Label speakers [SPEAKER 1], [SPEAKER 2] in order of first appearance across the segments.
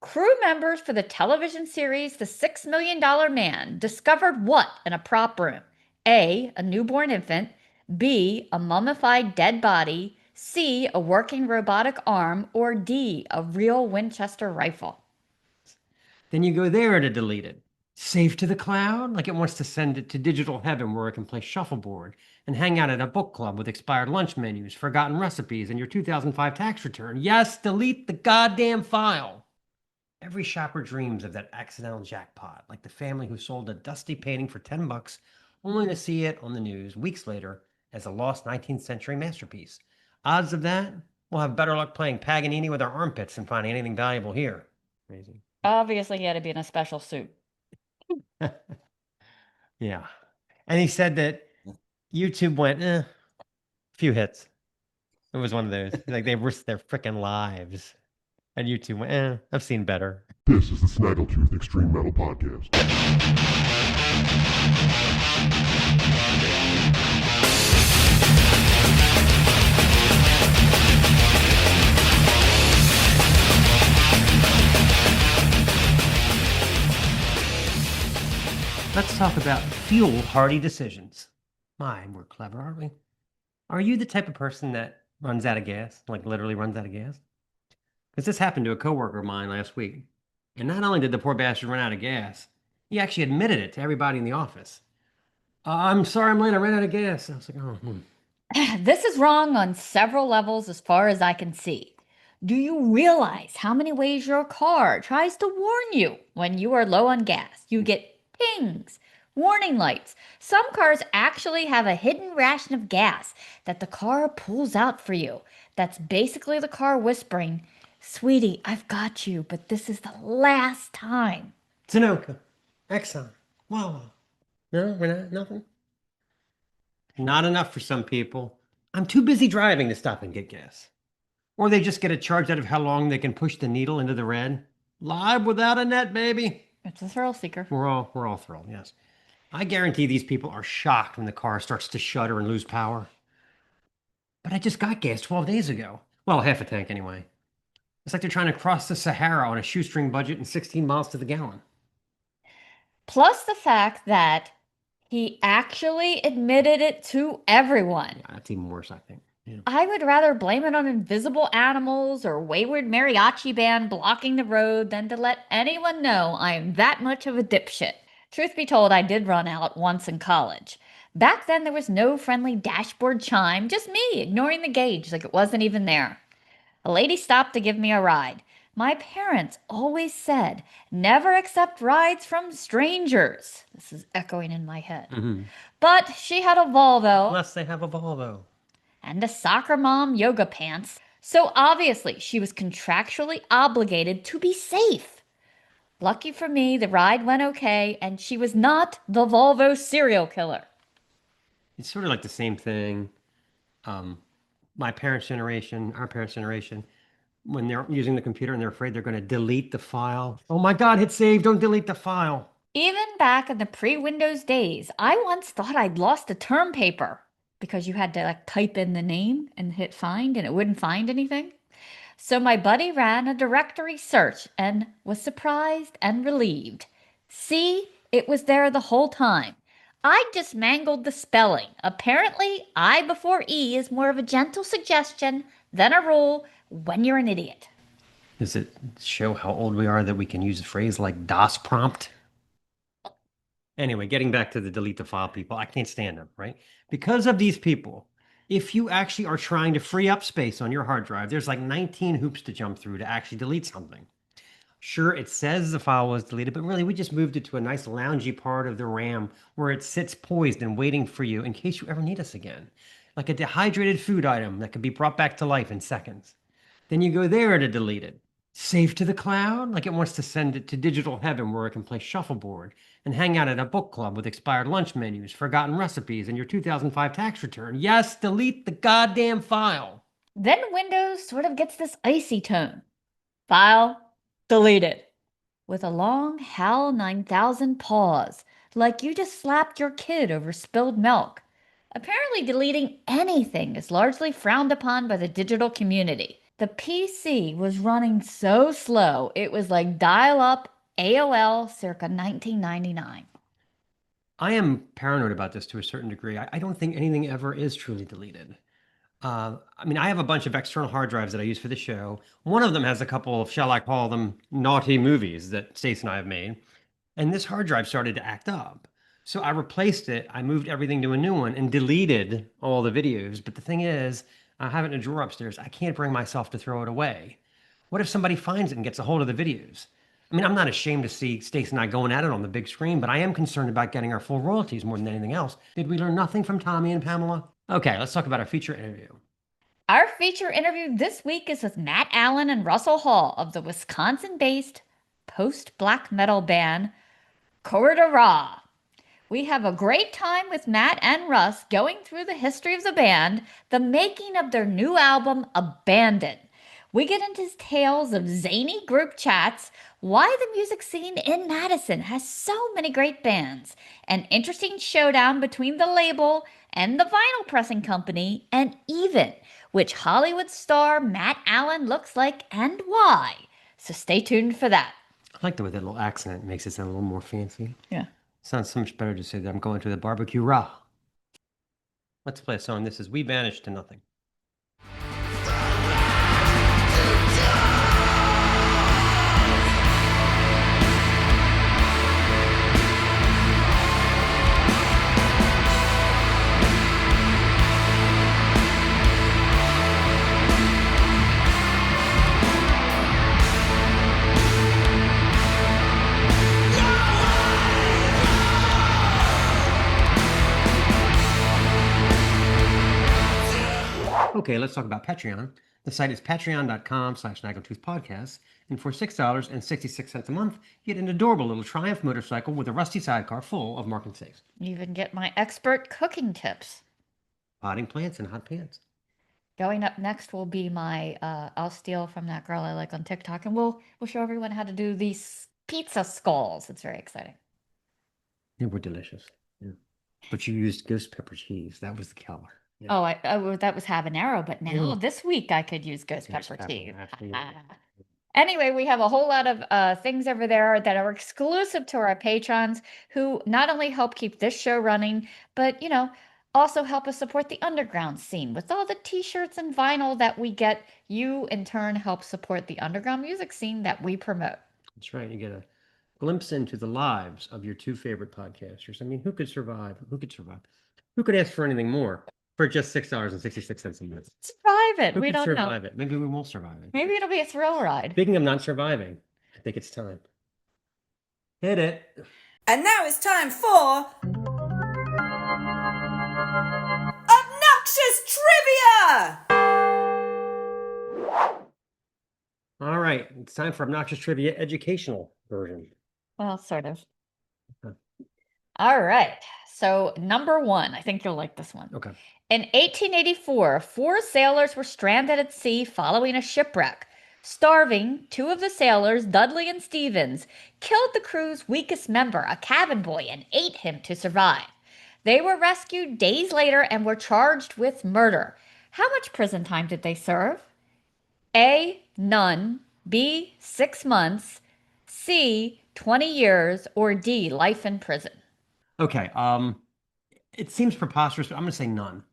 [SPEAKER 1] Crew members for the television series The $6 Million Man discovered what in a prop room? A. A newborn infant. B. A mummified dead body. C. A working robotic arm. Or D. A real Winchester rifle.
[SPEAKER 2] Then you go there to delete it. Save to the cloud, like it wants to send it to digital heaven where it can play shuffleboard and hang out at a book club with expired lunch menus, forgotten recipes, and your 2005 tax return. Yes, delete the goddamn file. Every shopper dreams of that accidental jackpot, like the family who sold a dusty painting for $10, only to see it on the news weeks later as a lost 19th century masterpiece. Odds of that? We'll have better luck playing Paganini with our armpits than finding anything valuable here. Amazing.
[SPEAKER 1] Obviously, he had to be in a special suit.
[SPEAKER 2] Yeah. And he said that YouTube went, few hits. It was one of those. Like they risked their freaking lives. And YouTube went, I've seen better.
[SPEAKER 3] This is the Snaggletooth Extreme Metal Podcast.
[SPEAKER 2] Let's talk about fuel-hardy decisions. My, we're clever, aren't we? Are you the type of person that runs out of gas? Like literally runs out of gas? Because this happened to a coworker of mine last week. And not only did the poor bastard run out of gas, he actually admitted it to everybody in the office. I'm sorry I'm late, I ran out of gas. I was like,
[SPEAKER 1] This is wrong on several levels as far as I can see. Do you realize how many ways your car tries to warn you when you are low on gas? You get pings, warning lights. Some cars actually have a hidden ration of gas that the car pulls out for you. That's basically the car whispering, "Sweetie, I've got you, but this is the last time."
[SPEAKER 2] Sunoco, Exxon, Wawa. No, we're not, nothing. Not enough for some people. I'm too busy driving to stop and get gas. Or they just get a charge out of how long they can push the needle into the red. Live without a net, baby.
[SPEAKER 1] It's a thrill seeker.
[SPEAKER 2] We're all thrilled, yes. I guarantee these people are shocked when the car starts to shudder and lose power. But I just got gas 12 days ago. Well, half a tank anyway. It's like they're trying to cross the Sahara on a shoestring budget and 16 miles to the gallon.
[SPEAKER 1] Plus the fact that he actually admitted it to everyone.
[SPEAKER 2] Yeah, that's even worse, I think. Yeah.
[SPEAKER 1] I would rather blame it on invisible animals or wayward mariachi band blocking the road than to let anyone know I am that much of a dipshit. Truth be told, I did run out once in college. Back then, there was no friendly dashboard chime, just me ignoring the gauge like it wasn't even there. A lady stopped to give me a ride. My parents always said, never accept rides from strangers. This is echoing in my head.
[SPEAKER 2] Mm-hmm.
[SPEAKER 1] But she had a Volvo.
[SPEAKER 2] Unless they have a Volvo.
[SPEAKER 1] And a soccer mom yoga pants. So obviously, she was contractually obligated to be safe. Lucky for me, the ride went okay, and she was not the Volvo serial killer.
[SPEAKER 2] It's sort of like the same thing. My parents' generation, our parents' generation, when they're using the computer and they're afraid they're going to delete the file. Oh my God, hit save, don't delete the file.
[SPEAKER 1] Even back in the pre-Windows days, I once thought I'd lost a term paper because you had to like type in the name and hit find and it wouldn't find anything. So my buddy ran a directory search and was surprised and relieved. See, it was there the whole time. I just mangled the spelling. Apparently, I before E is more of a gentle suggestion than a rule when you're an idiot.
[SPEAKER 2] Does it show how old we are that we can use a phrase like DOS prompt? Anyway, getting back to the delete the file people, I can't stand them, right? Because of these people, if you actually are trying to free up space on your hard drive, there's like 19 hoops to jump through to actually delete something. Sure, it says the file was deleted, but really we just moved it to a nice loungy part of the RAM where it sits poised and waiting for you in case you ever need us again. Like a dehydrated food item that can be brought back to life in seconds. Then you go there to delete it. Save to the cloud, like it wants to send it to digital heaven where it can play shuffleboard and hang out at a book club with expired lunch menus, forgotten recipes, and your 2005 tax return. Yes, delete the goddamn file.
[SPEAKER 1] Then Windows sort of gets this icy tone. File deleted. With a long HAL 9000 pause, like you just slapped your kid over spilled milk. Apparently, deleting anything is largely frowned upon by the digital community. The PC was running so slow, it was like dial up AOL circa 1999.
[SPEAKER 2] I am paranoid about this to a certain degree. I don't think anything ever is truly deleted. I mean, I have a bunch of external hard drives that I use for the show. One of them has a couple of, shall I call them, naughty movies that Stace and I have made. And this hard drive started to act up. So I replaced it. I moved everything to a new one and deleted all the videos. But the thing is, I have it in a drawer upstairs. I can't bring myself to throw it away. What if somebody finds it and gets a hold of the videos? I mean, I'm not ashamed to see Stace and I going at it on the big screen, but I am concerned about getting our full royalties more than anything else. Did we learn nothing from Tommy and Pamela? Okay, let's talk about our feature interview.
[SPEAKER 1] Our feature interview this week is with Matt Allen and Russell Hall of the Wisconsin-based post-black metal band Corridoré. We have a great time with Matt and Russ going through the history of the band, the making of their new album, Abandon. We get into tales of zany group chats, why the music scene in Madison has so many great bands, an interesting showdown between the label and the vinyl pressing company, and even which Hollywood star Matt Allen looks like and why. So stay tuned for that.
[SPEAKER 2] I like the way that little accent makes it sound a little more fancy.
[SPEAKER 1] Yeah.
[SPEAKER 2] Sounds so much better to say that I'm going to the barbecue raw. Let's play a song. This is We Vanished to Nothing. Okay, let's talk about Patreon. The site is patreon.com/snaggletoothpodcast. And for $6.66 a month, you get an adorable little Triumph motorcycle with a rusty sidecar full of Mark and Stace.
[SPEAKER 1] You even get my expert cooking tips.
[SPEAKER 2] Potting plants and hot pants.
[SPEAKER 1] Going up next will be my I'll steal from that girl I like on TikTok, and we'll show everyone how to do these pizza skulls. It's very exciting.
[SPEAKER 2] They were delicious. Yeah. But you used ghost pepper cheese. That was the killer. Yeah.
[SPEAKER 1] Oh, that was habanero, but now
[SPEAKER 2] Yeah.
[SPEAKER 1] this week I could use ghost
[SPEAKER 2] Ghost
[SPEAKER 1] pepper
[SPEAKER 2] pepper,
[SPEAKER 1] cheese.
[SPEAKER 2] absolutely.
[SPEAKER 1] Anyway, we have a whole lot of things over there that are exclusive to our patrons who not only help keep this show running, but, also help us support the underground scene. With all the t-shirts and vinyl that we get, you in turn help support the underground music scene that we promote.
[SPEAKER 2] That's right. You get a glimpse into the lives of your two favorite podcasters. I mean, who could survive? Who could survive? Who could ask for anything more for just $6.66 a month?
[SPEAKER 1] Survive it.
[SPEAKER 2] Who
[SPEAKER 1] We
[SPEAKER 2] could
[SPEAKER 1] don't know.
[SPEAKER 2] survive it? Maybe we won't survive it.
[SPEAKER 1] Maybe it'll be a thrill ride.
[SPEAKER 2] Speaking of not surviving, I think it's time. Hit it.
[SPEAKER 4] And now it's time for Obnoxious Trivia!
[SPEAKER 2] All right. It's time for Obnoxious Trivia educational version.
[SPEAKER 1] Well, sort of.
[SPEAKER 2] Okay.
[SPEAKER 1] All right. So, number one, I think you'll like this one.
[SPEAKER 2] Okay.
[SPEAKER 1] In 1884, 4 sailors were stranded at sea following a shipwreck. Starving, 2 of the sailors, Dudley and Stevens, killed the crew's weakest member, a cabin boy, and ate him to survive. They were rescued days later and were charged with murder. How much prison time did they serve? A, none. B, 6 months. C, 20 years. Or D, life in prison.
[SPEAKER 2] Okay. It seems preposterous, but I'm going to say none.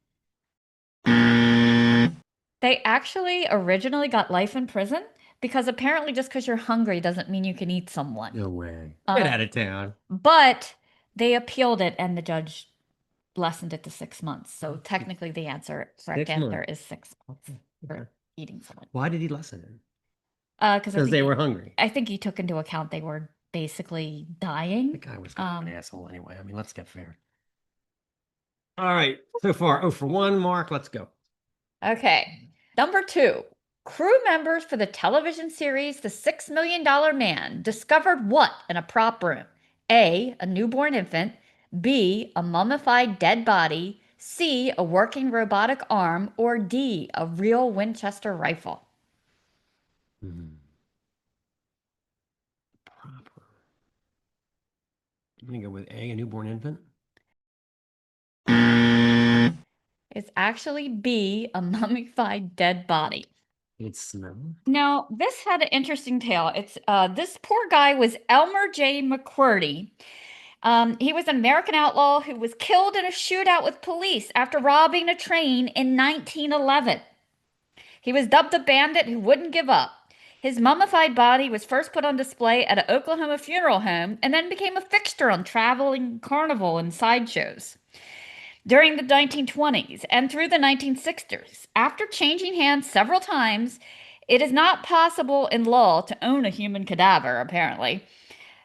[SPEAKER 1] They actually originally got life in prison because apparently just because you're hungry doesn't mean you can eat someone.
[SPEAKER 2] No way. Get out of town.
[SPEAKER 1] But they appealed it and the judge lessened it to 6 months. So technically the correct
[SPEAKER 2] 6
[SPEAKER 1] answer
[SPEAKER 2] months.
[SPEAKER 1] is 6 months for eating someone.
[SPEAKER 2] Why did he lessen it?
[SPEAKER 1] Because
[SPEAKER 2] they were hungry.
[SPEAKER 1] I think he took into account they were basically dying.
[SPEAKER 2] The guy was kind of an asshole anyway. I mean, let's get fair. All right. So far, 0 for 1, Mark. Let's go.
[SPEAKER 1] Okay. Number 2. Crew members for the television series The $6 Million Man discovered what in a prop room? A, a newborn infant. B, a mummified dead body. C, a working robotic arm. Or D, a real Winchester rifle.
[SPEAKER 2] Proper. I'm going to go with A, a newborn infant.
[SPEAKER 1] It's actually B, a mummified dead body.
[SPEAKER 2] It's smell.
[SPEAKER 1] Now, this had an interesting tale. It's this poor guy was Elmer J. McQuarrie. He was an American outlaw who was killed in a shootout with police after robbing a train in 1911. He was dubbed the bandit who wouldn't give up. His mummified body was first put on display at an Oklahoma funeral home and then became a fixture on traveling carnival and sideshows during the 1920s and through the 1960s. After changing hands several times, it is not possible in law to own a human cadaver, apparently.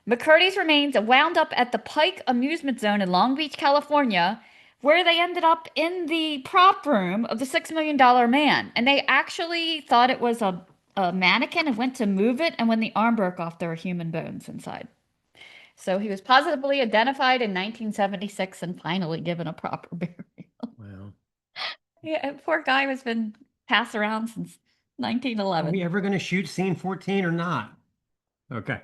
[SPEAKER 1] McCurdy's remains wound up at the Pike Amusement Zone in Long Beach, California, where they ended up in the prop room of the $6 million man. And they actually thought it was a mannequin and went to move it. And when the arm broke off, there were human bones inside. So he was positively identified in 1976 and finally given a proper burial.
[SPEAKER 2] Wow.
[SPEAKER 1] Yeah, poor guy has been passed around since
[SPEAKER 2] Are
[SPEAKER 1] 1911.
[SPEAKER 2] we ever going to shoot scene 14 or not? Okay.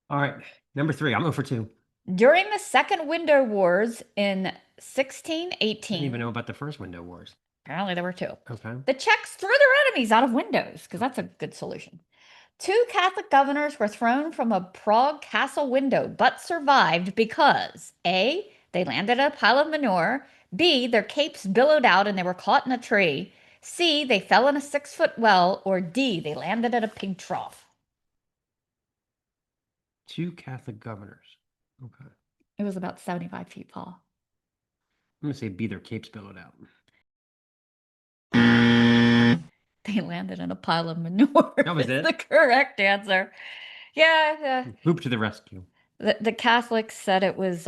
[SPEAKER 2] All right. Number 3. I'm 0 for 2.
[SPEAKER 1] During the Second Window Wars in
[SPEAKER 2] I
[SPEAKER 1] 1618,
[SPEAKER 2] didn't even know about the first Window Wars.
[SPEAKER 1] apparently there were 2.
[SPEAKER 2] Okay.
[SPEAKER 1] The Czechs threw their enemies out of windows, because that's a good solution. 2 Catholic governors were thrown from a Prague castle window, but survived because A, they landed at a pile of manure, B, their capes billowed out and they were caught in a tree, C, they fell in a 6-foot well, or D, they landed at a pig trough.
[SPEAKER 2] 2 Catholic governors. Okay.
[SPEAKER 1] It was about 75 feet tall.
[SPEAKER 2] I'm going to say B, their capes billowed out.
[SPEAKER 1] They landed in a pile of manure.
[SPEAKER 2] That was
[SPEAKER 1] is
[SPEAKER 2] it?
[SPEAKER 1] the correct answer. Yeah,
[SPEAKER 2] Hoop to the rescue.
[SPEAKER 1] the Catholics said it was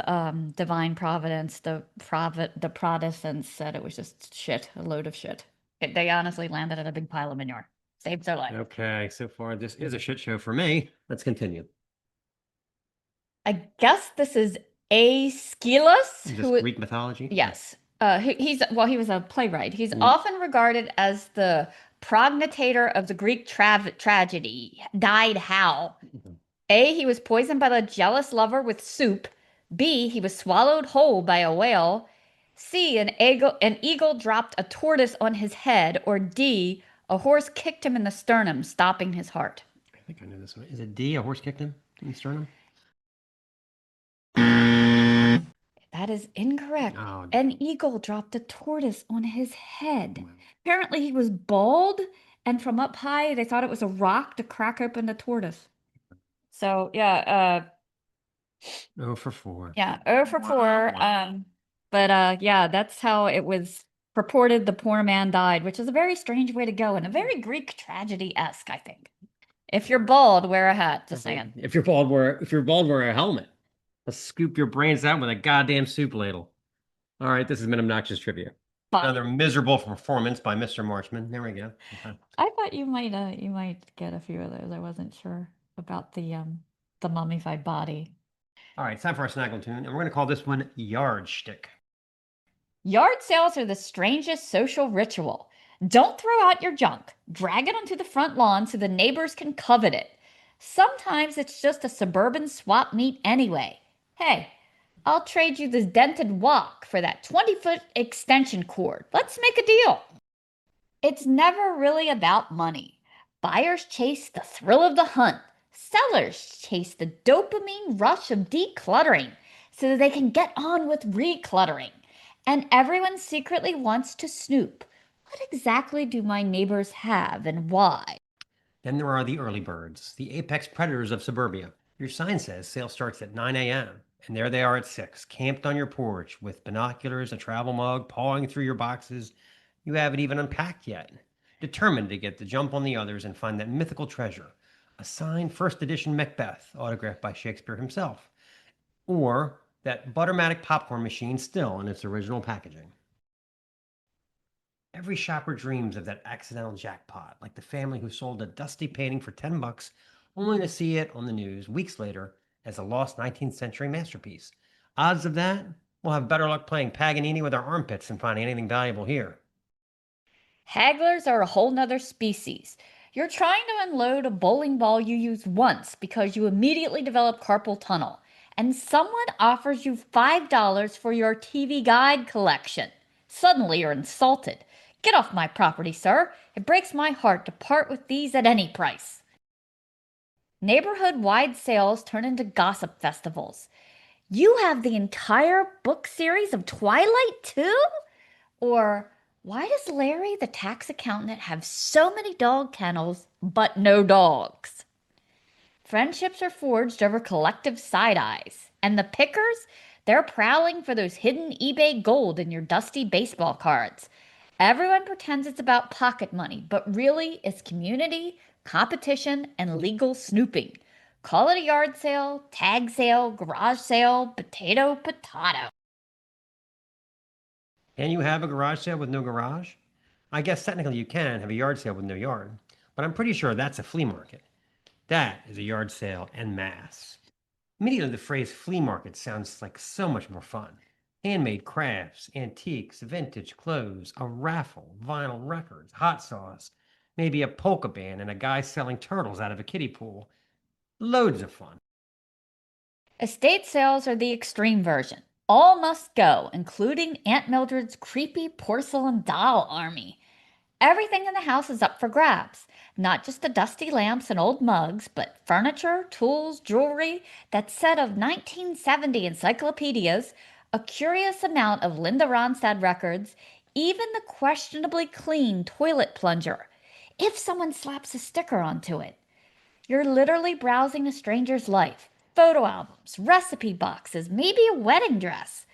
[SPEAKER 1] divine providence. The Protestants said it was just shit, a load of shit. They honestly landed in a big pile of manure. Saved their life.
[SPEAKER 2] Okay. So far, this is a shit show for me. Let's continue.
[SPEAKER 1] I guess this is Aeschylus.
[SPEAKER 2] Is this
[SPEAKER 1] who-
[SPEAKER 2] Greek mythology?
[SPEAKER 1] Yes. He was a playwright. He's often regarded as the progenitor of the Greek tragedy. Died how? A, he was poisoned by the jealous lover with soup. B, he was swallowed whole by a whale. C, an eagle dropped a tortoise on his head. Or D, a horse kicked him in the sternum, stopping his heart.
[SPEAKER 2] I think I know this one. Is it D, a horse kicked him in the sternum?
[SPEAKER 1] That is incorrect.
[SPEAKER 2] Oh,
[SPEAKER 1] An eagle dropped a tortoise on his head.
[SPEAKER 2] Wow.
[SPEAKER 1] Apparently, he was bald, and from up high, they thought it was a rock to crack open the tortoise. So, yeah,
[SPEAKER 2] 0 for 4.
[SPEAKER 1] yeah, 0 for 4.
[SPEAKER 2] Wow.
[SPEAKER 1] But yeah, that's how it was purported the poor man died, which is a very strange way to go and a very Greek tragedy-esque, I think. If you're bald, wear a hat, just saying.
[SPEAKER 2] If you're bald, wear a helmet. Let's scoop your brains out with a goddamn soup ladle. All right, this has been Obnoxious Trivia.
[SPEAKER 1] Fine.
[SPEAKER 2] Another miserable performance by Mr. Marchman. There we go. Okay.
[SPEAKER 1] I thought you might get a few of those. I wasn't sure about the mummified body.
[SPEAKER 2] All right, it's time for our Snaggletoon, and we're going to call this one Shtick.
[SPEAKER 1] Yard sales are the strangest social ritual. Don't throw out your junk. Drag it onto the front lawn so the neighbors can covet it. Sometimes it's just a suburban swap meet anyway. Hey, I'll trade you this dented wok for that 20-foot extension cord. Let's make a deal. It's never really about money. Buyers chase the thrill of the hunt. Sellers chase the dopamine rush of decluttering so that they can get on with recluttering. And everyone secretly wants to snoop. What exactly do my neighbors have and why?
[SPEAKER 2] Then there are the early birds, the apex predators of suburbia. Your sign says sale starts at 9 a.m., and there they are at 6, camped on your porch with binoculars, a travel mug, pawing through your boxes you haven't even unpacked yet, determined to get the jump on the others and find that mythical treasure, a signed first edition Macbeth autographed by Shakespeare himself, or that Buttermatic popcorn machine still in its original packaging. Every shopper dreams of that accidental jackpot, like the family who sold a dusty painting for $10 only to see it on the news weeks later as a lost 19th century masterpiece. Odds of that? We'll have better luck playing Paganini with our armpits than finding anything valuable here.
[SPEAKER 1] Hagglers are a whole nother species. You're trying to unload a bowling ball you used once because you immediately develop carpal tunnel, and someone offers you $5 for your TV guide collection. Suddenly you're insulted. Get off my property, sir. It breaks my heart to part with these at any price. Neighborhood-wide sales turn into gossip festivals. You have the entire book series of Twilight too? Or why does Larry the tax accountant have so many dog kennels but no dogs? Friendships are forged over collective side eyes, and the pickers, they're prowling for those hidden eBay gold in your dusty baseball cards. Everyone pretends it's about pocket money, but really it's community, competition, and legal snooping. Call it a yard sale, tag sale, garage sale, potato.
[SPEAKER 2] Can you have a garage sale with no garage? I guess technically you can have a yard sale with no yard, but I'm pretty sure that's a flea market. That is a yard sale en masse. Immediately, the phrase flea market sounds like so much more fun. Handmade crafts, antiques, vintage clothes, a raffle, vinyl records, hot sauce, maybe a polka band, and a guy selling turtles out of a kiddie pool. Loads of fun.
[SPEAKER 1] Estate sales are the extreme version. All must go, including Aunt Mildred's creepy porcelain doll army. Everything in the house is up for grabs. Not just the dusty lamps and old mugs, but furniture, tools, jewelry, that set of 1970 encyclopedias, a curious amount of Linda Ronstadt records, even the questionably clean toilet plunger, if someone slaps a sticker onto it. You're literally browsing a stranger's life. Photo albums, recipe boxes, maybe a wedding dress.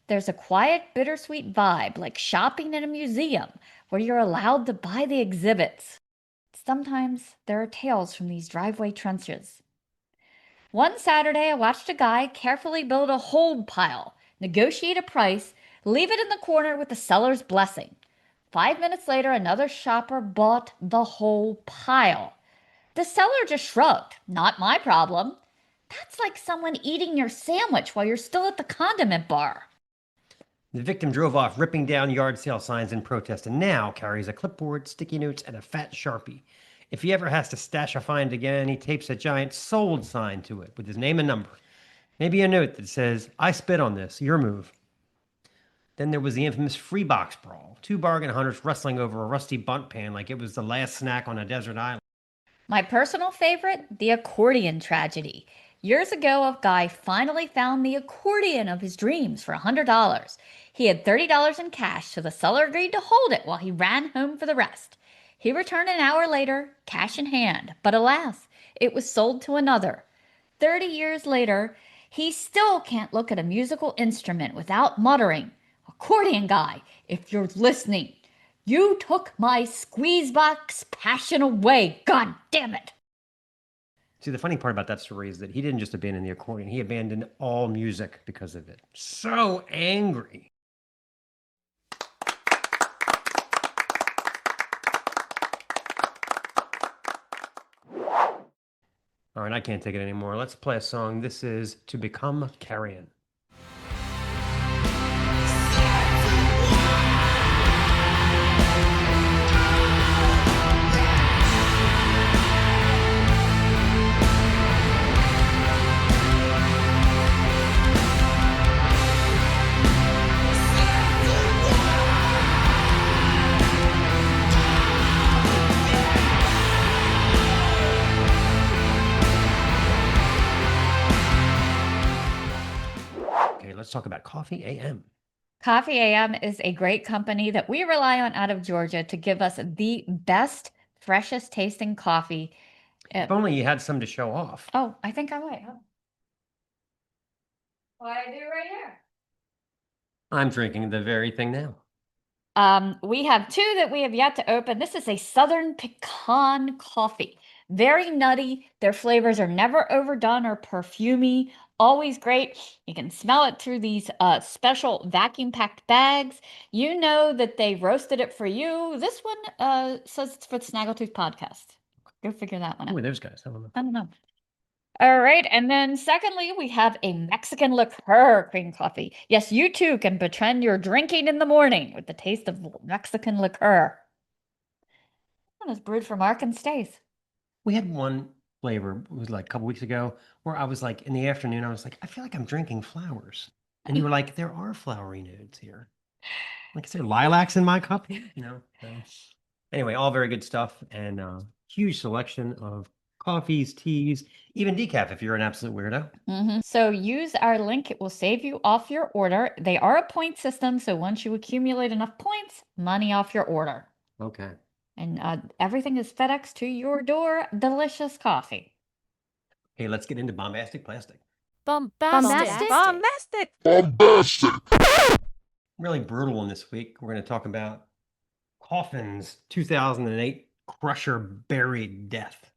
[SPEAKER 1] There's a quiet, bittersweet vibe, like shopping in a museum, where you're allowed to buy the exhibits. Sometimes there are tales from these driveway trenches. One Saturday, I watched a guy carefully build a hold pile, negotiate a price, leave it in the corner with the seller's blessing. 5 minutes later, another shopper bought the whole pile. The seller just shrugged. Not my problem. That's like someone eating your sandwich while you're still at the condiment bar.
[SPEAKER 2] The victim drove off, ripping down yard sale signs in protest, and now carries a clipboard, sticky notes, and a fat Sharpie. If he ever has to stash a find again, he tapes a giant sold sign to it with his name and number. Maybe a note that says, I spit on this, your move. Then there was the infamous free box brawl. Two bargain hunters wrestling over a rusty bunt pan like it was the last snack on a desert island.
[SPEAKER 1] My personal favorite, the accordion tragedy. Years ago, a guy finally found the accordion of his dreams for $100. He had $30 in cash, so the seller agreed to hold it while he ran home for the rest. He returned an hour later, cash in hand, but alas, it was sold to another. 30 years later, he still can't look at a musical instrument without muttering, "Accordion guy, if you're listening, you took my squeeze box passion away, god damn it."
[SPEAKER 2] See, the funny part about that story is that he didn't just abandon the accordion, he abandoned all music because of it. So angry. All right, I can't take it anymore. Let's play a song. This is To Become Carrion. Let's talk about Coffee AM.
[SPEAKER 1] Coffee AM is a great company that we rely on out of Georgia to give us the best, freshest tasting coffee.
[SPEAKER 2] If only you had some to show off.
[SPEAKER 1] Oh, I think I might. What I do right here.
[SPEAKER 2] I'm drinking the very thing now.
[SPEAKER 1] We have two that we have yet to open. This is a Southern Pecan coffee. Very nutty. Their flavors are never overdone or perfumey. Always great. You can smell it through these special vacuum packed bags. You know that they roasted it for you. This one says it's for the Snaggletooth podcast. Go figure that one out.
[SPEAKER 2] Who are those guys? I don't know.
[SPEAKER 1] I don't know. All right, and then secondly, we have a Mexican liqueur cream coffee. Yes, you too can pretend you're drinking in the morning with the taste of Mexican liqueur. That one is brewed for Mark and Stace.
[SPEAKER 2] We had one flavor, it was like a couple weeks ago, where I was like, in the afternoon, I was like, I feel like I'm drinking flowers. And you were like, there are flowery notes here. Like, is there lilacs in my cup? No. Anyway, all very good stuff and huge selection of coffees, teas, even decaf if you're an absolute weirdo.
[SPEAKER 1] So use our link. It will save you off your order. They are a point system, so once you accumulate enough points, money off your order.
[SPEAKER 2] Okay.
[SPEAKER 1] And everything is FedEx to your door. Delicious coffee.
[SPEAKER 2] Hey, let's get into Bombastic Plastic.
[SPEAKER 5] Bombastic.
[SPEAKER 3] Bombastic!
[SPEAKER 2] Really brutal one this week. We're going to talk about Coffins 2008 Crusher Buried Death.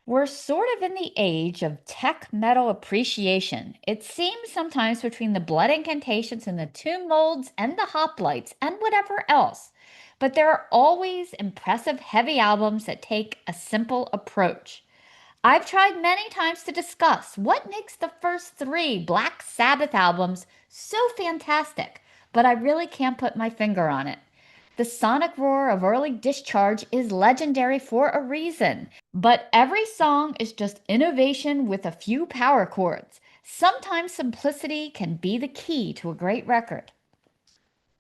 [SPEAKER 1] We're sort of in the age of tech metal appreciation. It seems sometimes between the blood incantations and the tomb molds and the hoplites and whatever else. But there are always impressive heavy albums that take a simple approach. I've tried many times to discuss what makes the first 3 Black Sabbath albums so fantastic, but I really can't put my finger on it. The sonic roar of early Discharge is legendary for a reason, but every song is just innovation with a few power chords. Sometimes simplicity can be the key to a great record.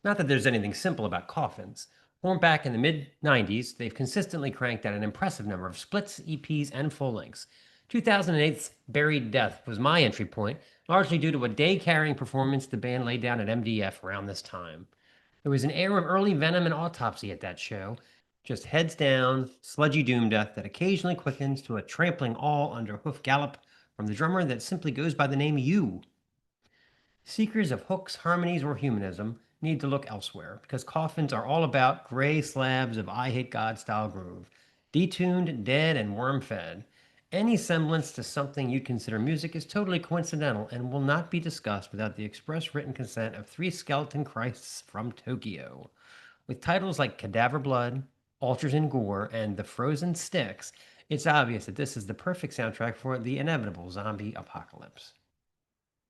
[SPEAKER 2] Not that there's anything simple about Coffins. Formed back in the mid-90s, they've consistently cranked out an impressive number of splits, EPs, and full lengths. 2008's Buried Death was my entry point, largely due to a day-carrying performance the band laid down at MDF around this time. There was an air of early Venom and Autopsy at that show, just heads down, sludgy doom death that occasionally quickens to a trampling all under hoof gallop from the drummer that simply goes by the name You. Seekers of hooks, harmonies, or humanism need to look elsewhere because Coffins are all about gray slabs of I Hate God style groove, detuned, dead, and worm fed. Any semblance to something you'd consider music is totally coincidental and will not be discussed without the express written consent of 3 skeleton Christs from Tokyo. With titles like Cadaver Blood, Altars in Gore, and The Frozen Sticks, it's obvious that this is the perfect soundtrack for the inevitable zombie apocalypse.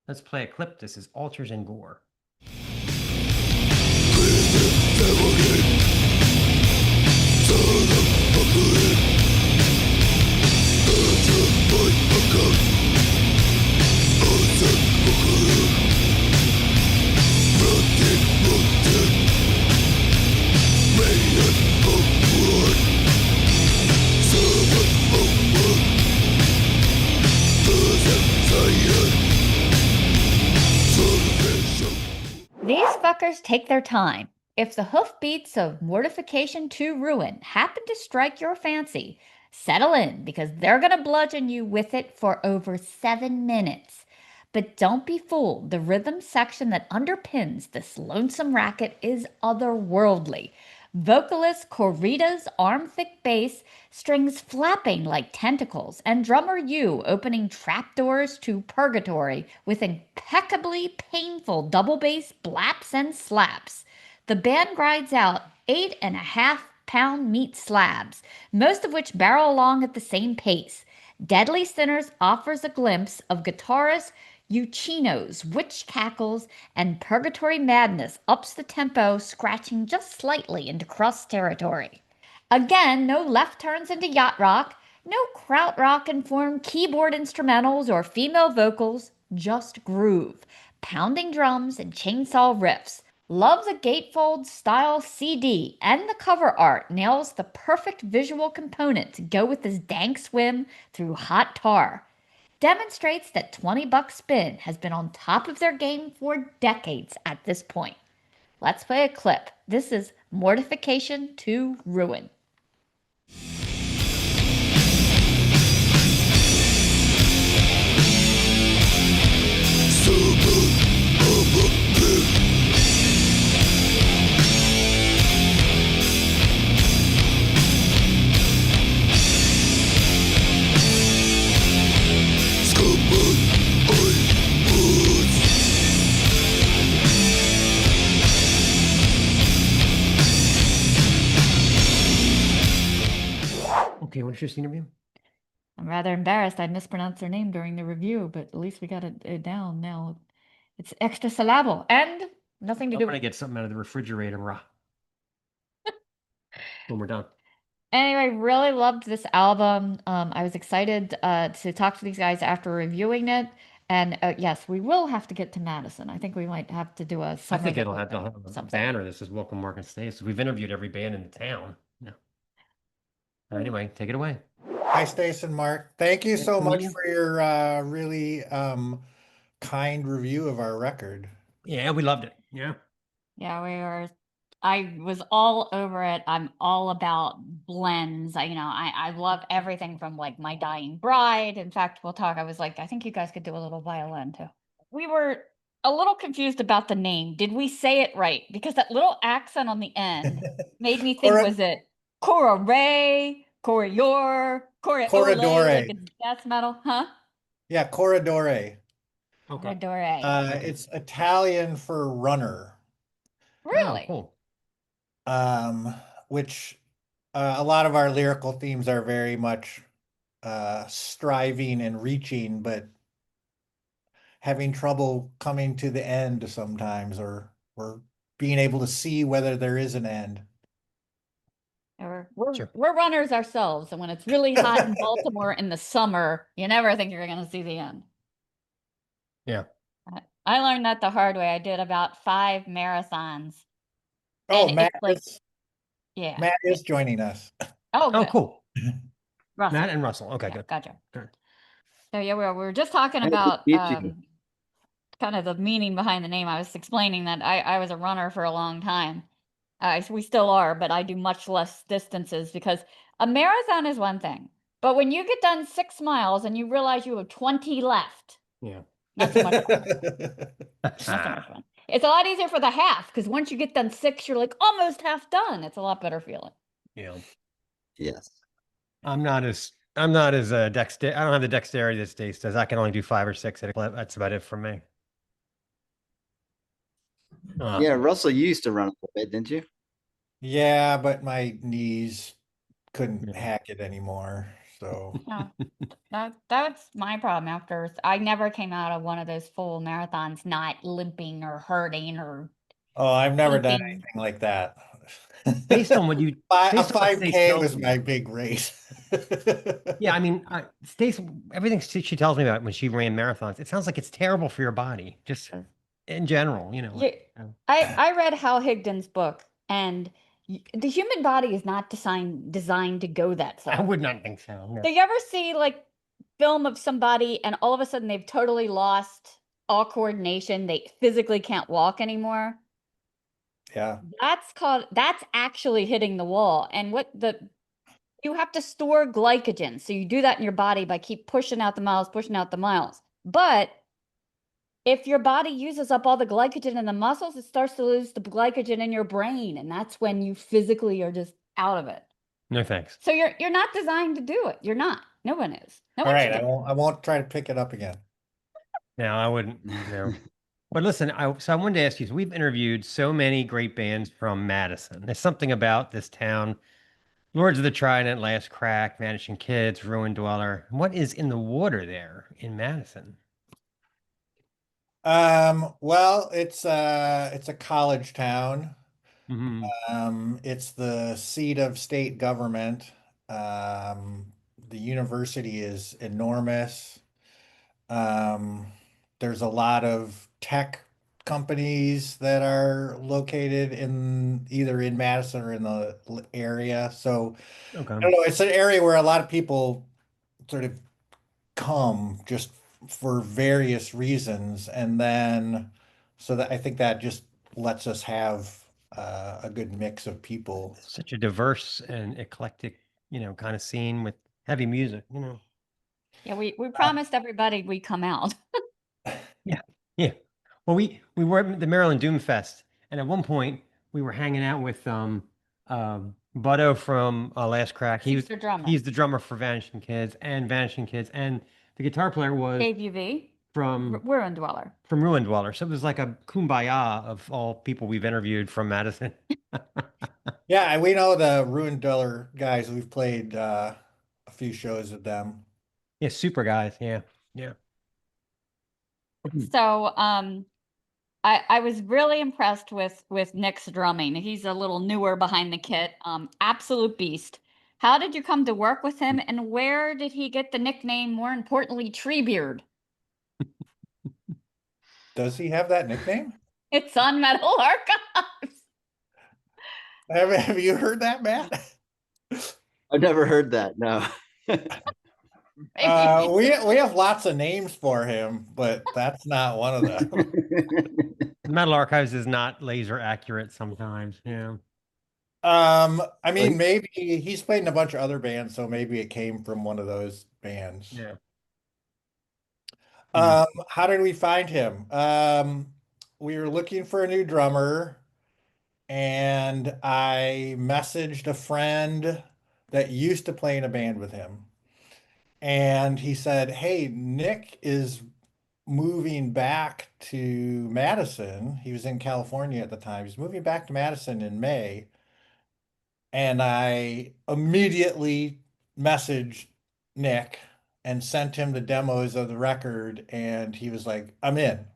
[SPEAKER 2] Let's play a clip. This is Altars in Gore.
[SPEAKER 1] These fuckers take their time. If the hoofbeats of Mortification to Ruin happen to strike your fancy, settle in because they're going to bludgeon you with it for over 7 minutes. But don't be fooled, the rhythm section that underpins this lonesome racket is otherworldly. Vocalist Corrida's arm-thick bass, strings flapping like tentacles, and drummer Yu opening trapdoors to purgatory with impeccably painful double bass blaps and slaps. The band grides out 8.5-pound meat slabs, most of which barrel along at the same pace. Deadly Sinners offers a glimpse of guitarist Uchino's witch cackles, and Purgatory Madness ups the tempo, scratching just slightly into crust territory. Again, no left turns into yacht rock, no krautrock-informed keyboard instrumentals or female vocals, just groove, pounding drums and chainsaw riffs. Love the gatefold style CD, and the cover art nails the perfect visual component to go with this dank swim through hot tar. Demonstrates that $20 Spin has been on top of their game for decades at this point. Let's play a clip. This is Mortification to Ruin.
[SPEAKER 2] Okay, what's your senior view?
[SPEAKER 1] I'm rather embarrassed I mispronounced their name during the review, but at least we got it down now. It's extra syllable and nothing to
[SPEAKER 2] I'm
[SPEAKER 1] do
[SPEAKER 2] gonna
[SPEAKER 1] with.
[SPEAKER 2] get something out of the refrigerator, rah. When we're done.
[SPEAKER 1] Anyway, really loved this album. I was excited to talk to these guys after reviewing it, And yes, we will have to get to Madison. I think we might have to do a
[SPEAKER 2] I
[SPEAKER 1] summer
[SPEAKER 2] think
[SPEAKER 1] that
[SPEAKER 2] it'll
[SPEAKER 1] we're
[SPEAKER 2] have to
[SPEAKER 1] in,
[SPEAKER 2] have a
[SPEAKER 1] something.
[SPEAKER 2] banner that says "Welcome, Mark and Stace." We've interviewed every band in the town. No. Anyway, take it away.
[SPEAKER 5] Hi, Stace and Mark. Thank you
[SPEAKER 2] Nice
[SPEAKER 5] so
[SPEAKER 2] to meet
[SPEAKER 5] much
[SPEAKER 2] you.
[SPEAKER 5] for your really kind review of our record.
[SPEAKER 2] Yeah, we loved it. Yeah.
[SPEAKER 1] Yeah, I was all over it. I'm all about blends. I love everything from like My Dying Bride. In fact, we'll talk. I was like, I think you guys could do a little violin too. We were a little confused about the name. Did we say it right? Because that little accent on the end made me think, was it Corridoré, Corridor, Corridoré, like
[SPEAKER 5] Corridoré.
[SPEAKER 1] it's death metal, huh?
[SPEAKER 5] Yeah, Corridoré.
[SPEAKER 2] Okay.
[SPEAKER 1] Corridoré.
[SPEAKER 5] It's Italian for runner,
[SPEAKER 2] Oh,
[SPEAKER 1] Really?
[SPEAKER 2] cool.
[SPEAKER 5] which a lot of our lyrical themes are very much striving and reaching, but having trouble coming to the end sometimes, or being able to see whether there is an end.
[SPEAKER 2] Sure.
[SPEAKER 1] We're runners ourselves, and when it's really hot in Baltimore in the summer, you never think you're going to see the end.
[SPEAKER 2] Yeah.
[SPEAKER 1] I learned that the hard way. I did about 5 marathons.
[SPEAKER 5] Oh,
[SPEAKER 1] And
[SPEAKER 5] Matt
[SPEAKER 1] it's like,
[SPEAKER 5] is
[SPEAKER 1] yeah.
[SPEAKER 5] Matt is joining us.
[SPEAKER 1] Oh,
[SPEAKER 2] Oh,
[SPEAKER 1] good.
[SPEAKER 2] cool.
[SPEAKER 1] Russell.
[SPEAKER 2] Matt and Russell. Okay,
[SPEAKER 1] Yeah,
[SPEAKER 2] good.
[SPEAKER 1] gotcha.
[SPEAKER 2] Good.
[SPEAKER 1] So yeah, we were just talking
[SPEAKER 3] Nice to
[SPEAKER 1] about
[SPEAKER 3] meet you.
[SPEAKER 1] kind of the meaning behind the name. I was explaining that I was a runner for a long time. We still are, but I do much less distances because a marathon is one thing. But when you get done 6 miles and you realize you have 20 left,
[SPEAKER 2] Yeah.
[SPEAKER 1] not so much fun. Not so much fun. It's a lot easier for the half because once you get done 6, you're like almost half done. It's a lot better feeling.
[SPEAKER 2] Yeah.
[SPEAKER 3] Yes.
[SPEAKER 2] I'm not as dexter. I don't have the dexterity that Stace does. I can only do 5 or 6 at a clip. That's about it for me.
[SPEAKER 3] Yeah, Russell, you used to run a little bit, didn't you?
[SPEAKER 5] Yeah, but my knees couldn't
[SPEAKER 2] Yeah.
[SPEAKER 5] hack it anymore. So
[SPEAKER 1] No, that's my problem. I never came out of one of those full marathons not limping or hurting or
[SPEAKER 5] I've never done
[SPEAKER 1] aching.
[SPEAKER 5] anything like that.
[SPEAKER 2] Based on what you
[SPEAKER 5] A
[SPEAKER 2] based on what Stace
[SPEAKER 5] 5K
[SPEAKER 2] tells
[SPEAKER 5] was
[SPEAKER 2] me.
[SPEAKER 5] my big race.
[SPEAKER 2] Yeah, I mean, Stace, everything she tells me about when she ran marathons, it sounds like it's terrible for your body, just in general,
[SPEAKER 1] Yeah, I read Hal Higdon's book, and the human body is not designed to go that
[SPEAKER 2] I
[SPEAKER 1] far.
[SPEAKER 2] would not think so. No.
[SPEAKER 1] Do you ever see like film of somebody and all of a sudden they've totally lost all coordination? They physically can't walk anymore.
[SPEAKER 5] Yeah.
[SPEAKER 1] That's actually hitting the wall. And you have to store glycogen. So you do that in your body by keep pushing out the miles. But if your body uses up all the glycogen in the muscles, it starts to lose the glycogen in your brain. And that's when you physically are just out of it.
[SPEAKER 2] No thanks.
[SPEAKER 1] So you're not designed to do it. You're not. No one is. No
[SPEAKER 5] All
[SPEAKER 1] one
[SPEAKER 5] right,
[SPEAKER 1] should.
[SPEAKER 5] I won't try to pick it up again.
[SPEAKER 2] No, I wouldn't. No. But listen, I wanted to ask you, so we've interviewed so many great bands from Madison. There's something about this town. Lords of the Trident, Last Crack, Vanishing Kids, Ruin Dweller. What is in the water there in Madison?
[SPEAKER 5] Well, it's a college town.
[SPEAKER 2] Mhm.
[SPEAKER 5] It's the seat of state government. The university is enormous. Um, there's a lot of tech companies that are located either in Madison or in the area. So
[SPEAKER 2] Okay.
[SPEAKER 5] I don't know, it's an area where a lot of people sort of come just for various reasons. And then, so that I think that just lets us have a good mix of people.
[SPEAKER 2] Such a diverse and eclectic, kind of scene with heavy music,
[SPEAKER 1] Yeah, we promised everybody we come out.
[SPEAKER 2] Yeah. Yeah. Well, we were at the Maryland Doom Fest, and at one point we were hanging out with Butto from Last Crack.
[SPEAKER 1] He's the drummer.
[SPEAKER 2] He's the drummer for Vanishing Kids, and the guitar player was
[SPEAKER 1] Dave UV,
[SPEAKER 2] from
[SPEAKER 1] Ruin Dweller.
[SPEAKER 2] Ruin Dweller. So it was like a kumbaya of all people we've interviewed from Madison.
[SPEAKER 5] Yeah, and we know the Ruin Dweller guys. We've played a few shows with them.
[SPEAKER 2] Yeah, super guys. Yeah. Yeah.
[SPEAKER 1] So I was really impressed with Nick's drumming. He's a little newer behind the kit. Absolute beast. How did you come to work with him, and where did he get the nickname, more importantly, Treebeard?
[SPEAKER 5] Does he have that nickname?
[SPEAKER 1] It's on Metal Archives.
[SPEAKER 5] Have you heard that, Matt?
[SPEAKER 3] I've never heard that. No.
[SPEAKER 5] We have lots of names for him, but that's not one of them.
[SPEAKER 2] Metal Archives is not laser accurate sometimes. Yeah.
[SPEAKER 5] I mean, maybe he's played in a bunch of other bands, so maybe it came from one of those bands.
[SPEAKER 2] Yeah.
[SPEAKER 5] How did we find him? We were looking for a new drummer, and I messaged a friend that used to play in a band with him. And he said, "Hey, Nick is moving back to Madison." He was in California at the time. He's moving back to Madison in May. And I immediately messaged Nick and sent him the demos of the record, and he was like, "I'm in."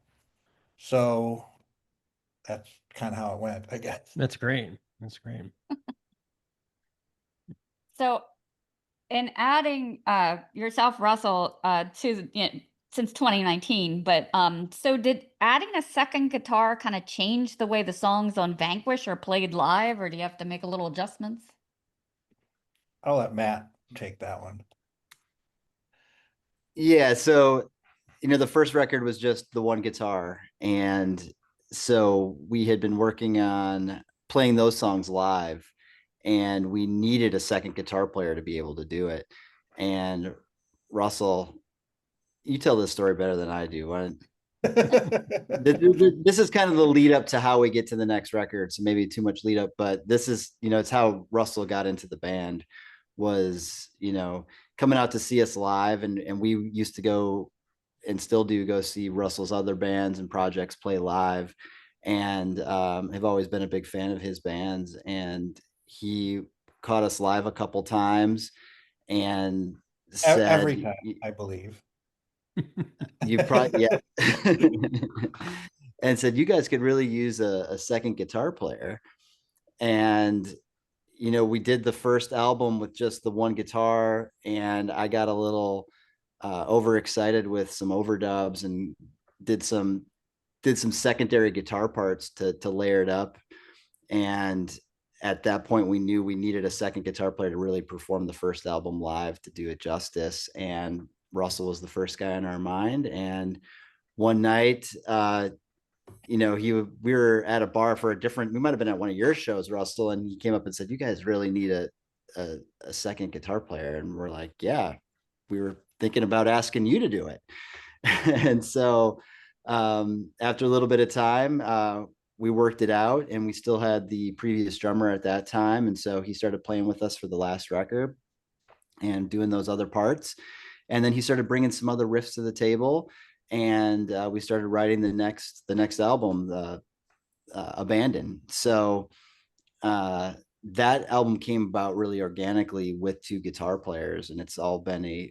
[SPEAKER 5] So that's kind of how it went, I guess.
[SPEAKER 2] That's great. That's great.
[SPEAKER 1] So, in adding yourself, Russell, to since 2019, but so did adding a second guitar kind of change the way the songs on Vanquish are played live, or do you have to make a little adjustments?
[SPEAKER 5] I'll let Matt take that one.
[SPEAKER 3] Yeah, so the first record was just the one guitar, and so we had been working on playing those songs live, and we needed a second guitar player to be able to do it. And Russell, you tell this story better than I do. This is kind of the lead up to how we get to the next record, so maybe too much lead up, but this is, it's how Russell got into the band, was, coming out to see us live, and we used to go and still do go see Russell's other bands and projects play live, and have always been a big fan of his bands. And he caught us live a couple times and said,
[SPEAKER 5] every time, I believe.
[SPEAKER 3] You probably, yeah. And said, "You guys could really use a second guitar player." And we did the first album with just the one guitar, and I got a little overexcited with some overdubs and did some secondary guitar parts to layer it up. And at that point, we knew we needed a second guitar player to really perform the first album live, to do it justice. And Russell was the first guy in our mind. And one night, we were at a bar for we might have been at one of your shows, Russell, and he came up and said, "You guys really need a second guitar player." And we're like, "Yeah, we were thinking about asking you to do it." And so after a little bit of time, we worked it out, and we still had the previous drummer at that time. And so he started playing with us for the last record and doing those other parts. And then he started bringing some other riffs to the table, and we started writing the next album, the Abandon. So that album came about really organically with two guitar players, and it's all been a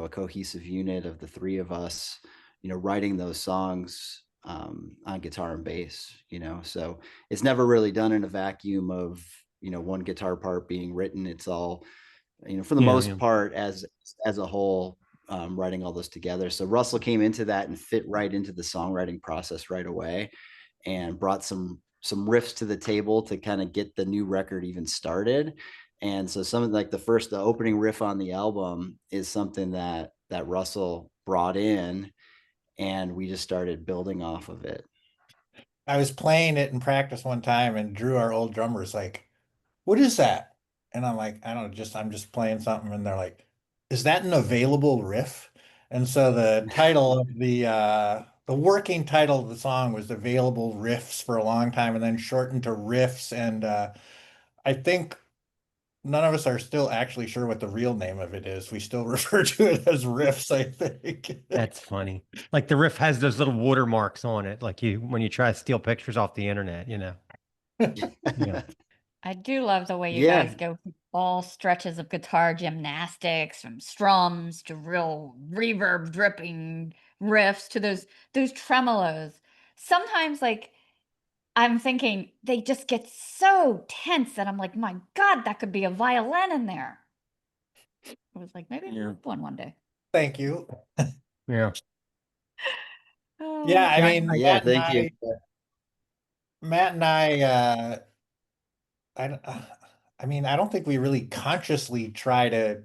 [SPEAKER 3] cohesive unit of the three of us, writing those songs on guitar and bass. So it's never really done in a vacuum of one guitar part being written. It's all, for the most part, as a whole, writing all those together. So Russell came into that and fit right into the songwriting process right away, and brought some riffs to the table to kind of get the new record even started. And so something like the opening riff on the album is something that Russell brought in, and we just started building off of it.
[SPEAKER 5] I was playing it in practice one time, and Drew, our old drummer, is like, "What is that?" And I'm like, "I don't know, I'm just playing something." And they're like, "Is that an available riff?" And so the title of the working title of the song was Available Riffs for a long time, and then shortened to Riffs. And I think none of us are still actually sure what the real name of it is. We still refer to it as Riffs, I think.
[SPEAKER 2] That's funny. Like the riff has those little watermarks on it, like when you try to steal pictures off the internet, Yeah.
[SPEAKER 1] I do love the way you
[SPEAKER 3] Yeah.
[SPEAKER 1] guys go through all stretches of guitar gymnastics, from strums to real reverb dripping riffs to those tremolos. Sometimes, like, I'm thinking they just get so tense that I'm like, my God, that could be a violin in there. I was like, maybe
[SPEAKER 2] Yeah.
[SPEAKER 1] one day.
[SPEAKER 5] Thank you.
[SPEAKER 2] Yeah.
[SPEAKER 5] Yeah, I
[SPEAKER 2] Yeah,
[SPEAKER 5] mean,
[SPEAKER 3] Yeah, thank you.
[SPEAKER 5] Matt and I, don't- uh, I mean, I don't think we really consciously try to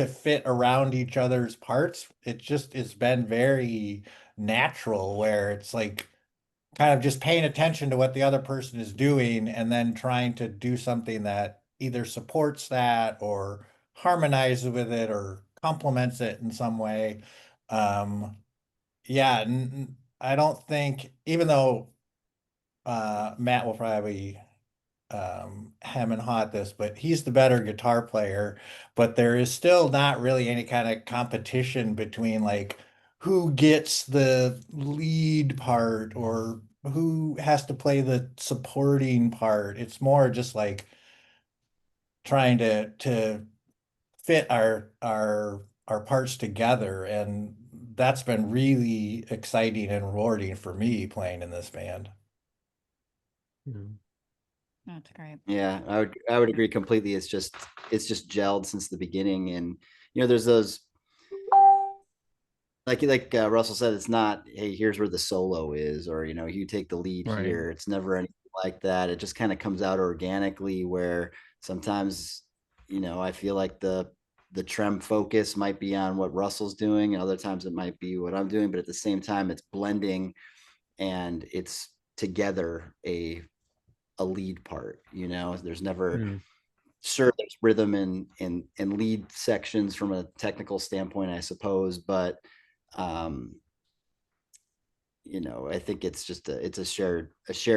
[SPEAKER 5] fit around each other's parts. It's been very natural where it's like kind of just paying attention to what the other person is doing and then trying to do something that either supports that or harmonizes with it or complements it in some way. Um, yeah, I don't think, even though Matt will probably hem and haw at this, but he's the better guitar player. But there is still not really any kind of competition between like who gets the lead part or who has to play the supporting part. It's more just like trying to fit our parts together, and that's been really exciting and rewarding for me playing in this band.
[SPEAKER 2] Mhm.
[SPEAKER 1] That's great.
[SPEAKER 3] Yeah, I would agree completely. It's just gelled since the beginning, and there's those like Russell said, it's not, hey, here's where the solo is, or you take the lead
[SPEAKER 2] Right.
[SPEAKER 3] here. It's never anything like that. It just kind of comes out organically. Where sometimes, I feel like the trem focus might be on what Russell's doing, and other times it might be what I'm doing. But at the same time, it's blending and it's together a lead part. There's never
[SPEAKER 2] Mm.
[SPEAKER 3] sure there's rhythm and lead sections from a technical standpoint, I suppose, but um I think it's just it's a shared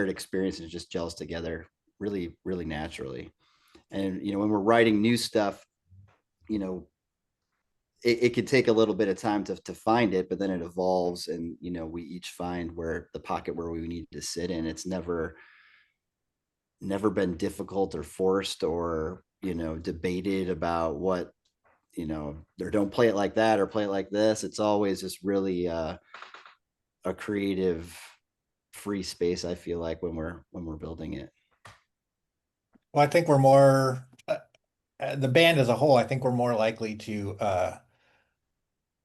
[SPEAKER 3] experience, and it just gels together really, really naturally. And when we're writing new stuff, you know it could take a little bit of time to find it, but then it evolves, and we each find where the pocket where we need to sit in. It's never been difficult or forced or debated about what or don't play it like that or play it like this. It's always just really a creative free space, I feel like, when we're building it.
[SPEAKER 5] Well, I think we're more the band as a whole. I think we're more likely to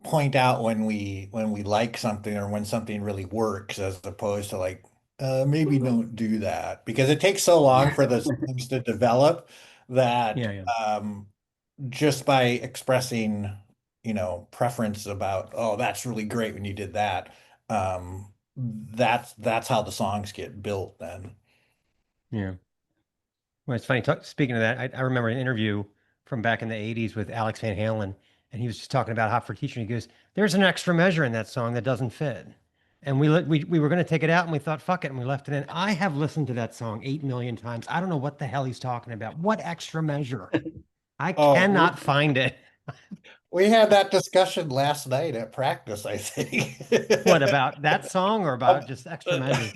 [SPEAKER 5] point out when we like something or when something really works, as opposed to like maybe don't do that, because it takes so long for those things to develop that
[SPEAKER 2] Yeah, yeah.
[SPEAKER 5] just by expressing preference about, oh, that's really great when you did that, that's how the songs get built then.
[SPEAKER 2] Yeah. Well, it's funny. Speaking of that, I remember an interview from back in the 80s with Alex Van Halen, and he was just talking about Hot for Teacher. He goes, there's an extra measure in that song that doesn't fit. And we were going to take it out, and we thought, fuck it, and we left it in. I have listened to that song 8 million times. I don't know what the hell he's talking about. What extra measure? I
[SPEAKER 5] Oh,
[SPEAKER 2] cannot find it.
[SPEAKER 5] we had that discussion last night at practice, I think.
[SPEAKER 2] What about that song or about just extra measures?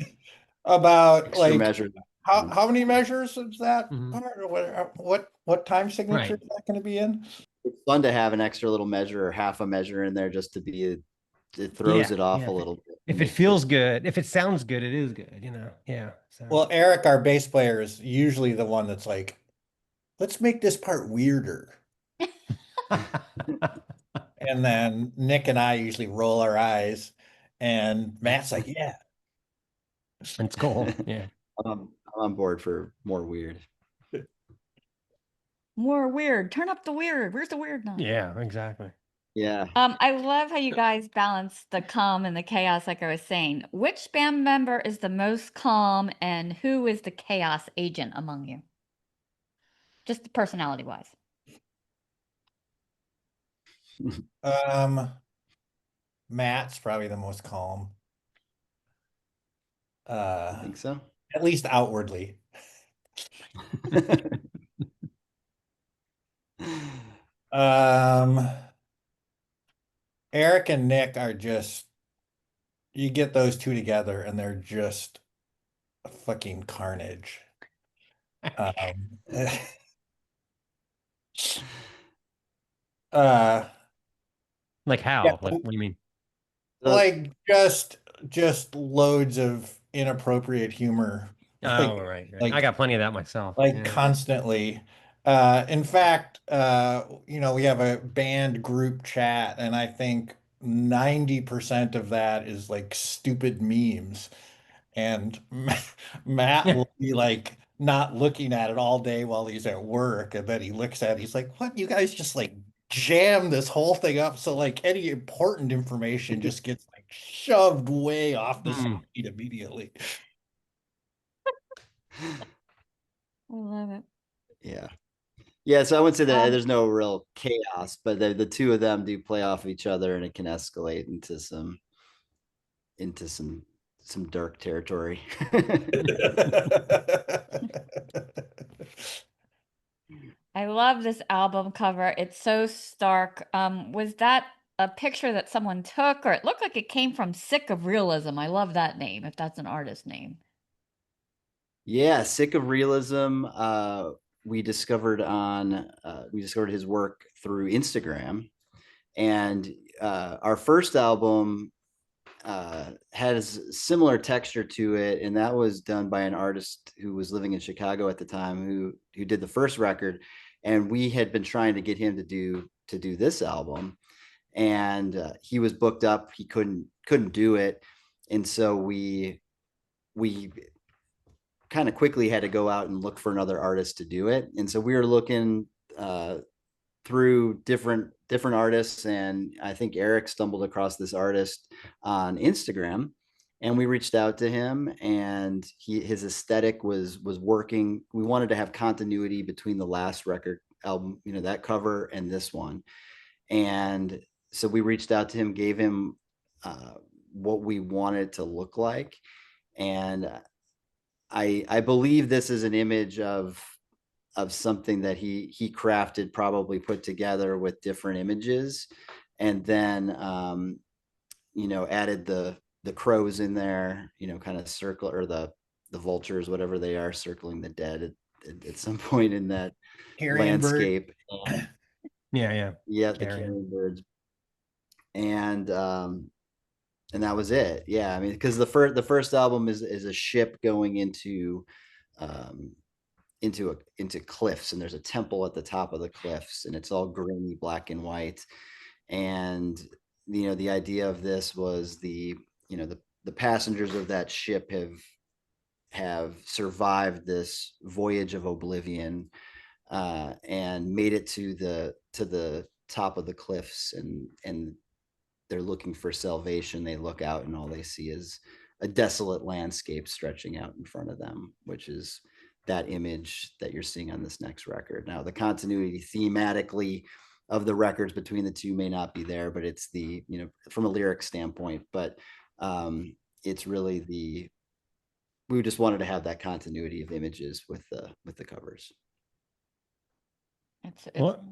[SPEAKER 5] About
[SPEAKER 3] Extra
[SPEAKER 5] like
[SPEAKER 3] measure.
[SPEAKER 5] how many measures is that
[SPEAKER 2] Mhm.
[SPEAKER 5] part, or what time signature
[SPEAKER 2] Right.
[SPEAKER 5] is that going to be in?
[SPEAKER 3] It's fun to have an extra little measure or half a measure in there, just to be it throws
[SPEAKER 2] Yeah.
[SPEAKER 3] it off
[SPEAKER 2] Yeah.
[SPEAKER 3] a little bit.
[SPEAKER 2] If it feels good, if it sounds good, it is good. Yeah. So.
[SPEAKER 5] Well, Eric, our bass player, is usually the one that's like, let's make this part weirder. And then Nick and I usually roll our eyes, and Matt's like, yeah.
[SPEAKER 2] It's cool. Yeah.
[SPEAKER 3] I'm on board for more weird.
[SPEAKER 1] More weird. Turn up the weird. Where's the weird now?
[SPEAKER 2] Yeah, exactly.
[SPEAKER 3] Yeah.
[SPEAKER 1] I love how you guys balance the calm and the chaos, like I was saying. Which band member is the most calm, and who is the chaos agent among you? Just personality wise.
[SPEAKER 5] Um, Matt's probably the most calm.
[SPEAKER 3] I think so.
[SPEAKER 5] At least outwardly. Um, Eric and Nick are just, you get those two together and they're just a fucking carnage. Um, uh,
[SPEAKER 2] Like
[SPEAKER 5] yeah,
[SPEAKER 2] how? Like what do you mean?
[SPEAKER 5] like just loads of inappropriate humor,
[SPEAKER 2] Oh, right. I
[SPEAKER 5] like
[SPEAKER 2] got plenty of that myself.
[SPEAKER 5] like
[SPEAKER 2] Yeah.
[SPEAKER 5] constantly. In fact, we have a band group chat, and I think 90% of that is like stupid memes. And Matt will be like not looking at it all day while he's at work. And then he looks at it, he's like, what? You guys just like jam this whole thing up. So like any important information just gets like shoved way off the side immediately.
[SPEAKER 1] I love it.
[SPEAKER 3] Yeah. Yeah, so I wouldn't say that
[SPEAKER 1] Um,
[SPEAKER 3] there's no real chaos, but the two of them do play off each other, and it can escalate into some dark territory.
[SPEAKER 1] I love this album cover. It's so stark. Was that a picture that someone took, or it looked like it came from Sick of Realism? I love that name, if that's an artist name.
[SPEAKER 3] Yeah, Sick of Realism. We discovered his work through Instagram, and our first album has similar texture to it, and that was done by an artist who was living in Chicago at the time, who did the first record, and we had been trying to get him to do this album, and he was booked up, he couldn't do it, and so we kind of quickly had to go out and look for another artist to do it, and so we were looking through different artists, and I think Eric stumbled across this artist on Instagram, and we reached out to him, and his aesthetic was working. We wanted to have continuity between the last record album, that cover, and this one, and so we reached out to him, gave him what we wanted to look like, and I believe this is an image of something that he crafted, probably put together with different images, and then added the crows in there, kind of circle, or the vultures, whatever they are, circling the dead at some point in that
[SPEAKER 5] Carrion bird.
[SPEAKER 3] landscape.
[SPEAKER 2] Yeah.
[SPEAKER 3] The
[SPEAKER 2] Carrion.
[SPEAKER 3] carrion birds, and that was it. Yeah, I mean, because the first album is a ship going into cliffs, and there's a temple at the top of the cliffs, and it's all grainy black and white, and the idea of this was the passengers of that ship have survived this voyage of oblivion, and made it to the top of the cliffs, and they're looking for salvation. They look out, and all they see is a desolate landscape stretching out in front of them, which is that image that you're seeing on this next record. Now, the continuity thematically of the records between the two may not be there, but it's from a lyric standpoint, but it's really we just wanted to have that continuity of images with the covers.
[SPEAKER 2] Well,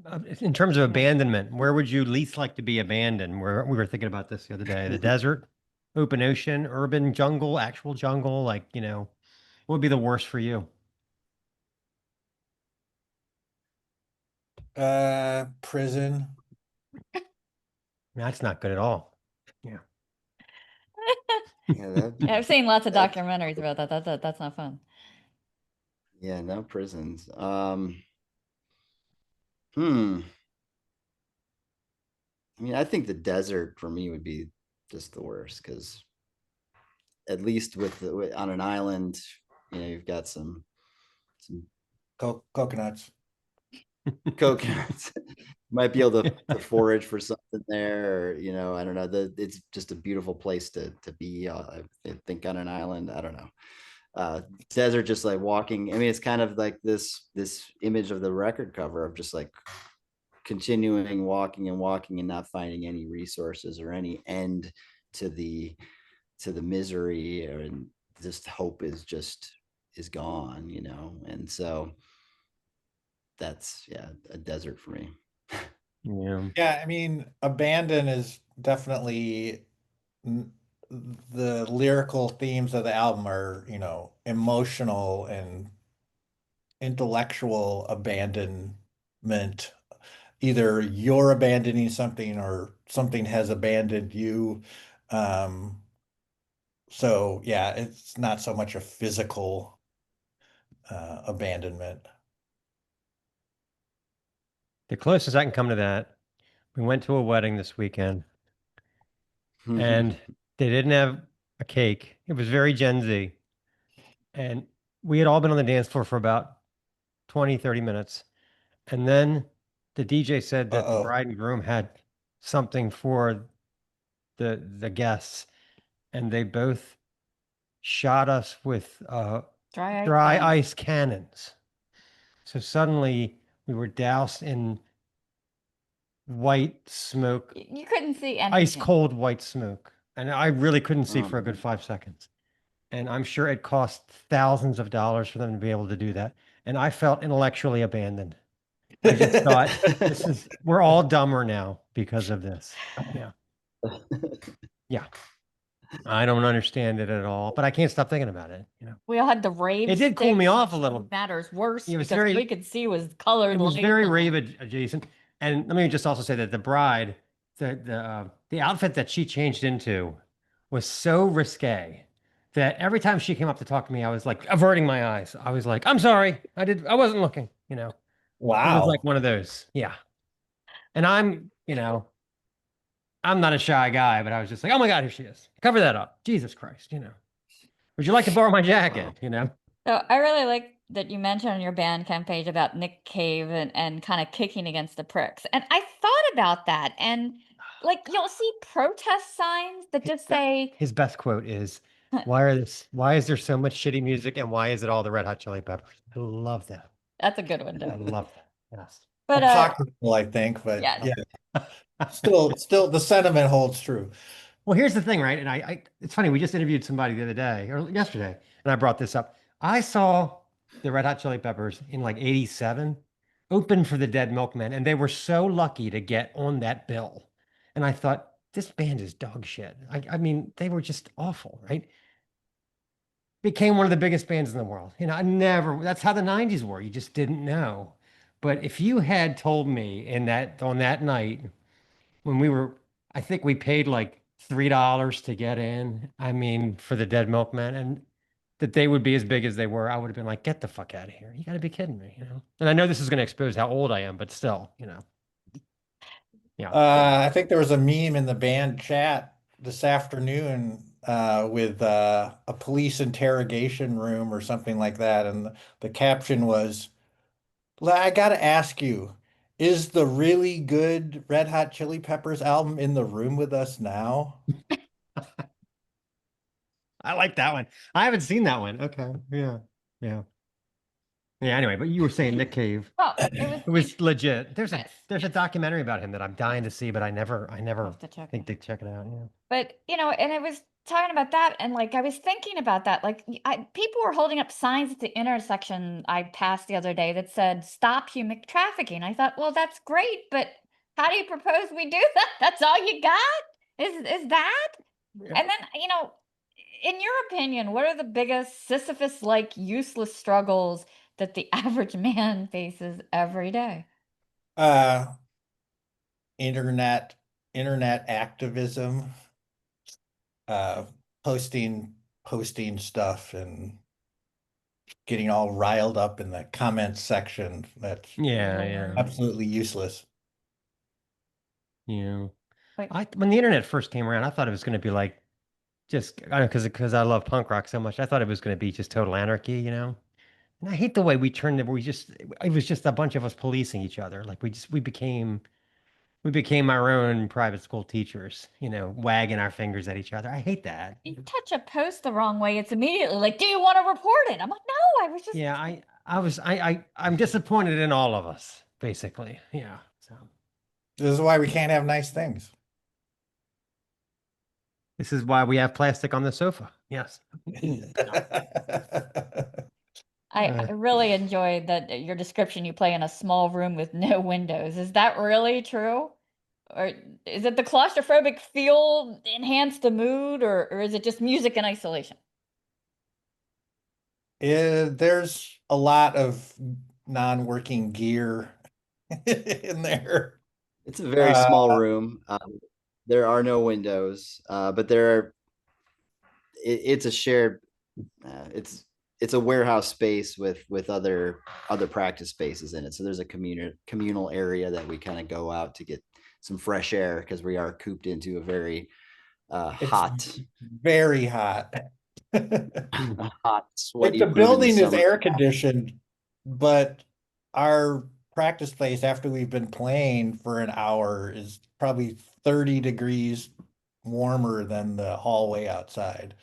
[SPEAKER 2] in terms of abandonment, where would you least like to be abandoned? We were thinking about this the other day. The desert, open ocean, urban jungle, actual jungle, what would be the worst for you?
[SPEAKER 5] Prison.
[SPEAKER 2] That's not good at all. Yeah.
[SPEAKER 3] Yeah,
[SPEAKER 1] I've seen lots of documentaries about that. That's not fun.
[SPEAKER 3] Yeah, no prisons. I mean, I think the desert for me would be just the worst, because at least on an island, you've got some
[SPEAKER 5] Coconuts.
[SPEAKER 3] coconuts. Might be able to forage for something there, or I don't know. It's just a beautiful place to be. I think on an island, I don't know. Desert, just like walking. I mean, it's kind of like this image of the record cover of just like continuing walking and not finding any resources or any end to the misery, and just hope is gone, and so that's a desert for me.
[SPEAKER 5] Yeah, I mean, abandon is definitely the lyrical themes of the album are, emotional and intellectual abandonment. Either you're abandoning something or something has abandoned you. Um, so yeah, it's not so much a physical abandonment.
[SPEAKER 2] The closest I can come to that, we went to a wedding this weekend, and they didn't have a cake. It was very Gen Z. And we had all been on the dance floor for about 20, 30 minutes. And then the DJ said that the
[SPEAKER 5] Uh-oh.
[SPEAKER 2] bride and groom had something for the guests, and they both shot us with
[SPEAKER 1] Dry
[SPEAKER 2] dry
[SPEAKER 1] ice.
[SPEAKER 2] ice cannons. So suddenly we were doused in white smoke,
[SPEAKER 1] You couldn't see anything.
[SPEAKER 2] ice cold white smoke. And I really couldn't see
[SPEAKER 3] Oh,
[SPEAKER 2] for a good 5 seconds. And I'm sure it cost thousands of dollars for them to be able to do that. And I felt intellectually abandoned. I just thought, we're all dumber now because of this. Yeah. Yeah. I don't understand it at all, but I can't stop thinking about it.
[SPEAKER 1] We all had the rave.
[SPEAKER 2] It did cool me
[SPEAKER 1] sticks,
[SPEAKER 2] off a
[SPEAKER 1] which
[SPEAKER 2] little.
[SPEAKER 1] matters worse
[SPEAKER 2] It was
[SPEAKER 1] because
[SPEAKER 2] very-
[SPEAKER 1] we could see was colored.
[SPEAKER 2] It was
[SPEAKER 1] lights
[SPEAKER 2] very
[SPEAKER 1] and-
[SPEAKER 2] rave adjacent. And let me just also say that the bride, the outfit that she changed into was so risque that every time she came up to talk to me, I was like averting my eyes. I was like, I'm sorry, I wasn't looking, It was
[SPEAKER 5] Wow.
[SPEAKER 2] like one of those. Yeah. And I'm not a shy guy, but I was just like, oh my God, here she is. Cover that up. Jesus Christ, Would you like to borrow my jacket?
[SPEAKER 1] So I really like that you mentioned on your Bandcamp page about Nick Cave and kind of kicking against the pricks. And I thought about that. And like you'll see protest signs that just say,
[SPEAKER 2] His best quote is, why is there so much shitty music and why is it all the Red Hot Chili Peppers? I love that.
[SPEAKER 1] that's a good one
[SPEAKER 2] I
[SPEAKER 1] too.
[SPEAKER 2] love that. Yes.
[SPEAKER 1] But
[SPEAKER 5] Apocryphal, I think, but
[SPEAKER 1] yes.
[SPEAKER 5] yeah, still the sentiment holds true.
[SPEAKER 2] Well, here's the thing, right? And it's funny, we just interviewed somebody the other day or yesterday, and I brought this up. I saw the Red Hot Chili Peppers in like 87 open for the Dead Milkmen, and they were so lucky to get on that bill. And I thought, this band is dog shit. I mean, they were just awful, right? Became one of the biggest bands in the world. That's how the 90s were. You just didn't know. But if you had told me on that night when I think we paid like $3 to get in, I mean, for the Dead Milkmen, and that they would be as big as they were, I would have been like, get the fuck out of here. You got to be kidding me, And I know this is going to expose how old I am, but still, Yeah.
[SPEAKER 5] I think there was a meme in the band chat this afternoon with a police interrogation room or something like that, and the caption was, I gotta ask you, is the really good Red Hot Chili Peppers album in the room with us now?
[SPEAKER 2] I like that one. I haven't seen that one. Okay. Yeah. Yeah. Yeah. Anyway, but you were saying Nick Cave.
[SPEAKER 1] Well,
[SPEAKER 2] It was legit. There's
[SPEAKER 1] Yes.
[SPEAKER 2] a documentary about him that I'm dying to see, but I never
[SPEAKER 1] have to check
[SPEAKER 2] think
[SPEAKER 1] it.
[SPEAKER 2] to check it out. Yeah.
[SPEAKER 1] But and it was talking about that, and like I was thinking about that. Like people were holding up signs at the intersection I passed the other day that said "Stop human trafficking." I thought, well, that's great, but how do you propose we do that? That's all you got? Is that?
[SPEAKER 2] Yeah.
[SPEAKER 1] And then in your opinion, what are the biggest Sisyphus-like useless struggles that the average man faces every day?
[SPEAKER 5] Internet activism, posting stuff and getting all riled up in the comments section. That's
[SPEAKER 2] Yeah.
[SPEAKER 5] absolutely useless.
[SPEAKER 2] Yeah.
[SPEAKER 1] Like,
[SPEAKER 2] When the internet first came around, I thought it was going to be like I don't know, because I love punk rock so much. I thought it was going to be just total anarchy, And I hate the way we turned it. It was just a bunch of us policing each other. Like we became our own private school teachers, wagging our fingers at each other. I hate that.
[SPEAKER 1] you touch a post the wrong way, it's immediately like, do you want to report it? I'm like, no, I was just
[SPEAKER 2] Yeah, I'm disappointed in all of us, basically. Yeah. So
[SPEAKER 5] This is why we can't have nice things.
[SPEAKER 2] this is why we have plastic on the sofa. Yes.
[SPEAKER 1] I really enjoyed that your description. You play in a small room with no windows. Is that really true? Or is it the claustrophobic feel enhance the mood, or is it just music in isolation?
[SPEAKER 5] There's a lot of non-working gear in there.
[SPEAKER 3] It's a very small room. There are no windows, but it's a shared. It's a warehouse space with other practice spaces in it. So there's a communal area that we kind of go out to get some fresh air because we are cooped into a very
[SPEAKER 5] It's
[SPEAKER 3] hot,
[SPEAKER 5] very hot.
[SPEAKER 3] hot,
[SPEAKER 5] Like
[SPEAKER 3] sweaty.
[SPEAKER 5] the
[SPEAKER 3] food in
[SPEAKER 5] building is
[SPEAKER 3] summer.
[SPEAKER 5] air conditioned, but our practice place after we've been playing for an hour is probably 30 degrees warmer than the hallway outside.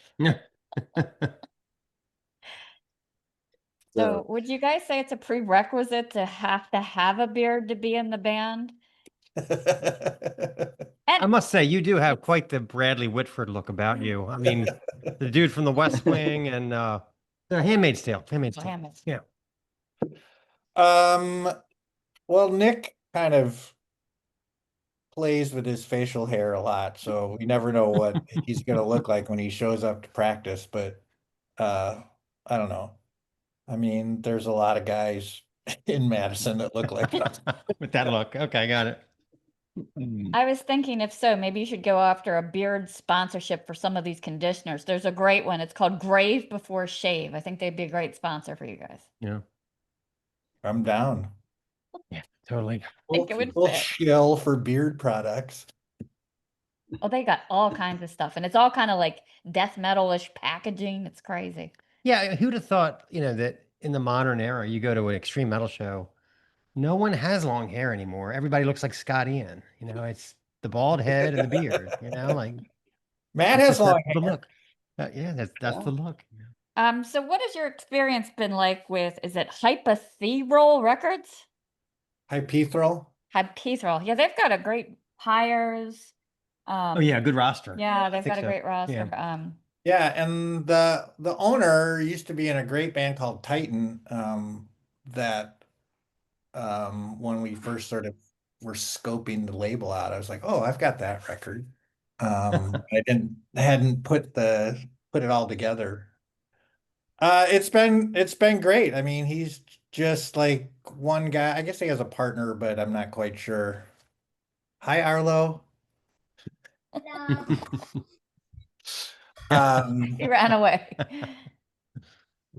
[SPEAKER 1] So, would you guys say it's a prerequisite to have a beard to be in the band?
[SPEAKER 2] I must say, you do have quite the Bradley Whitford look about you. I mean, the dude from the West Wing and the Handmaid's Tale. Handmaid's Tale.
[SPEAKER 1] Handmaid's
[SPEAKER 2] Yeah.
[SPEAKER 5] Well, Nick kind of plays with his facial hair a lot, so we never know what he's gonna look like when he shows up to practice, but I don't know. I mean, there's a lot of guys in Madison that look like that.
[SPEAKER 2] With that look. Okay, got it.
[SPEAKER 1] I was thinking, if so, maybe you should go after a beard sponsorship for some of these conditioners. There's a great one. It's called Grave Before Shave. I think they'd be a great sponsor for you guys.
[SPEAKER 2] Yeah.
[SPEAKER 5] I'm down.
[SPEAKER 2] Yeah, totally.
[SPEAKER 1] Think it would
[SPEAKER 5] We'll
[SPEAKER 1] fit.
[SPEAKER 5] shill for beard products.
[SPEAKER 1] Oh, they got all kinds of stuff, and it's all kind of like death metal-ish packaging. It's crazy.
[SPEAKER 2] Yeah, who'd have thought, that in the modern era, you go to an extreme metal show, no one has long hair anymore. Everybody looks like Scott Ian. It's the bald head and the beard, like
[SPEAKER 5] Matt
[SPEAKER 2] it's
[SPEAKER 5] has
[SPEAKER 2] just
[SPEAKER 5] long
[SPEAKER 2] the
[SPEAKER 5] hair.
[SPEAKER 2] look. Yeah, that's the look.
[SPEAKER 1] So what has your experience been like with, is it Hypathedral Records?
[SPEAKER 5] Hypethral.
[SPEAKER 1] Hypathedral. Yeah, they've got a great hires.
[SPEAKER 2] Oh yeah, good roster.
[SPEAKER 1] Yeah, they've
[SPEAKER 2] think
[SPEAKER 1] got a
[SPEAKER 2] so.
[SPEAKER 1] great roster.
[SPEAKER 2] Yeah.
[SPEAKER 5] Yeah, and the owner used to be in a great band called Titan, that when we first sort of were scoping the label out, I was like, oh, I've got that record. I hadn't put it all together. It's been great. I mean, he's just like one guy. I guess he has a partner, but I'm not quite sure. Hi, Arlo.
[SPEAKER 1] He ran away.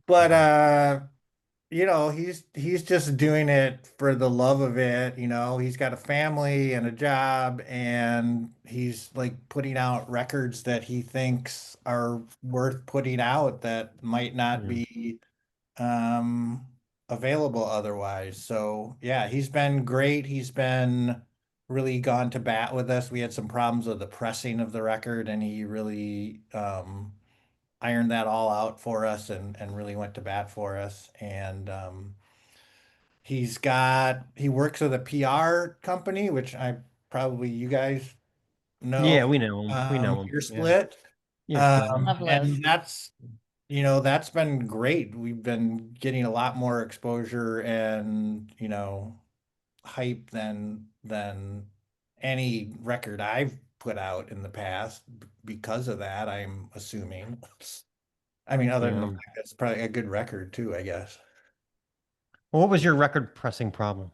[SPEAKER 5] But he's just doing it for the love of it. He's got a family and a job, and he's like putting out records that he thinks are worth putting out that might not be available otherwise. So yeah, he's been great. He's been really gone to bat with us. We had some problems with the pressing of the record, and he really ironed that all out for us and really went to bat for us. And he works with a PR company, which you guys know.
[SPEAKER 2] Yeah, we know him. We know him.
[SPEAKER 5] Ear Split.
[SPEAKER 2] Yeah.
[SPEAKER 1] Love
[SPEAKER 5] And that's been great. We've been getting a lot more exposure and hype than any record I've put out in the past because of that, I'm assuming. I mean, other than the fact it's probably a good record too, I guess.
[SPEAKER 2] Well, what was your record pressing problem?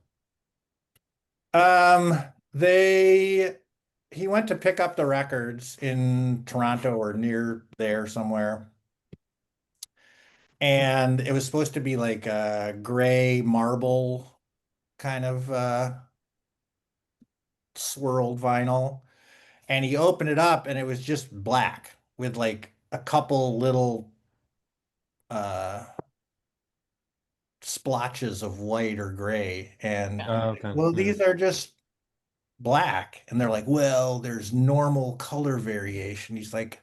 [SPEAKER 5] He went to pick up the records in Toronto or near there somewhere. And it was supposed to be like a gray marble kind of swirled vinyl. And he opened it up and it was just black with like a couple little splotches of white or gray. And
[SPEAKER 2] okay.
[SPEAKER 5] well, these are just black. And they're like, well, there's normal color variation. He's like,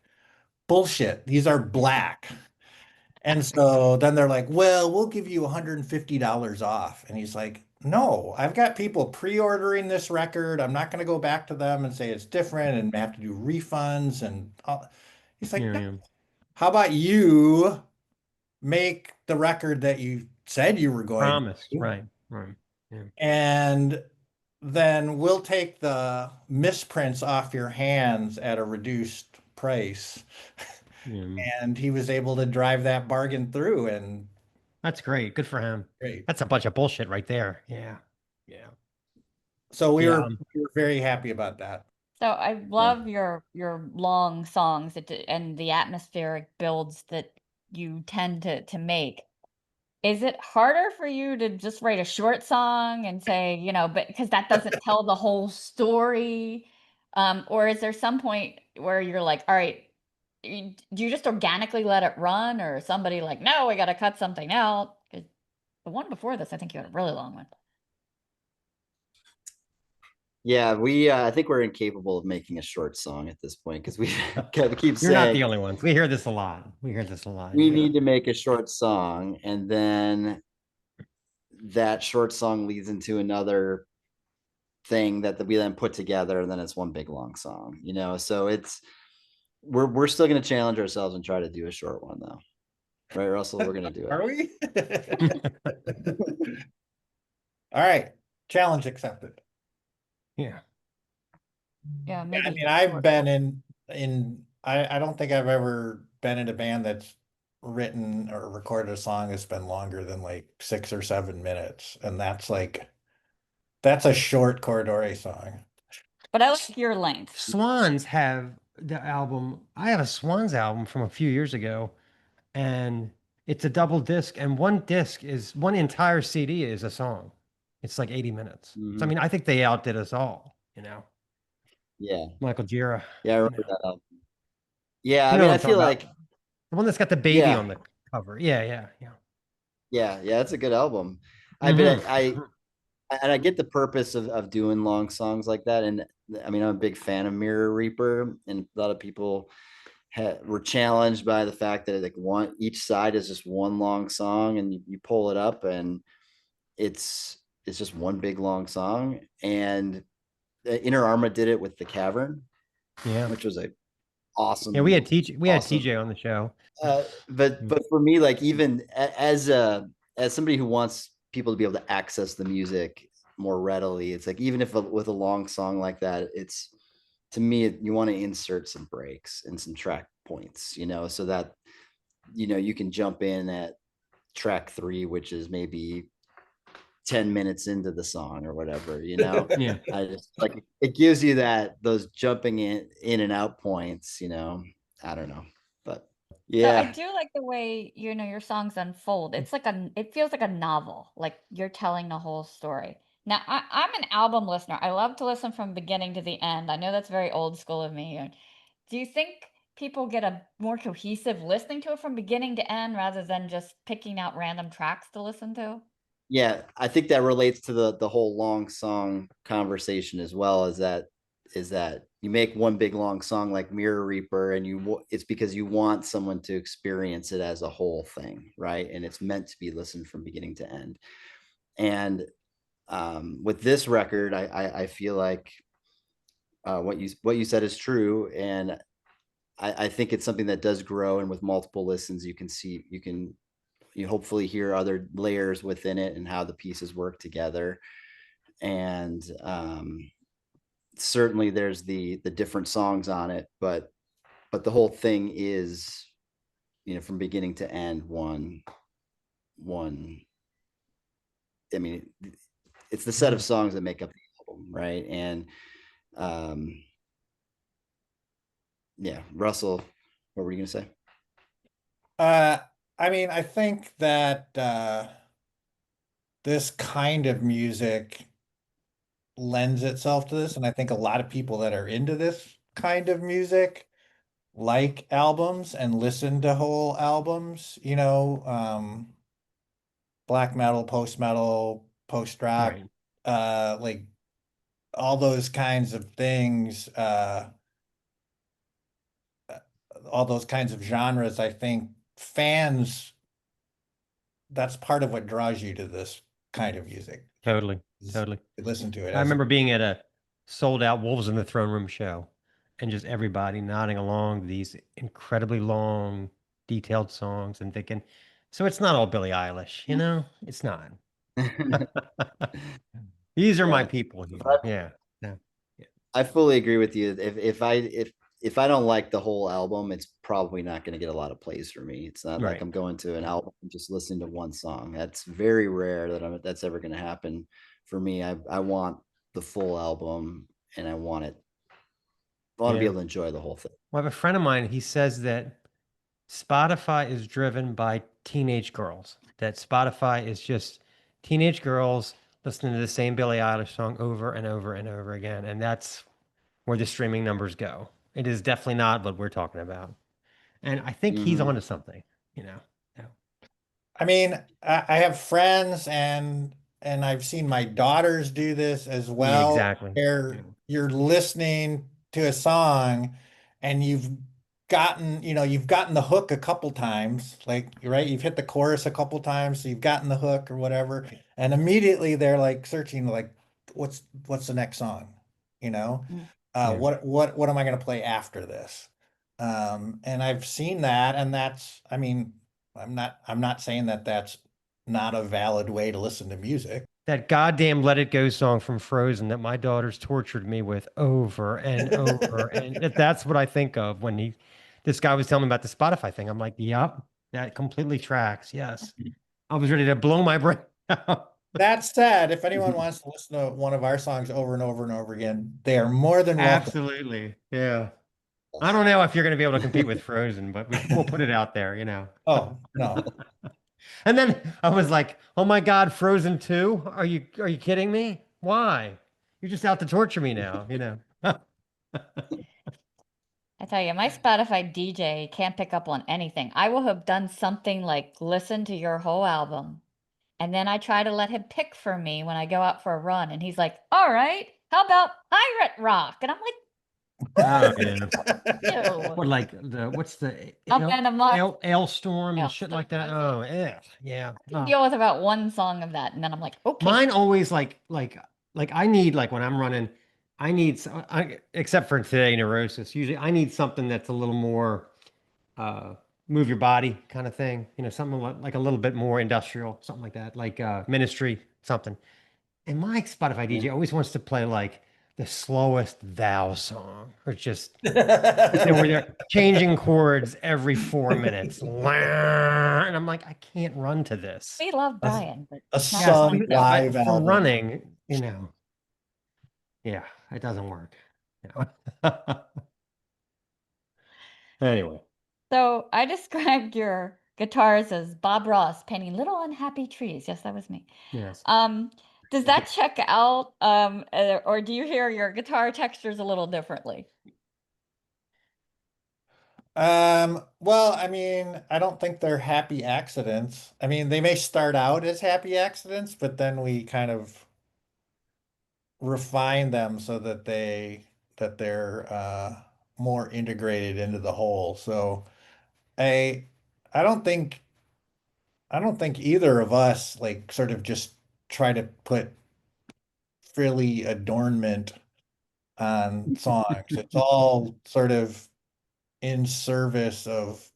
[SPEAKER 5] bullshit, these are black. And so then they're like, well, we'll give you $150 off. And he's like, no, I've got people pre-ordering this record. I'm not going to go back to them and say it's different and have to do refunds. And he's like, no. How about you make the record that you said you were going
[SPEAKER 2] Promise.
[SPEAKER 5] to?
[SPEAKER 2] Right.
[SPEAKER 5] Yeah. And then we'll take the misprints off your hands at a reduced price. And he was able to drive that bargain through, and
[SPEAKER 2] that's great. Good for him.
[SPEAKER 5] Great.
[SPEAKER 2] That's a bunch of bullshit right there. Yeah.
[SPEAKER 5] So we were very happy about that.
[SPEAKER 1] So I love your long songs and the atmospheric builds that you tend to make. Is it harder for you to just write a short song and say, but because that doesn't tell the whole story? Or is there some point where you're like, all right, do you just organically let it run, or somebody like, no, we got to cut something out? 'Cause the one before this, I think you had a really long one.
[SPEAKER 3] Yeah, we I think we're incapable of making a short song at this point because we keep
[SPEAKER 2] You're not
[SPEAKER 3] saying
[SPEAKER 2] the only ones. We hear this a lot. We hear this a lot.
[SPEAKER 3] we
[SPEAKER 2] yeah.
[SPEAKER 3] need to make a short song, and then that short song leads into another thing that we then put together, and then it's one big long song, you know. So it's we're still going to challenge ourselves and try to do a short one though, right, Russell? We're going to do it.
[SPEAKER 5] Are we? All right. Challenge accepted.
[SPEAKER 2] Yeah.
[SPEAKER 1] Yeah,
[SPEAKER 5] I
[SPEAKER 1] maybe.
[SPEAKER 5] mean, I've
[SPEAKER 1] short.
[SPEAKER 5] been I don't think I've ever been in a band that's written or recorded a song that's been longer than like 6 or 7 minutes. And that's a short Corridoré song.
[SPEAKER 1] But I like your length.
[SPEAKER 2] Swans have the album. I have a Swans album from a few years ago, and it's a double disc, and one entire CD is a song. It's like 80 minutes. So I
[SPEAKER 3] Mhm.
[SPEAKER 2] mean, I think they outdid us all, you know.
[SPEAKER 3] Yeah,
[SPEAKER 2] Michael Gira.
[SPEAKER 3] yeah, I remember that album. Yeah,
[SPEAKER 2] You
[SPEAKER 3] I
[SPEAKER 2] know
[SPEAKER 3] mean,
[SPEAKER 2] what
[SPEAKER 3] I
[SPEAKER 2] I'm talking
[SPEAKER 3] feel
[SPEAKER 2] about.
[SPEAKER 3] like
[SPEAKER 2] The one that's got the baby
[SPEAKER 3] Yeah.
[SPEAKER 2] on the cover. Yeah.
[SPEAKER 3] yeah, that's a good album.
[SPEAKER 2] Mhm.
[SPEAKER 3] I get the purpose of doing long songs like that, and I mean, I'm a big fan of Mirror Reaper, and a lot of people were challenged by the fact that like each side is just one long song, and you pull it up, and it's just one big long song. And Inner Arma did it with The Cavern,
[SPEAKER 2] Yeah.
[SPEAKER 3] which was a awesome.
[SPEAKER 2] Yeah, we had
[SPEAKER 3] awesome.
[SPEAKER 2] TJ on the show.
[SPEAKER 3] But for me, like even as somebody who wants people to be able to access the music more readily, it's like even if with a long song like that, it's to me you want to insert some breaks and some track points, you know, so that you can jump in at track 3, which is maybe 10 minutes into the song or whatever, you know.
[SPEAKER 2] Yeah.
[SPEAKER 3] I just like it gives you those jumping in and out points, you know. I don't know, but
[SPEAKER 1] So I
[SPEAKER 3] yeah.
[SPEAKER 1] do like the way, your songs unfold. It's like it feels like a novel, like you're telling the whole story. Now, I'm an album listener. I love to listen from beginning to the end. I know that's very old school of me. Do you think people get a more cohesive listening to it from beginning to end rather than just picking out random tracks to listen to?
[SPEAKER 3] Yeah, I think that relates to the whole long song conversation as well. Is that you make one big long song like Mirror Reaper, and it's because you want someone to experience it as a whole thing, right? And it's meant to be listened from beginning to end. And with this record, I feel like what you said is true, and I think it's something that does grow. And with multiple listens, you hopefully hear other layers within it and how the pieces work together. And certainly there's the different songs on it, but the whole thing is, from beginning to end, one I mean, it's the set of songs that make up the album, right? And yeah, Russell, what were you gonna say?
[SPEAKER 5] I mean, I think that this kind of music lends itself to this, and I think a lot of people that are into this kind of music like albums and listen to whole albums, black metal, post rock,
[SPEAKER 2] Right.
[SPEAKER 5] like all those kinds of things, all those kinds of genres. I think fans, that's part of what draws you to this kind of music.
[SPEAKER 2] Totally.
[SPEAKER 5] Listen to it.
[SPEAKER 2] I remember being at a sold out Wolves in the Throne Room show, and just everybody nodding along to these incredibly long, detailed songs and thinking, so it's not all Billie Eilish, you know? It's not. These are my
[SPEAKER 3] Yeah.
[SPEAKER 2] people here. Yeah.
[SPEAKER 3] I fully agree with you. If I don't like the whole album, it's probably not going to get a lot of plays for me. It's not like
[SPEAKER 2] Right.
[SPEAKER 3] I'm going to an album and just listening to one song. That's very rare that's ever going to happen for me. I want the full album, and I want to be able to enjoy the whole thing.
[SPEAKER 2] Well, I have a friend of mine, he says that Spotify is driven by teenage girls, that Spotify is just teenage girls listening to the same Billie Eilish song over and over and over again. And that's where the streaming numbers go. It is definitely not what we're talking about. And I think he's
[SPEAKER 3] Mhm.
[SPEAKER 2] onto something, you know. Yeah.
[SPEAKER 5] I mean, I have friends and I've seen my daughters do this as
[SPEAKER 2] Yeah,
[SPEAKER 5] well,
[SPEAKER 2] exactly.
[SPEAKER 5] where
[SPEAKER 2] Yeah.
[SPEAKER 5] you're listening to a song and you've gotten the hook a couple times, like, right? You've hit the chorus a couple times, so you've gotten the hook or whatever, and immediately they're like searching, like, what's the next song? You know?
[SPEAKER 1] Mm.
[SPEAKER 2] Yeah.
[SPEAKER 5] What am I gonna play after this? And I've seen that, and I mean, I'm not saying that that's not a valid way to listen to music.
[SPEAKER 2] That goddamn Let It Go song from Frozen that my daughters tortured me with over and over. And that's what I think of when this guy was telling me about the Spotify thing. I'm like, yup, that completely tracks. Yes. I was ready to blow my brain out.
[SPEAKER 5] That said, if anyone wants to listen to one of our songs over and over and over again, they are more than welcome.
[SPEAKER 2] Absolutely. Yeah. I don't know if you're going to be able to compete with Frozen, but we'll put it out there, you know.
[SPEAKER 5] Oh, no.
[SPEAKER 2] And then I was like, "Oh my God, Frozen 2? Are you kidding me? Why? You're just out to torture me now, you know."
[SPEAKER 1] I tell you, my Spotify DJ can't pick up on anything. I will have done something like listen to your whole album, and then I try to let him pick for me when I go out for a run, and he's like, "All right, how about pirate rock?" And I'm like,
[SPEAKER 2] Oh yeah.
[SPEAKER 1] "Ew."
[SPEAKER 2] What like what's the
[SPEAKER 1] I'm and I'm like,
[SPEAKER 2] Ailstorm and
[SPEAKER 1] "Yeah."
[SPEAKER 2] shit like that? Oh, yeah. Yeah.
[SPEAKER 1] I can
[SPEAKER 2] Oh.
[SPEAKER 1] deal with about one song of that, and then I'm like, "Okay."
[SPEAKER 2] Mine always like I need like when I'm running, I need except for today neurosis. Usually I need something that's a little more uh move your body kind of thing. You know, something like a little bit more industrial, something like that, like Ministry, something. And my Spotify DJ always wants to play like the slowest Thou song, or just where they're changing chords every 4 minutes. And I'm like, I can't run to this.
[SPEAKER 1] We love
[SPEAKER 5] A,
[SPEAKER 1] Brian, but
[SPEAKER 5] a
[SPEAKER 1] not
[SPEAKER 2] Yes,
[SPEAKER 5] sung
[SPEAKER 1] fun. So,
[SPEAKER 5] live
[SPEAKER 2] but for
[SPEAKER 5] album.
[SPEAKER 2] running, you know, yeah, it doesn't work. You know? Anyway,
[SPEAKER 1] so I described your guitars as Bob Ross painting little unhappy trees. Yes, that was me.
[SPEAKER 2] yes.
[SPEAKER 1] Does that check out? Or do you hear your guitar textures a little differently?
[SPEAKER 5] Well, I mean, I don't think they're happy accidents. I mean, they may start out as happy accidents, but then we kind of refine them so that they're more integrated into the whole. So I I don't think I don't think either of us like sort of just try to put frilly adornment on songs. It's all sort of in service of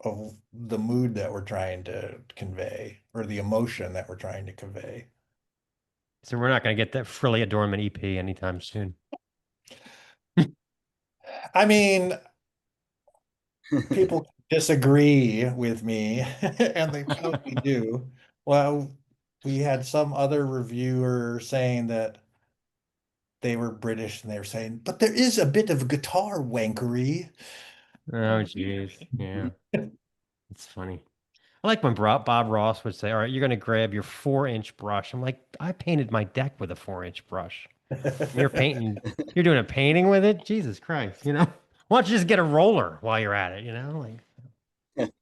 [SPEAKER 5] the mood that we're trying to convey or the emotion that we're trying to convey.
[SPEAKER 2] So we're not going to get that frilly adornment EP anytime soon.
[SPEAKER 5] I mean, people disagree with me, and they probably do. Well, we had some other reviewer saying that they were British and they were saying, but there is a bit of guitar wankery.
[SPEAKER 2] Oh, jeez. Yeah, it's funny. I like when Bob Ross would say, "All right, you're going to grab your 4-inch brush." I'm like, I painted my deck with a 4-inch brush. You're doing a painting with it? Jesus Christ, you know? Why don't you just get a roller while you're at it, you know? Like,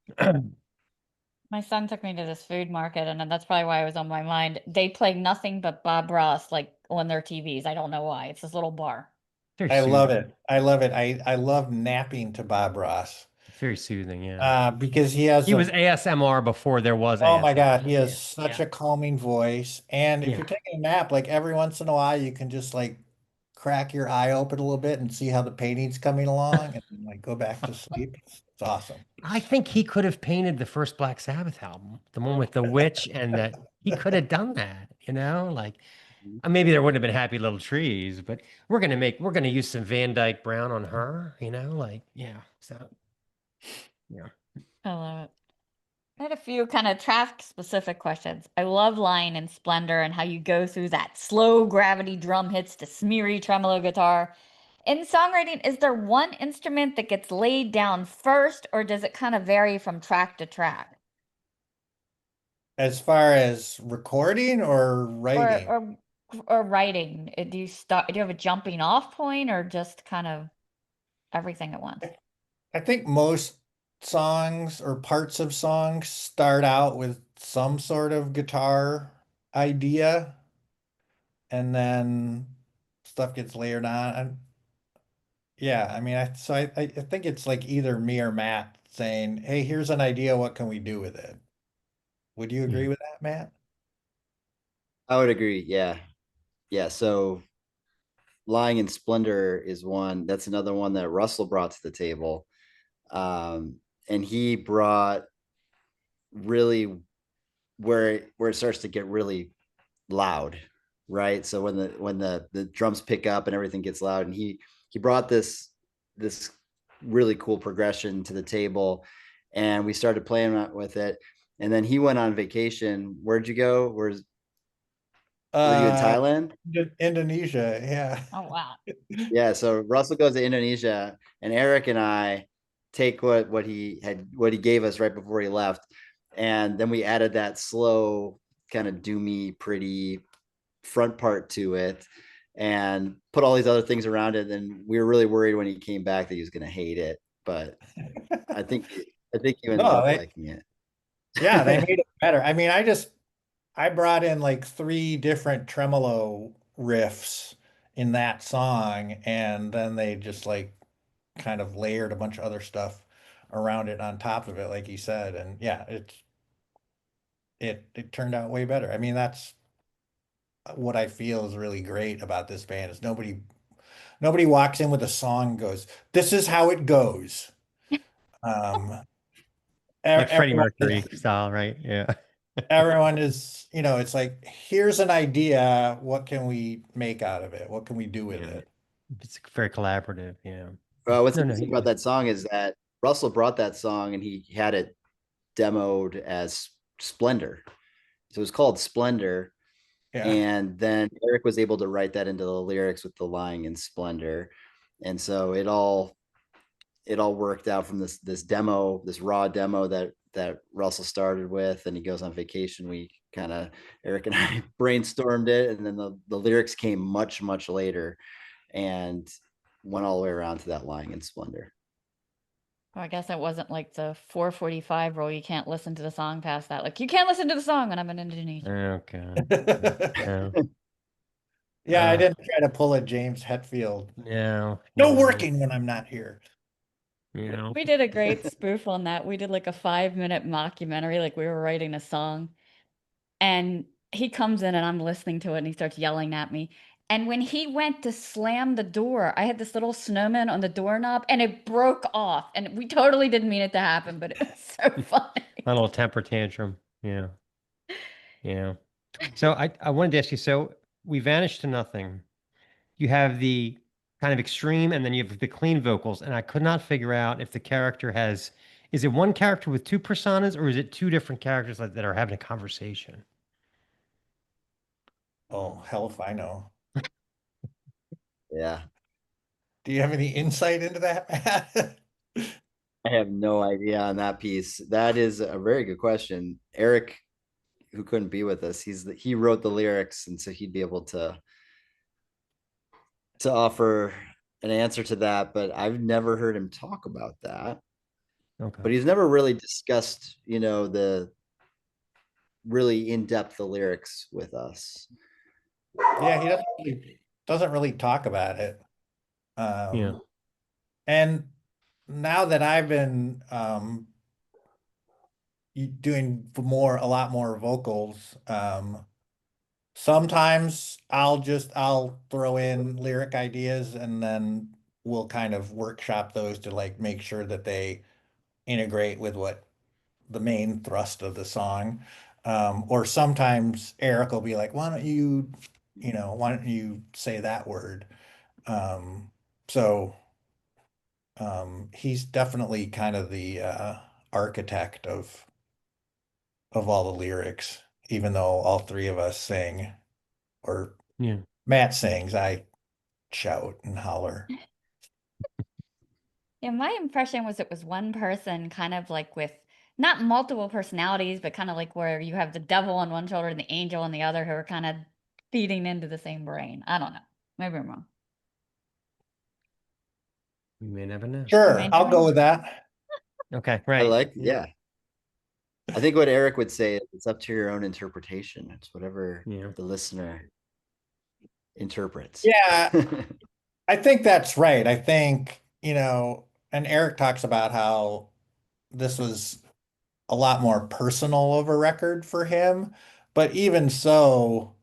[SPEAKER 1] My son took me to this food market, and then that's probably why it was on my mind. They play nothing but Bob Ross, like on their TVs. I don't know why. It's this little bar.
[SPEAKER 2] very
[SPEAKER 5] I love
[SPEAKER 2] soothing.
[SPEAKER 5] it. I love it. I love napping to Bob Ross
[SPEAKER 2] Very soothing, yeah.
[SPEAKER 5] because he has
[SPEAKER 2] He was ASMR before there was
[SPEAKER 5] oh my
[SPEAKER 2] ASMR.
[SPEAKER 5] God, he has
[SPEAKER 2] Yeah,
[SPEAKER 5] such
[SPEAKER 2] yeah,
[SPEAKER 5] a calming voice. And if
[SPEAKER 2] yeah.
[SPEAKER 5] you're taking a nap, like every once in a while, you can just like crack your eye open a little bit and see how the painting's coming along and then, like go back to sleep. It's awesome.
[SPEAKER 2] I think he could have painted the first Black Sabbath album, the one with the witch, and that he could have done that, you know? Like, maybe there wouldn't have been happy little trees, but we're gonna use some Van Dyke Brown on her, you know? Like, yeah. So, yeah.
[SPEAKER 1] I love it. I had a few kind of track specific questions. I love Line and Splendor and how you go through that slow gravity drum hits to smeary tremolo guitar. In songwriting, is there one instrument that gets laid down first, or does it kind of vary from track to track?
[SPEAKER 5] As far as recording or writing?
[SPEAKER 1] Or or writing, do you start? Do you have a jumping off point, or just kind of everything at once?
[SPEAKER 5] I think most songs or parts of songs start out with some sort of guitar idea, and then stuff gets layered on. And yeah, I mean, I think it's like either me or Matt saying, "Hey, here's an idea. What can we do with it?" Would you agree
[SPEAKER 2] Yeah.
[SPEAKER 5] with that, Matt?
[SPEAKER 3] I would agree. Yeah. Yeah. So Lying in Splendor is one. That's another one that Russell brought to the table. And he brought really where it starts to get really loud, right? So when the drums pick up and everything gets loud, and he brought this really cool progression to the table, and we started playing with it. And then he went on vacation. Where'd you go? Were you in
[SPEAKER 5] Uh,
[SPEAKER 3] Thailand?
[SPEAKER 5] Indonesia, yeah.
[SPEAKER 1] Oh wow.
[SPEAKER 3] Yeah, so Russell goes to Indonesia, and Eric and I take what he gave us right before he left, and then we added that slow, kind of doomy, pretty front part to it, and put all these other things around it. And we were really worried when he came back that he was going to hate it, but I think I think you ended
[SPEAKER 5] No,
[SPEAKER 3] up liking it.
[SPEAKER 5] yeah, they made it better. I mean, I brought in like three different tremolo riffs in that song, and then they just like kind of layered a bunch of other stuff around it on top of it, like you said. And yeah, it turned out way better. I mean, that's what I feel is really great about this band is nobody walks in with a song and goes, "This is how it goes." Um,
[SPEAKER 2] Like Freddie
[SPEAKER 5] everyone
[SPEAKER 2] Mercury style, right? Yeah.
[SPEAKER 5] everyone is, it's like, here's an idea. What can we make out of it? What can we do with
[SPEAKER 2] Yeah.
[SPEAKER 5] it?
[SPEAKER 2] It's very collaborative. Yeah.
[SPEAKER 3] What's
[SPEAKER 2] No, no.
[SPEAKER 3] interesting about that song is that Russell brought that song and he had it demoed as Splendor. So it was called Splendor.
[SPEAKER 5] Yeah.
[SPEAKER 3] And then Eric was able to write that into the lyrics with the Lying in Splendor. And so it all worked out from this demo, this raw demo that Russell started with, and he goes on vacation. We kind of Eric and I brainstormed it, and then the lyrics came much later and went all the way around to that Lying in Splendor.
[SPEAKER 1] Well, I guess it wasn't like the 4:45 rule. You can't listen to the song past that. Like you can't listen to the song when I'm in Indonesia.
[SPEAKER 2] Okay. Yeah.
[SPEAKER 5] Yeah, I didn't try to pull a James Hetfield.
[SPEAKER 2] No.
[SPEAKER 5] No working when I'm not here.
[SPEAKER 2] You know.
[SPEAKER 1] We did a great spoof on that. We did like a 5-minute mockumentary, like we were writing a song. And he comes in and I'm listening to it and he starts yelling at me. And when he went to slam the door, I had this little snowman on the doorknob and it broke off. And we totally didn't mean it to happen, but it was so funny.
[SPEAKER 2] A little temper tantrum. Yeah. Yeah. So I wanted to ask you, so we vanished to nothing. You have the kind of extreme and then you have the clean vocals. And I could not figure out if the character is it one character with two personas or is it two different characters that are having a conversation?
[SPEAKER 5] Oh, hell if I know.
[SPEAKER 3] Yeah.
[SPEAKER 5] Do you have any insight into that, Matt?
[SPEAKER 3] I have no idea on that piece. That is a very good question. Eric, who couldn't be with us, he wrote the lyrics, and so he'd be able to offer an answer to that, but I've never heard him talk about that.
[SPEAKER 2] Okay.
[SPEAKER 3] But he's never really discussed, the really in-depth the lyrics with us.
[SPEAKER 5] Yeah, he doesn't really talk about it.
[SPEAKER 2] Yeah.
[SPEAKER 5] And now that I've been doing a lot more vocals, sometimes I'll throw in lyric ideas and then we'll kind of workshop those to like make sure that they integrate with what the main thrust of the song. Or sometimes Eric will be like, why don't you say that word? Um, so he's definitely kind of the architect of all the lyrics, even though all three of us sing, or
[SPEAKER 2] Yeah.
[SPEAKER 5] Matt sings, I shout and holler.
[SPEAKER 1] Yeah, my impression was it was one person kind of like with not multiple personalities, but kind of like where you have the devil on one shoulder and the angel on the other who are kind of feeding into the same brain. I don't know. Maybe I'm wrong.
[SPEAKER 2] We may never know.
[SPEAKER 5] Sure,
[SPEAKER 1] Right.
[SPEAKER 5] I'll go with that.
[SPEAKER 2] Okay,
[SPEAKER 3] I
[SPEAKER 2] right.
[SPEAKER 3] like, yeah. I think what Eric would say is it's up to your own interpretation. It's whatever
[SPEAKER 2] Yeah.
[SPEAKER 3] the listener interprets.
[SPEAKER 5] Yeah, I think that's right. I think, and Eric talks about how this was a lot more personal of a record for him, but even so,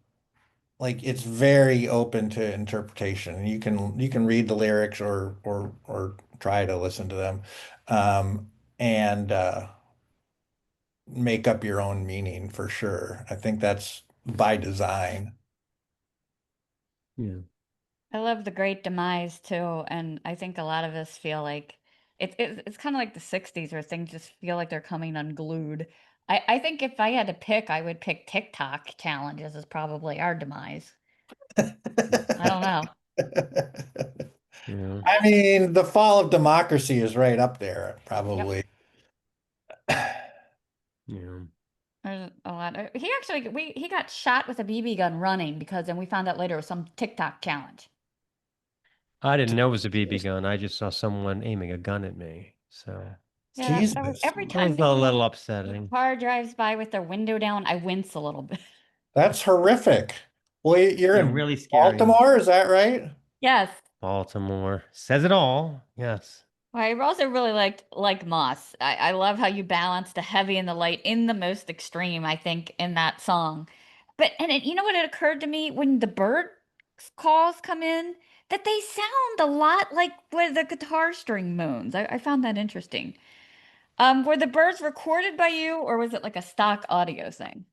[SPEAKER 5] like it's very open to interpretation. You can read the lyrics or try to listen to them, and make up your own meaning for sure. I think that's by design.
[SPEAKER 2] Yeah.
[SPEAKER 1] I love the great demise too, and I think a lot of us feel like it's kind of like the '60s where things just feel like they're coming unglued. I think if I had to pick, I would pick TikTok challenges as probably our demise. I don't know.
[SPEAKER 2] Yeah.
[SPEAKER 5] I mean, the fall of democracy is right up there, probably.
[SPEAKER 2] Yeah.
[SPEAKER 1] There's a lot. He actually he got shot with a BB gun running because then we found out later it was some TikTok challenge.
[SPEAKER 2] I didn't know it was a BB gun. I just saw someone aiming a gun at me. So
[SPEAKER 1] Yeah, that was
[SPEAKER 5] Jesus,
[SPEAKER 1] every
[SPEAKER 2] it
[SPEAKER 1] time
[SPEAKER 2] was a little upsetting.
[SPEAKER 1] car drives by with their window down, I wince a little bit.
[SPEAKER 5] that's horrific. Well, you're
[SPEAKER 2] Yeah,
[SPEAKER 5] in
[SPEAKER 2] really scary.
[SPEAKER 5] Baltimore, is that right?
[SPEAKER 1] Yes.
[SPEAKER 2] Baltimore says it all. Yes.
[SPEAKER 1] I also really like Moss. I love how you balance the heavy and the light in the most extreme, I think, in that song. But you know what, it occurred to me when the bird calls come in that they sound a lot like where the guitar string moans. I found that interesting. Were the birds recorded by you, or was it like a stock audio thing?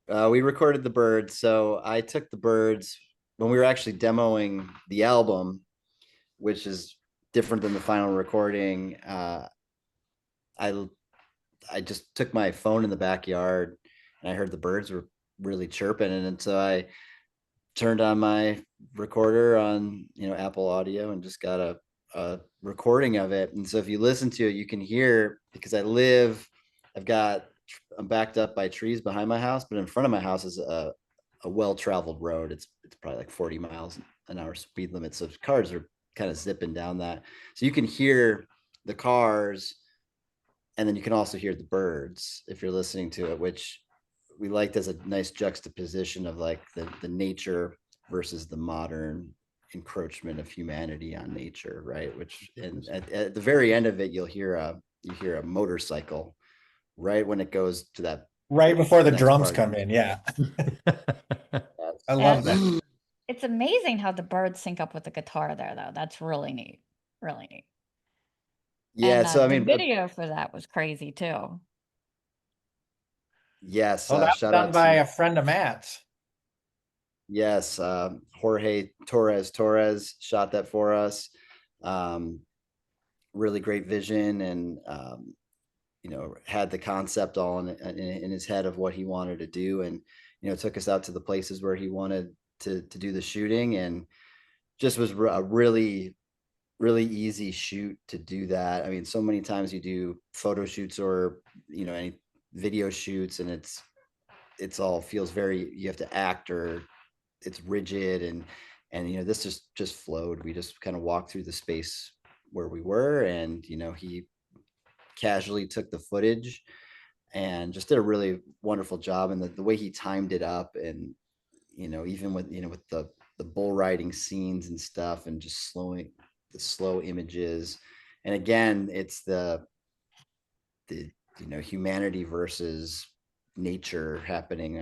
[SPEAKER 3] We recorded the birds. So I took the birds when we were actually demoing the album, which is different than the final recording. I just took my phone in the backyard and I heard the birds were really chirping. And so I turned on my recorder on, Apple Audio and just got a recording of it. And so if you listen to it, you can hear, because I'm backed up by trees behind my house, but in front of my house is a well-traveled road. It's probably like 40 miles an hour speed limit. So cars are kind of zipping down that. So you can hear the cars, and then you can also hear the birds if you're listening to it, which we liked as a nice juxtaposition of like the nature versus the modern encroachment of humanity on nature, right? Which, and at the very end of it, you hear a motorcycle right when it goes to that
[SPEAKER 5] Right before the
[SPEAKER 3] next
[SPEAKER 5] drums
[SPEAKER 3] part.
[SPEAKER 5] come in. Yeah. I
[SPEAKER 1] Yeah,
[SPEAKER 5] love that.
[SPEAKER 1] it's amazing how the birds sync up with the guitar there, though. That's really neat. Really neat.
[SPEAKER 3] Yeah.
[SPEAKER 1] And
[SPEAKER 3] So I
[SPEAKER 1] the
[SPEAKER 3] mean,
[SPEAKER 1] video for that was crazy too.
[SPEAKER 3] yes.
[SPEAKER 5] Oh, that was
[SPEAKER 3] Shout
[SPEAKER 5] done
[SPEAKER 3] out
[SPEAKER 5] by
[SPEAKER 3] to
[SPEAKER 5] a friend of Matt's.
[SPEAKER 3] yes, Jorge Torres shot that for us. Really great vision, and had the concept all in his head of what he wanted to do, and took us out to the places where he wanted to do the shooting, and just was a really easy shoot to do that. I mean, so many times you do photo shoots or any video shoots, and it's all feels very, you have to act, or it's rigid, and this just flowed. We just kind of walked through the space where we were, and he casually took the footage and just did a really wonderful job. And the way he timed it up, and even with with the bull riding scenes and stuff, and just the slow images. And again, it's the humanity versus nature happening,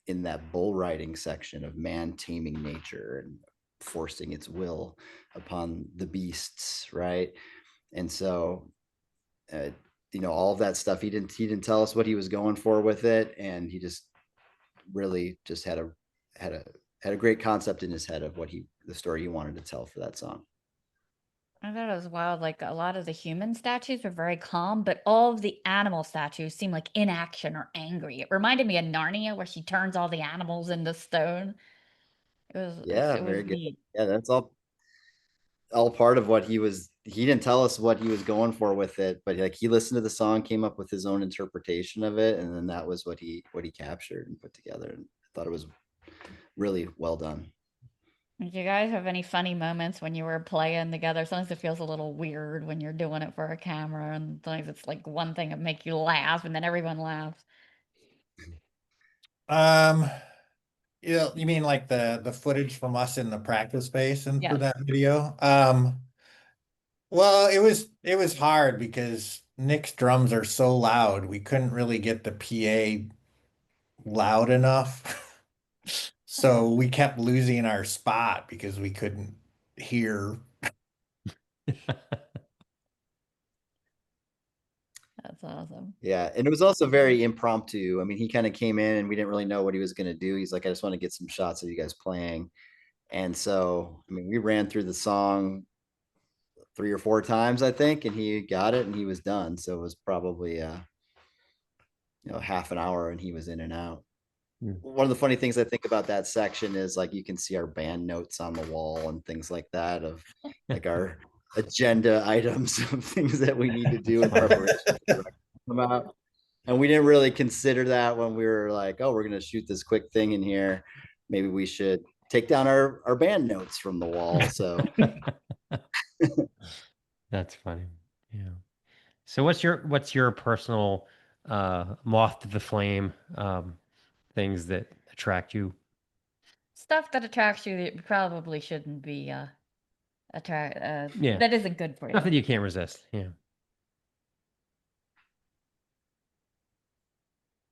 [SPEAKER 3] in that bull riding section of man taming nature and forcing its will upon the beasts, right? And so all of that stuff, he didn't tell us what he was going for with it, and he just really just had a great concept in his head of the story he wanted to tell for that song.
[SPEAKER 1] I thought it was wild. Like a lot of the human statues were very calm, but all of the animal statues seemed like in action or angry. It reminded me of Narnia, where she turns all the animals into stone. It was
[SPEAKER 3] Yeah,
[SPEAKER 1] it
[SPEAKER 3] very
[SPEAKER 1] was
[SPEAKER 3] good.
[SPEAKER 1] neat.
[SPEAKER 3] Yeah, that's all all part of what he didn't tell us what he was going for with it, but like he listened to the song, came up with his own interpretation of it, and then that was what he captured and put together. And I thought it was really well done.
[SPEAKER 1] Did you guys have any funny moments when you were playing together? Sometimes it feels a little weird when you're doing it for a camera, and sometimes it's like one thing that make you laugh, and then everyone laughs.
[SPEAKER 5] Um, yeah, you mean like the footage from us in the practice space and for
[SPEAKER 1] Yes.
[SPEAKER 5] that video? Well, it was hard because Nick's drums are so loud. We couldn't really get the PA loud enough. So we kept losing our spot because we couldn't hear.
[SPEAKER 1] That's awesome.
[SPEAKER 3] Yeah, and it was also very impromptu. I mean, he kind of came in and we didn't really know what he was going to do. He's like, I just want to get some shots of you guys playing. And so, I mean, we ran through the song 3 or 4 times, I think, and he got it and he was done. So it was probably half an hour and he was in and out. One of the funny things I think about that section is like you can see our band notes on the wall and things like that of like our agenda items of things that we need to do in preparation for the record to come out. And we didn't really consider that when we were like, oh, we're gonna shoot this quick thing in here. Maybe we should take down our band notes from the wall. So
[SPEAKER 2] That's funny. Yeah. So what's your personal moth to the flame things that attract you?
[SPEAKER 1] Stuff that attracts you that probably shouldn't be
[SPEAKER 2] Yeah.
[SPEAKER 1] that isn't good for you.
[SPEAKER 2] Nothing you can't resist. Yeah.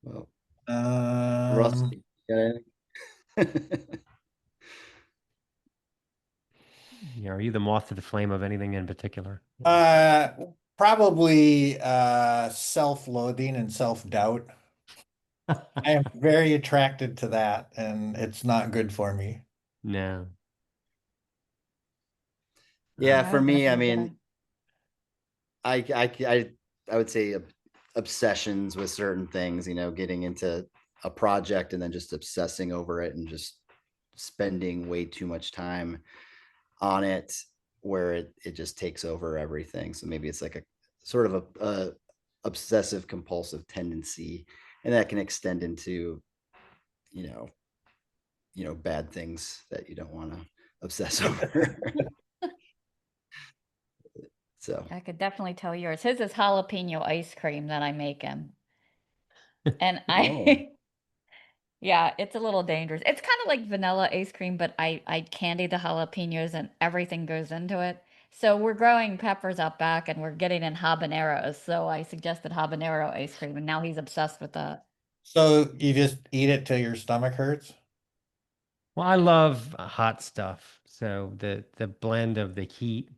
[SPEAKER 3] well, Russ,
[SPEAKER 5] Um,
[SPEAKER 3] you got anything?
[SPEAKER 2] Yeah. Are you the moth to the flame of anything in particular?
[SPEAKER 5] probably self-loathing and self-doubt. I am very attracted to that, and it's not good for me.
[SPEAKER 2] No.
[SPEAKER 3] Yeah,
[SPEAKER 1] I
[SPEAKER 3] for
[SPEAKER 1] was gonna
[SPEAKER 3] me, I
[SPEAKER 1] say
[SPEAKER 3] mean, I would say obsessions with certain things, getting into a project and then just obsessing over it and just spending way too much time on it where it just takes over everything. So maybe it's like a sort of a obsessive compulsive tendency, and that can extend into, you know, bad things that you don't want to obsess over. So
[SPEAKER 1] I could definitely tell yours. His is jalapeno ice cream that I make him. And
[SPEAKER 3] Oh.
[SPEAKER 1] yeah, it's a little dangerous. It's kind of like vanilla ice cream, but I candy the jalapenos and everything goes into it. So we're growing peppers out back and we're getting in habaneros. So I suggested habanero ice cream and now he's obsessed with that.
[SPEAKER 5] So you just eat it till your stomach hurts?
[SPEAKER 2] Well, I love hot stuff. So the blend of the heat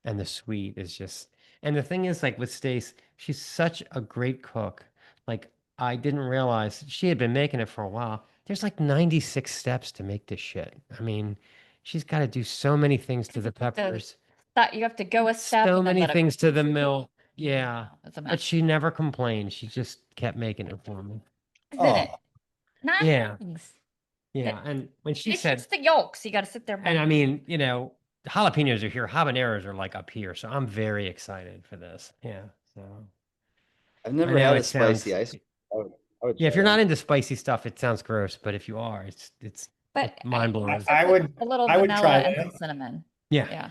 [SPEAKER 2] and the sweet is just, and the thing is, like with Stace, she's such a great cook. Like I didn't realize she had been making it for a while. There's like 96 steps to make this shit. I mean, she's got to do so many things to the peppers,
[SPEAKER 1] That you have to go a step
[SPEAKER 2] so
[SPEAKER 1] and then
[SPEAKER 2] many
[SPEAKER 1] let it.
[SPEAKER 2] things to the milk. Yeah.
[SPEAKER 1] It's a
[SPEAKER 2] But
[SPEAKER 1] mess.
[SPEAKER 2] she never complained. She just kept making it for me.
[SPEAKER 1] Isn't it?
[SPEAKER 5] Oh,
[SPEAKER 2] Yeah.
[SPEAKER 1] Nice.
[SPEAKER 2] Yeah. And when she
[SPEAKER 1] It's
[SPEAKER 2] said,
[SPEAKER 1] just the yolks. You got to sit there.
[SPEAKER 2] and I mean, the jalapenos are here, habaneros are like up here. So I'm very excited for this. Yeah. So
[SPEAKER 3] I've
[SPEAKER 2] I
[SPEAKER 3] never
[SPEAKER 2] know
[SPEAKER 3] had a
[SPEAKER 2] it
[SPEAKER 3] spicy
[SPEAKER 2] sounds,
[SPEAKER 3] ice cream. I would
[SPEAKER 2] yeah, if
[SPEAKER 3] try
[SPEAKER 2] you're not
[SPEAKER 3] that.
[SPEAKER 2] into spicy stuff, it sounds gross. But if you are, it's
[SPEAKER 1] But
[SPEAKER 2] mind
[SPEAKER 1] I
[SPEAKER 2] blowing.
[SPEAKER 1] mix it
[SPEAKER 5] I
[SPEAKER 1] with
[SPEAKER 5] would
[SPEAKER 1] a little
[SPEAKER 5] I would
[SPEAKER 1] vanilla
[SPEAKER 5] try
[SPEAKER 1] and
[SPEAKER 5] that.
[SPEAKER 1] some cinnamon.
[SPEAKER 2] Yeah.
[SPEAKER 1] Yeah.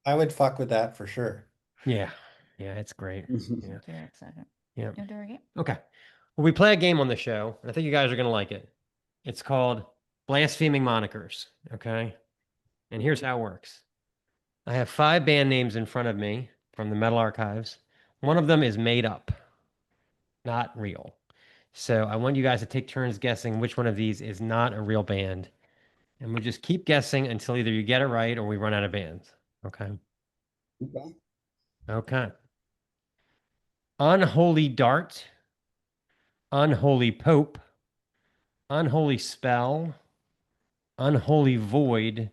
[SPEAKER 5] I would fuck with that for sure.
[SPEAKER 2] Yeah. Yeah. It's great. Yeah.
[SPEAKER 1] Very excited.
[SPEAKER 2] Yeah.
[SPEAKER 1] You do it again?
[SPEAKER 2] Okay. Well, we play a game on the show, and I think you guys are going to like it. It's called Blaspheming Monikers. Okay. And here's how it works. I have 5 band names in front of me from the metal archives. One of them is made up, not real. So I want you guys to take turns guessing which one of these is not a real band. And we just keep guessing until either you get it right or we run out of bands. Okay.
[SPEAKER 3] Okay.
[SPEAKER 2] Okay. Unholy Dart, Unholy Pope, Unholy Spell, Unholy Void,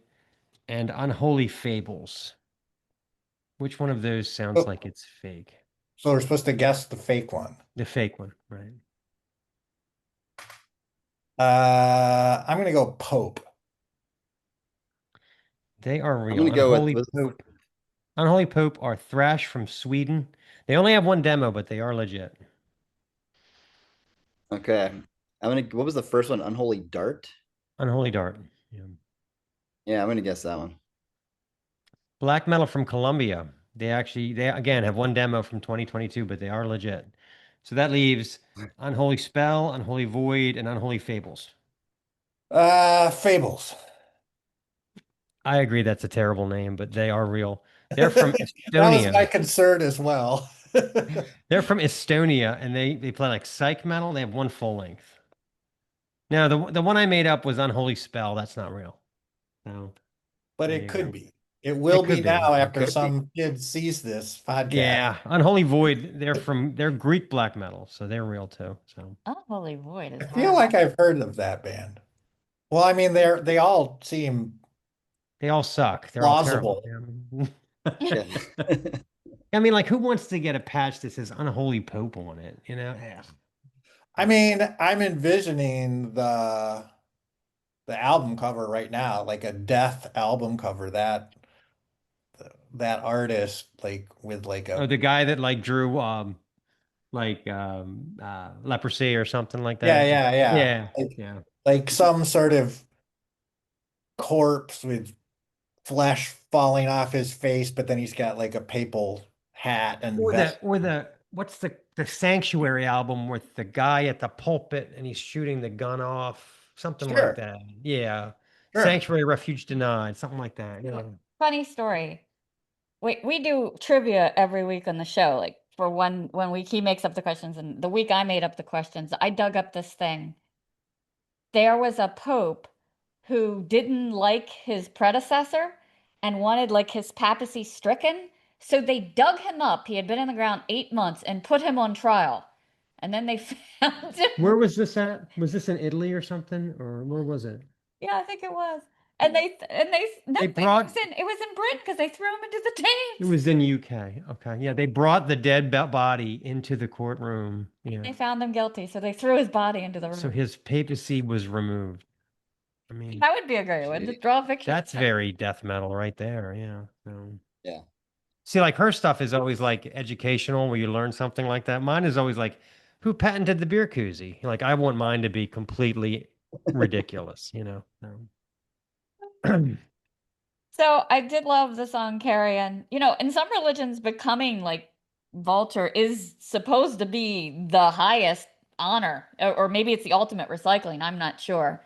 [SPEAKER 2] and Unholy Fables. Which one of those sounds
[SPEAKER 5] Oh,
[SPEAKER 2] like it's fake?
[SPEAKER 5] so we're supposed to guess the fake one.
[SPEAKER 2] The fake one, right?
[SPEAKER 5] I'm gonna go Pope.
[SPEAKER 2] They are
[SPEAKER 3] I'm
[SPEAKER 2] real.
[SPEAKER 3] gonna go
[SPEAKER 2] Unholy
[SPEAKER 3] with
[SPEAKER 2] Pope. Unholy Pope are Thrash from Sweden. They only have one demo, but they are legit.
[SPEAKER 3] Okay. What was the first one? Unholy Dart?
[SPEAKER 2] Unholy Dart. Yeah.
[SPEAKER 3] Yeah, I'm gonna guess that one.
[SPEAKER 2] Black Metal from Colombia. They again have one demo from 2022, but they are legit. So that leaves Unholy Spell, Unholy Void, and Unholy Fables.
[SPEAKER 5] Fables.
[SPEAKER 2] I agree that's a terrible name, but they are real. They're from
[SPEAKER 5] That was my
[SPEAKER 2] Estonia.
[SPEAKER 5] concern as well.
[SPEAKER 2] They're from Estonia, and they play like psych metal. They have one full length. Now the one I made up was Unholy Spell. That's not real. No,
[SPEAKER 5] But
[SPEAKER 2] there
[SPEAKER 5] it
[SPEAKER 2] you
[SPEAKER 5] could
[SPEAKER 2] go.
[SPEAKER 5] be. It will be
[SPEAKER 2] could be.
[SPEAKER 5] now
[SPEAKER 2] It
[SPEAKER 5] after
[SPEAKER 3] could be.
[SPEAKER 5] some kid sees this podcast.
[SPEAKER 2] Yeah, Unholy Void. They're Greek black metal, so they're real too. So
[SPEAKER 1] Unholy Void is
[SPEAKER 5] I feel
[SPEAKER 1] hard.
[SPEAKER 5] like I've heard of that band. Well, I mean, they all seem
[SPEAKER 2] they all suck. They're all terrible.
[SPEAKER 5] plausible.
[SPEAKER 3] Yeah.
[SPEAKER 2] I mean, like, who wants to get a patch that says Unholy Pope on it? You know? Yeah.
[SPEAKER 5] I mean, I'm envisioning the album cover right now, like a death album cover. That artist, like with like
[SPEAKER 2] Oh,
[SPEAKER 5] a
[SPEAKER 2] the guy that like drew leprosy or something like that.
[SPEAKER 5] yeah.
[SPEAKER 2] Yeah.
[SPEAKER 5] Like some sort of corpse with flesh falling off his face, but then he's got like a papal hat and vest.
[SPEAKER 2] Or the what's the Sanctuary album with the guy at the pulpit and he's shooting the gun off, something like
[SPEAKER 5] Sure.
[SPEAKER 2] that. Yeah.
[SPEAKER 5] Sure.
[SPEAKER 2] Sanctuary Refuge Denied, something like that. Yeah.
[SPEAKER 1] Funny story. We do trivia every week on the show. Like for one week he makes up the questions, and the week I made up the questions, I dug up this thing. There was a pope who didn't like his predecessor and wanted like his papacy stricken. So they dug him up. He had been in the ground 8 months and put him on trial. And then they found him.
[SPEAKER 2] Where was this at? Was this in Italy or something? Or where was it?
[SPEAKER 1] Yeah, I think it was. And no,
[SPEAKER 2] brought-
[SPEAKER 1] it was in Britain because they threw him into the
[SPEAKER 2] It
[SPEAKER 1] Thames.
[SPEAKER 2] was in UK. Okay. Yeah, they brought the dead body into the courtroom. Yeah.
[SPEAKER 1] They found him guilty, so they threw his body into the river.
[SPEAKER 2] So his papacy was removed. I mean,
[SPEAKER 1] That would be a great one to
[SPEAKER 3] Gee.
[SPEAKER 1] draw a picture.
[SPEAKER 2] that's very death metal right there. Yeah. So.
[SPEAKER 3] Yeah.
[SPEAKER 2] See, like her stuff is always like educational where you learn something like that. Mine is always like, who patented the beer koozie? Like, I want mine to be completely ridiculous, you know? So.
[SPEAKER 1] So I did love the song Carrion. You know, in some religions, becoming like Vulture is supposed to be the highest honor, or maybe it's the ultimate recycling. I'm not sure.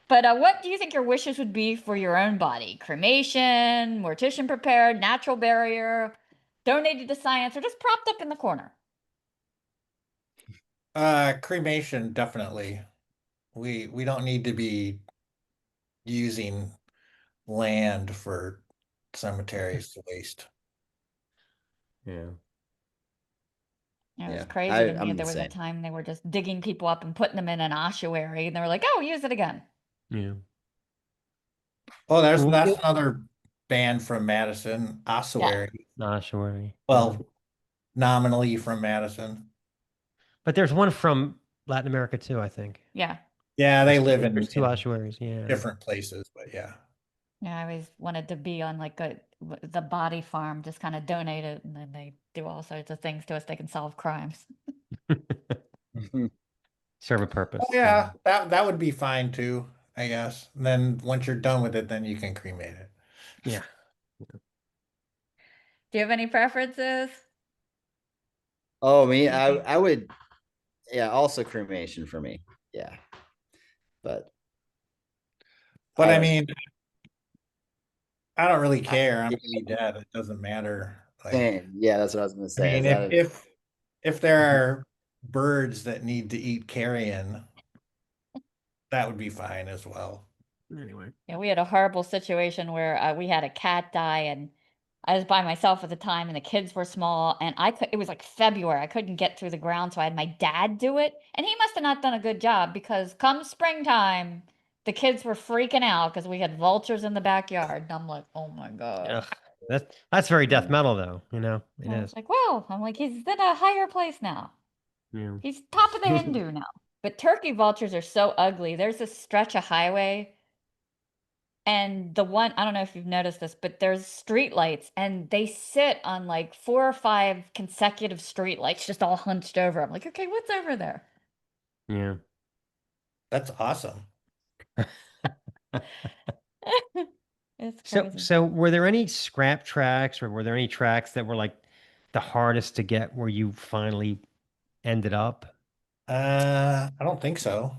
[SPEAKER 1] But what do you think your wishes would be for your own body? Cremation, mortician prepared, natural barrier, donated to science, or just propped up in the corner?
[SPEAKER 5] Cremation, definitely. We don't need to be using land for cemeteries to waste.
[SPEAKER 2] Yeah.
[SPEAKER 1] It was
[SPEAKER 3] Yeah,
[SPEAKER 1] crazy to me.
[SPEAKER 3] I'm
[SPEAKER 1] There was a
[SPEAKER 3] insane.
[SPEAKER 1] time they were just digging people up and putting them in an ossuary, and they were like, "Oh, use it again."
[SPEAKER 2] Yeah.
[SPEAKER 5] Oh, that's
[SPEAKER 2] Well,
[SPEAKER 5] another band from Madison, Ossuary.
[SPEAKER 2] Not sure.
[SPEAKER 5] Well, nominally from Madison.
[SPEAKER 2] But there's one from Latin America too, I think.
[SPEAKER 1] Yeah,
[SPEAKER 5] Yeah, they live
[SPEAKER 2] There's two
[SPEAKER 5] in
[SPEAKER 2] ossuaries. Yeah.
[SPEAKER 5] different places, but yeah.
[SPEAKER 1] yeah. I always wanted to be on like the body farm, just kind of donate it, and then they do all sorts of things to us. They can solve crimes.
[SPEAKER 2] Serve a purpose.
[SPEAKER 5] Oh, yeah, that would be fine too, I guess. And then once you're done with it, then you can cremate it.
[SPEAKER 2] Yeah.
[SPEAKER 1] Do you have any preferences?
[SPEAKER 3] Oh, me, I would, yeah, also cremation for me. Yeah. But
[SPEAKER 5] But I
[SPEAKER 3] I-
[SPEAKER 5] mean, I don't really care. I'm gonna be dead. It doesn't matter. Like,
[SPEAKER 3] same. Yeah, that's what I was gonna
[SPEAKER 5] I
[SPEAKER 3] say.
[SPEAKER 5] mean, if there are birds that need to eat carrion, that would be fine as well.
[SPEAKER 2] Anyway.
[SPEAKER 1] Yeah, we had a horrible situation where we had a cat die, and I was by myself at the time, and the kids were small, and it was like February. I couldn't get through the ground, so I had my dad do it, and he must have not done a good job because come springtime, the kids were freaking out because we had vultures in the backyard, and I'm like, oh my god.
[SPEAKER 2] Ugh. That's very death metal though, you know. It
[SPEAKER 1] I
[SPEAKER 2] is.
[SPEAKER 1] was like, well, I'm like, he's in a higher place now.
[SPEAKER 2] Yeah.
[SPEAKER 1] He's top of the Hindu now. But turkey vultures are so ugly. There's a stretch of highway, And the one, I don't know if you've noticed this, but there's street lights and they sit on like 4 or 5 consecutive street lights just all hunched over. I'm like, okay, what's over there?
[SPEAKER 2] Yeah.
[SPEAKER 5] That's awesome.
[SPEAKER 1] It's
[SPEAKER 2] So,
[SPEAKER 1] crazy.
[SPEAKER 2] so were there any scrap tracks, or were there any tracks that were like the hardest to get where you finally ended up?
[SPEAKER 5] I don't think so.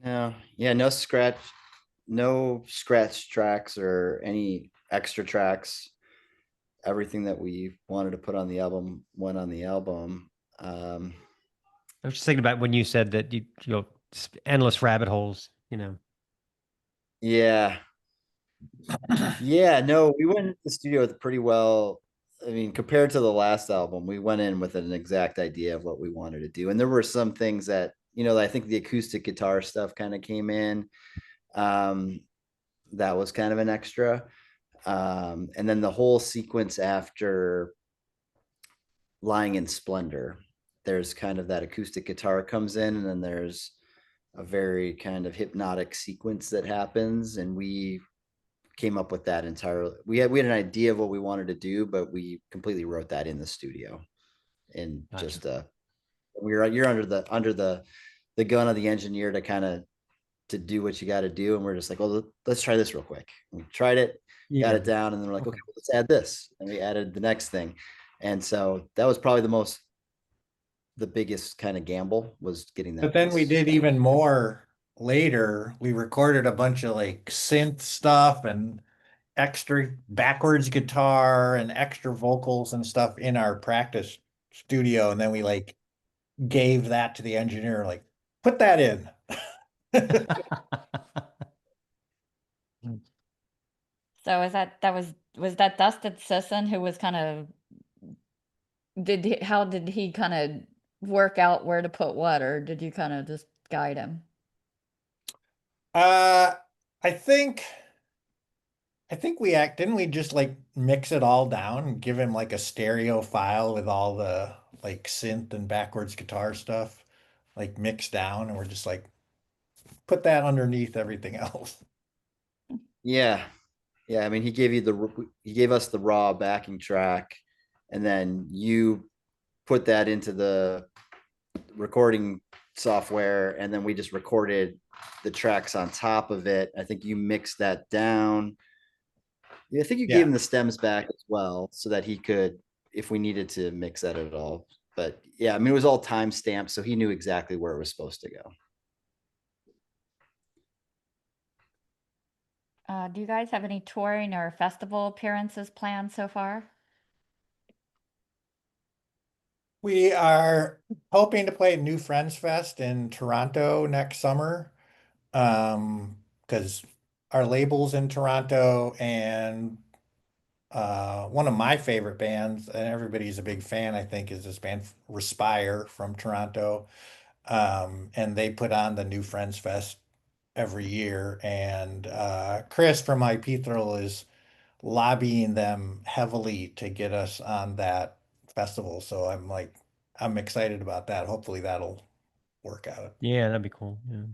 [SPEAKER 3] No, yeah, no scratch tracks or any extra tracks. Everything that we wanted to put on the album went on the album.
[SPEAKER 2] I was just thinking about when you said that endless rabbit holes,
[SPEAKER 3] Yeah, yeah, no, we went into the studio with pretty well. I mean, compared to the last album, we went in with an exact idea of what we wanted to do. And there were some things that, I think the acoustic guitar stuff kind of came in. That was kind of an extra. And then the whole sequence after Lying in Splendor, there's kind of that acoustic guitar comes in, and then there's a very kind of hypnotic sequence that happens. And we came up with that entirely. We had an idea of what we wanted to do, but we completely wrote that in the studio. And
[SPEAKER 2] Gotcha.
[SPEAKER 3] just you're under the gun of the engineer to kind of to do what you got to do, and we're just like, well, let's try this real quick. And we tried it, got it down, and then we're like, okay, well, let's add this, and we added the next thing. And so that was probably the biggest kind of gamble, was getting that.
[SPEAKER 5] But then we did even more later. We recorded a bunch of like synth stuff and extra backwards guitar and extra vocals and stuff in our practice studio. And then we like gave that to the engineer, like, put that in.
[SPEAKER 1] So was that Dustin Sisson who was kind of how did he kind of work out where to put what, or did you kind of just guide him?
[SPEAKER 5] I think didn't we just like mix it all down and give him like a stereo file with all the like synth and backwards guitar stuff like mixed down, and we're just like, put that underneath everything else.
[SPEAKER 3] Yeah, I mean, he gave us the raw backing track, and then you put that into the recording software, and then we just recorded the tracks on top of it. I think you mixed that down. Yeah, I think you gave him the stems back as well, so that he could, if we needed to mix that at all. But yeah, I mean, it was all time stamped, so he knew exactly where it was supposed to go.
[SPEAKER 1] Do you guys have any touring or festival appearances planned so far?
[SPEAKER 5] We are hoping to play at New Friends Fest in Toronto next summer. Because our label's in Toronto, and one of my favorite bands, and everybody's a big fan, I think, is this band Respire from Toronto. And they put on the New Friends Fest every year. And Chris from iPetrol is lobbying them heavily to get us on that festival. So I'm excited about that. Hopefully that'll work out.
[SPEAKER 2] Yeah, that'd be cool. Yeah.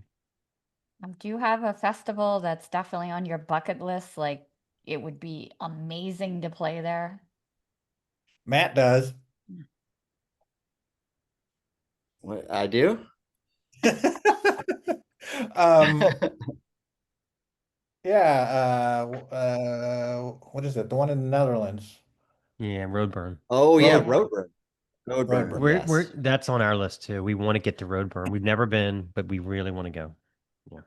[SPEAKER 1] Do you have a festival that's definitely on your bucket list? Like it would be amazing to play there.
[SPEAKER 5] Matt does.
[SPEAKER 3] What I do?
[SPEAKER 5] um, yeah, what is it? The one in the Netherlands.
[SPEAKER 2] Yeah, Roadburn.
[SPEAKER 3] Oh yeah,
[SPEAKER 5] Roadburn.
[SPEAKER 3] Roadburn.
[SPEAKER 2] We're
[SPEAKER 3] Yes.
[SPEAKER 2] that's on our list too. We want to get to Roadburn. We've never been, but we really want to go. Yeah.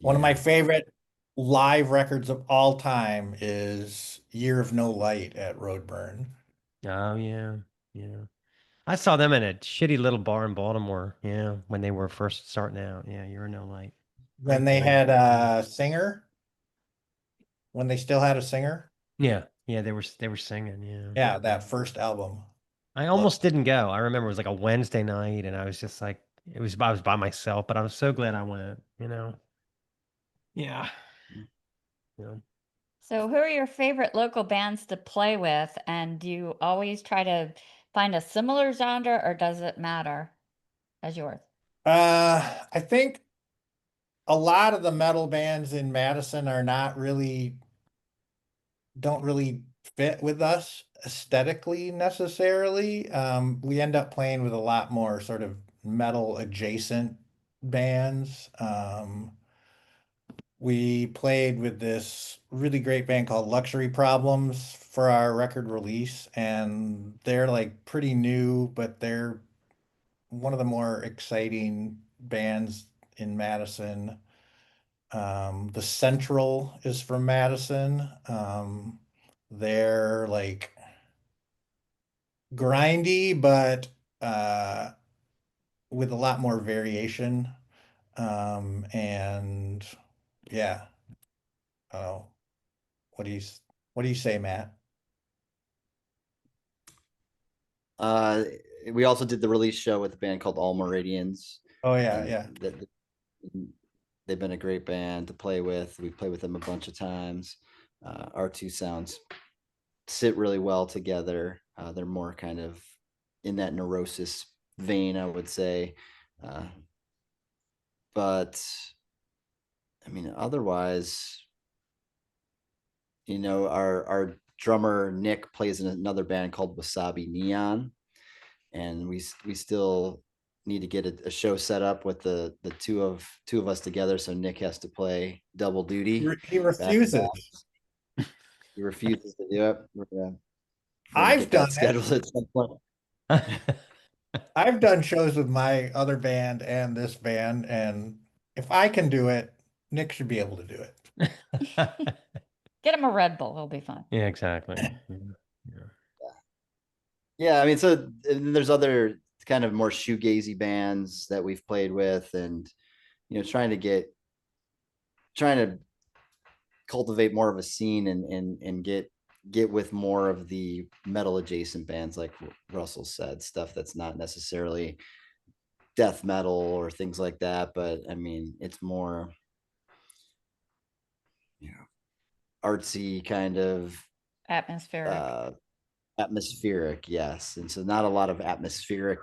[SPEAKER 5] One of my
[SPEAKER 2] Yeah.
[SPEAKER 5] favorite live records of all time is Year of No Light at Roadburn.
[SPEAKER 2] Oh yeah. Yeah. I saw them in a shitty little bar in Baltimore. Yeah, when they were first starting out. Yeah, you're no light.
[SPEAKER 5] When they had a singer, when they still had a singer.
[SPEAKER 2] Yeah, yeah, they were singing. Yeah.
[SPEAKER 5] Yeah, that first album.
[SPEAKER 2] I almost didn't go. I remember it was like a Wednesday night, and I was just like, I was by myself, but I was so glad I went. Yeah. Yeah.
[SPEAKER 1] So who are your favorite local bands to play with? And do you always try to find a similar genre or does it matter as yours?
[SPEAKER 5] I think a lot of the metal bands in Madison are not really, don't really fit with us aesthetically necessarily. We end up playing with a lot more sort of metal adjacent bands. We played with this really great band called Luxury Problems for our record release, and they're like pretty new, but they're one of the more exciting bands in Madison. The Central is from Madison. They're like grindy, but with a lot more variation. And yeah, oh, what do you what do you say, Matt?
[SPEAKER 3] Uh, we also did the release show with a band called All Meridians.
[SPEAKER 5] Oh yeah,
[SPEAKER 3] and
[SPEAKER 5] yeah.
[SPEAKER 3] They've been a great band to play with. We've played with them a bunch of times. Our two sounds sit really well together. They're more kind of in that neurosis vein, I would say. But I mean, otherwise, our drummer Nick plays in another band called Wasabi Neon, and we still need to get a show set up with the two of us together. So Nick has to play double duty.
[SPEAKER 5] He refuses.
[SPEAKER 3] He refuses to do it. We're gonna
[SPEAKER 5] I've
[SPEAKER 3] get
[SPEAKER 5] done
[SPEAKER 3] that
[SPEAKER 5] it.
[SPEAKER 3] scheduled at some point.
[SPEAKER 5] I've done shows with my other band and this band, and if I can do it, Nick should be able to do it.
[SPEAKER 1] Get him a Red Bull. He'll be fine.
[SPEAKER 2] Yeah, exactly. Yeah.
[SPEAKER 3] Yeah, I mean, so and there's other kind of more shoegazy bands that we've played with, and trying to cultivate more of a scene and get with more of the metal adjacent bands, like Russell said, stuff that's not necessarily death metal or things like that, but I mean, it's more artsy kind of
[SPEAKER 1] Atmospheric.
[SPEAKER 3] atmospheric, yes. And so not a lot of atmospheric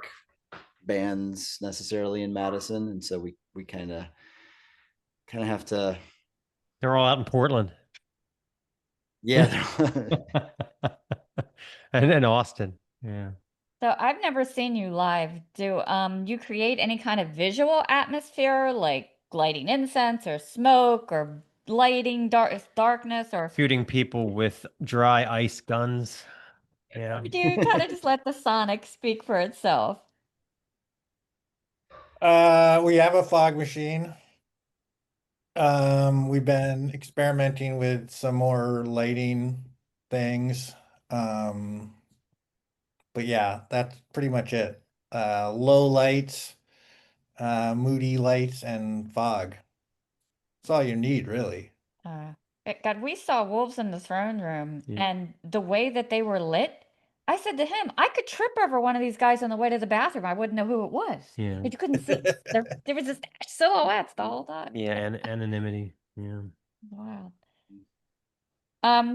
[SPEAKER 3] bands necessarily in Madison, and so we kind of have to.
[SPEAKER 2] They're all out in Portland.
[SPEAKER 3] Yeah.
[SPEAKER 2] And then Austin. Yeah.
[SPEAKER 1] So I've never seen you live. Do you create any kind of visual atmosphere, like lighting incense or smoke or lighting darkness, or
[SPEAKER 2] Shooting people with dry ice guns. Yeah.
[SPEAKER 1] do you kind of just let the sonic speak for itself?
[SPEAKER 5] We have a fog machine. We've been experimenting with some more lighting things. But yeah, that's pretty much it. Low lights, moody lights, and fog. That's all you need, really.
[SPEAKER 1] God, we saw Wolves in the Throne Room,
[SPEAKER 2] Yeah.
[SPEAKER 1] and the way that they were lit, I said to him, I could trip over one of these guys on the way to the bathroom. I wouldn't know who it was.
[SPEAKER 2] Yeah.
[SPEAKER 1] But you couldn't see. There was just silhouettes the whole time.
[SPEAKER 2] Yeah, and anonymity. Yeah.
[SPEAKER 1] Wow.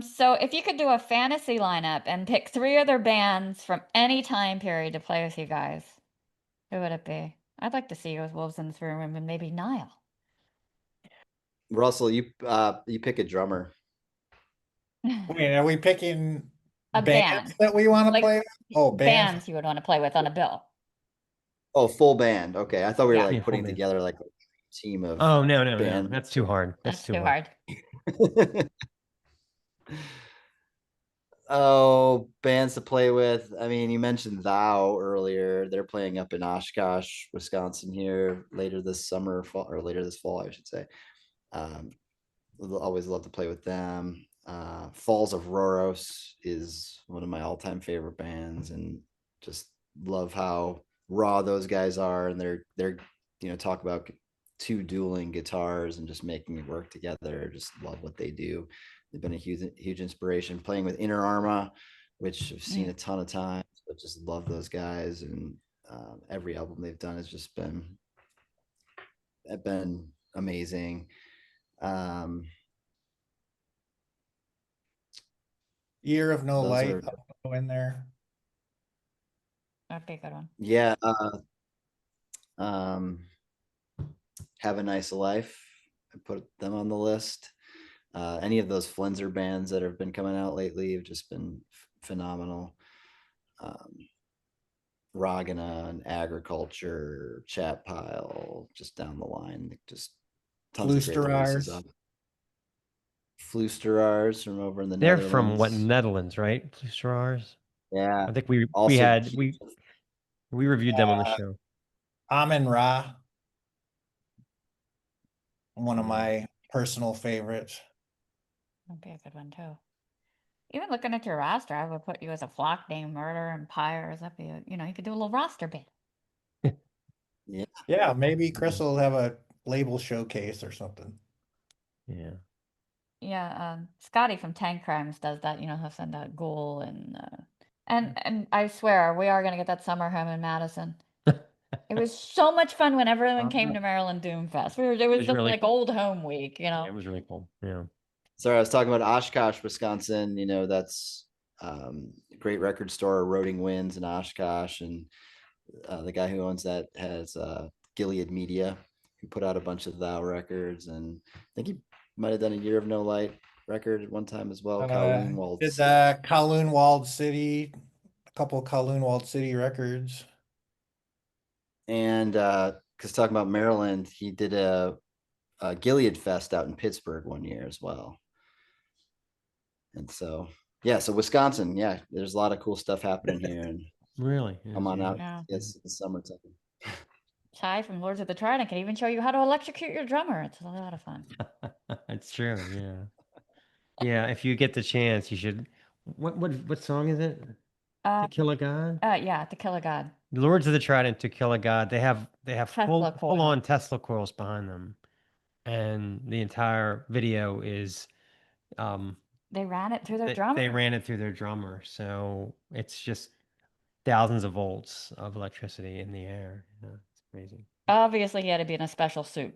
[SPEAKER 1] So if you could do a fantasy lineup and pick 3 other bands from any time period to play with you guys, who would it be? I'd like to see you with Wolves in the Throne Room and maybe Nile.
[SPEAKER 3] Russell, you pick a drummer.
[SPEAKER 5] Wait, are we picking
[SPEAKER 1] A
[SPEAKER 5] bands
[SPEAKER 1] band.
[SPEAKER 5] that we want to
[SPEAKER 1] Like,
[SPEAKER 5] play with? Oh, bands.
[SPEAKER 1] Bands you would want to play with on a bill.
[SPEAKER 3] Oh, full band. Okay, I thought we were
[SPEAKER 1] Yeah.
[SPEAKER 3] like
[SPEAKER 2] Yeah, full
[SPEAKER 3] putting
[SPEAKER 2] band.
[SPEAKER 3] together like a team of.
[SPEAKER 2] Oh no,
[SPEAKER 3] band.
[SPEAKER 2] that's too hard.
[SPEAKER 1] That's
[SPEAKER 2] too
[SPEAKER 1] too hard.
[SPEAKER 3] Oh, bands to play with. I mean, you mentioned Thou earlier. They're playing up in Oshkosh, Wisconsin here later this summer, or later this fall, I should say. Always love to play with them. Falls of Rhoros is one of my all-time favorite bands, and just love how raw those guys are, and they're talk about 2 dueling guitars and just making it work together. Just love what they do. They've been a huge inspiration. Playing with Inner Arma, which I've seen a ton of times, but just love those guys, and every album they've done has just been amazing.
[SPEAKER 5] Year of No
[SPEAKER 3] Those
[SPEAKER 5] Light
[SPEAKER 3] are-
[SPEAKER 5] I'll go in there.
[SPEAKER 1] That'd be a good one.
[SPEAKER 3] Yeah. Have a Nice Life I put them on the list. Any of those Flenser bands that have been coming out lately have just been phenomenal. Ragana and Agriculture, Chat Pile, just down the line, just tons of great releases
[SPEAKER 5] Floosterars.
[SPEAKER 3] of Floosterars from over in the
[SPEAKER 2] They're
[SPEAKER 3] Netherlands.
[SPEAKER 2] from what, Netherlands, right? Floosterars.
[SPEAKER 3] Yeah.
[SPEAKER 2] I think we
[SPEAKER 3] Also,
[SPEAKER 2] had we reviewed them on the show.
[SPEAKER 5] Amun Ra, one of
[SPEAKER 2] Yeah.
[SPEAKER 5] my personal favorites.
[SPEAKER 1] That'd be a good one too. Even looking at your roster, I would put you as a flock name, murder, and pyres. That'd be a, you could do a little roster band.
[SPEAKER 3] yeah.
[SPEAKER 5] Yeah, maybe Chris will have a label showcase or something.
[SPEAKER 2] Yeah.
[SPEAKER 1] Yeah, Scotty from Tank Crimes does that. He'll send out Ghoul and I swear we are gonna get that summer home in Madison. It was so much fun when everyone came to Maryland Doomfest. It was
[SPEAKER 2] was
[SPEAKER 1] just
[SPEAKER 2] really
[SPEAKER 1] like
[SPEAKER 2] cool.
[SPEAKER 1] old home week,
[SPEAKER 2] Yeah, it was really cool. Yeah.
[SPEAKER 3] Sorry, I was talking about Oshkosh, Wisconsin. That's a great record store, Roding Winds in Oshkosh, and the guy who owns that has Gilead Media, who put out a bunch of Thou records, and I think he might have done a Year of No Light record at one time as well. Kowloon Walled
[SPEAKER 5] Did
[SPEAKER 3] City.
[SPEAKER 5] Kowloon Walled City, a couple of Kowloon Walled City records.
[SPEAKER 3] And because talking about Maryland, he did a Gilead Fest out in Pittsburgh one year as well. And so, yeah, so Wisconsin, yeah, there's a lot of cool stuff happening here. And
[SPEAKER 2] Really?
[SPEAKER 3] come on out.
[SPEAKER 1] Yeah.
[SPEAKER 3] It's the summertime.
[SPEAKER 1] Chai from Lords of the Trident can even show you how to electrocute your drummer. It's a lot of fun.
[SPEAKER 2] It's true. Yeah. Yeah. If you get the chance, you should. What song is it? To Kill a God.
[SPEAKER 1] Yeah, To Kill a God.
[SPEAKER 2] Lords of the Trident, To Kill a God. They have
[SPEAKER 1] Tesla
[SPEAKER 2] full
[SPEAKER 1] coil.
[SPEAKER 2] on Tesla coils behind them, and the entire video is
[SPEAKER 1] They ran it through their
[SPEAKER 2] they
[SPEAKER 1] drummer.
[SPEAKER 2] ran it through their drummer, so it's just thousands of volts of electricity in the air. It's amazing.
[SPEAKER 1] Obviously, he had to be in a special suit.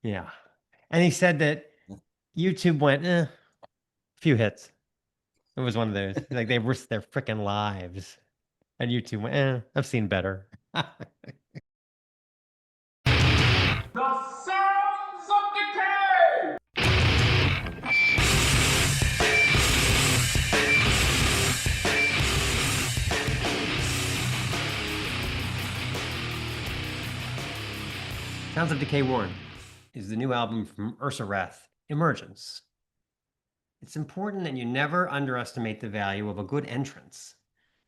[SPEAKER 2] Yeah, and he said that YouTube went few hits. It was one of those like they risked their freaking lives, and YouTube went I've seen better.
[SPEAKER 6] The sounds of decay!
[SPEAKER 2] Sounds of Decay 1 is the new album from Ursawrath, Emergence. It's important that you never underestimate the value of a good entrance.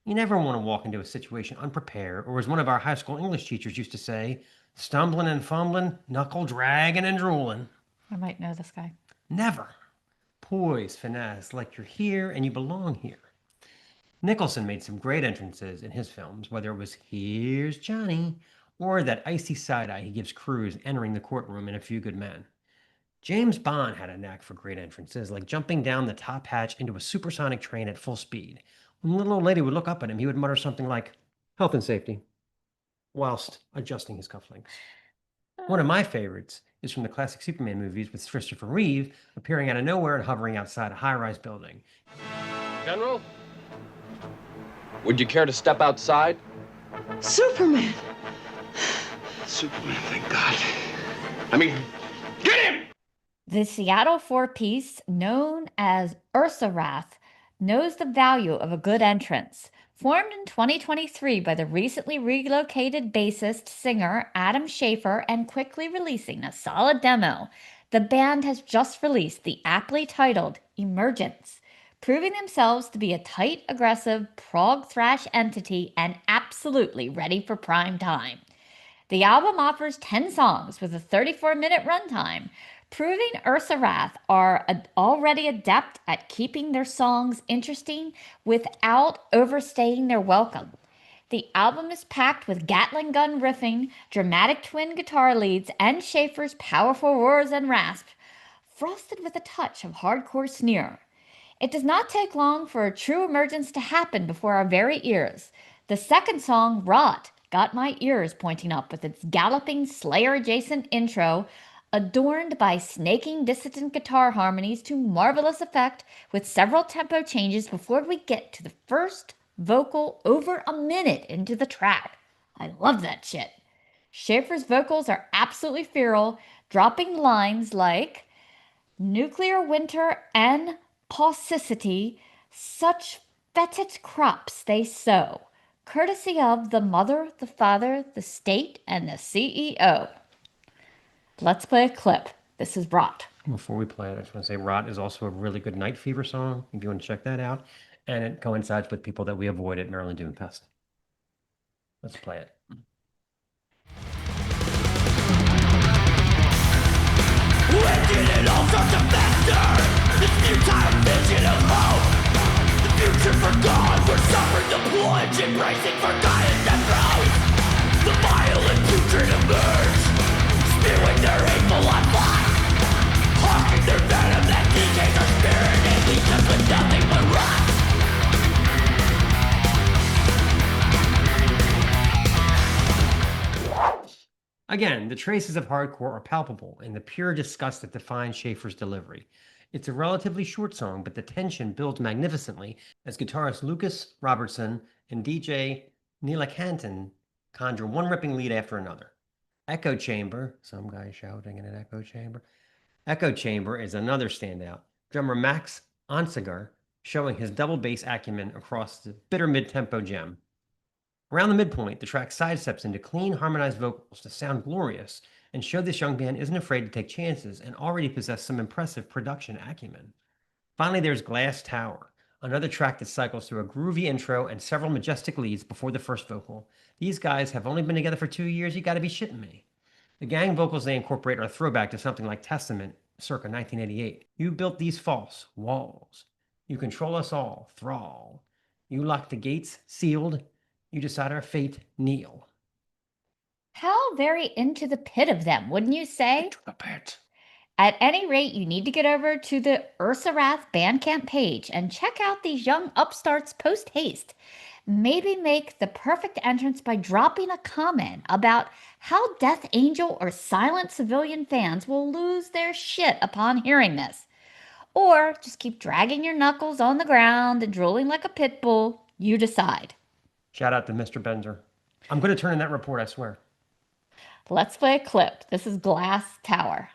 [SPEAKER 2] You never want to walk into a situation unprepared, or as one of our high school English teachers used to say, stumbling and fumbling, knuckle dragging and drooling.
[SPEAKER 1] I might know this guy.
[SPEAKER 2] Never. Poise, finesse, like you're here and you belong here. Nicholson made some great entrances in his films, whether it was Here's Johnny or that icy side-eye he gives Cruise entering the courtroom in A Few Good Men. James Bond had a knack for great entrances, like jumping down the top hatch into a supersonic train at full speed. When the little old lady would look up at him, he would mutter something like, health and safety, whilst adjusting his cufflinks. One of my favorites is from the classic Superman movies with Christopher Reeve appearing out of nowhere and hovering outside a high-rise building.
[SPEAKER 7] General, would you care to step outside?
[SPEAKER 8] Superman!
[SPEAKER 7] Superman, thank God. I mean, get him!
[SPEAKER 1] The Seattle four-piece, known as Ursawrath, knows the value of a good entrance. Formed in 2023 by the recently relocated bassist singer Adam Schafer and quickly releasing a solid demo, the band has just released the aptly titled Emergence, proving themselves to be a tight, aggressive, prog thrash entity and absolutely ready for prime time. The album offers 10 songs with a 34-minute runtime, proving Ursawrath are already adept at keeping their songs interesting without overstaying their welcome. The album is packed with Gatling gun riffing, dramatic twin guitar leads, and Schaefer's powerful roars and rasps, frosted with a touch of hardcore sneer. It does not take long for a true emergence to happen before our very ears. The second song, Rot, got my ears pointing up with its galloping Slayer-adjacent intro, adorned by snaking dissident guitar harmonies to marvelous effect with several tempo changes before we get to the first vocal over a minute into the track. I love that shit. Schaefer's vocals are absolutely feral, dropping lines like nuclear winter and paucity, such fetid crops they sow, courtesy of the mother, the father, the state, and the CEO. Let's play a clip. This is Rot.
[SPEAKER 2] Before we play it, I just want to say Rot is also a really good night fever song, if you want to check that out. And it coincides with people that we avoid at Maryland Doomfest. Let's play it.
[SPEAKER 6] Wicked and all sorts of fester. This futile vision of hope. The future forgone. We're suffering the plunge, embracing forgotten death throes. The violent putrid emerge, spewing their hateful unlock, hawking their venom that decays our spirit and leaves us with nothing but rot.
[SPEAKER 2] Again, the traces of hardcore are palpable in the pure disgust that defines Schaefer's delivery. It's a relatively short song, but the tension builds magnificently as guitarist Lucas Robertson and DJ Neelakantan conjure one ripping lead after another. Echo Chamber, some guy shouting in an echo chamber. Echo Chamber is another standout. Drummer Max Onsiger showing his double bass acumen across the bitter mid-tempo gem. Around the midpoint, the track sidesteps into clean, harmonized vocals to sound glorious and show this young band isn't afraid to take chances and already possess some impressive production acumen. Finally, there's Glass Tower, another track that cycles through a groovy intro and several majestic leads before the first vocal. These guys have only been together for 2 years, you gotta be shitting me. The gang vocals they incorporate are a throwback to something like Testament, circa 1988. You built these false walls. You control us all, thrall. You lock the gates, sealed. You decide our fate, kneel.
[SPEAKER 1] How very into the pit of them, wouldn't you say?
[SPEAKER 2] To the pit.
[SPEAKER 1] At any rate, you need to get over to the Ursawrath Bandcamp page and check out these young upstarts post haste. Maybe make the perfect entrance by dropping a comment about how Death Angel or silent civilian fans will lose their shit upon hearing this. Or just keep dragging your knuckles on the ground and drooling like a pit bull. You decide.
[SPEAKER 2] Shout out to Mr. Benzer. I'm going to turn in that report, I swear.
[SPEAKER 1] Let's play a clip. This is Glass Tower.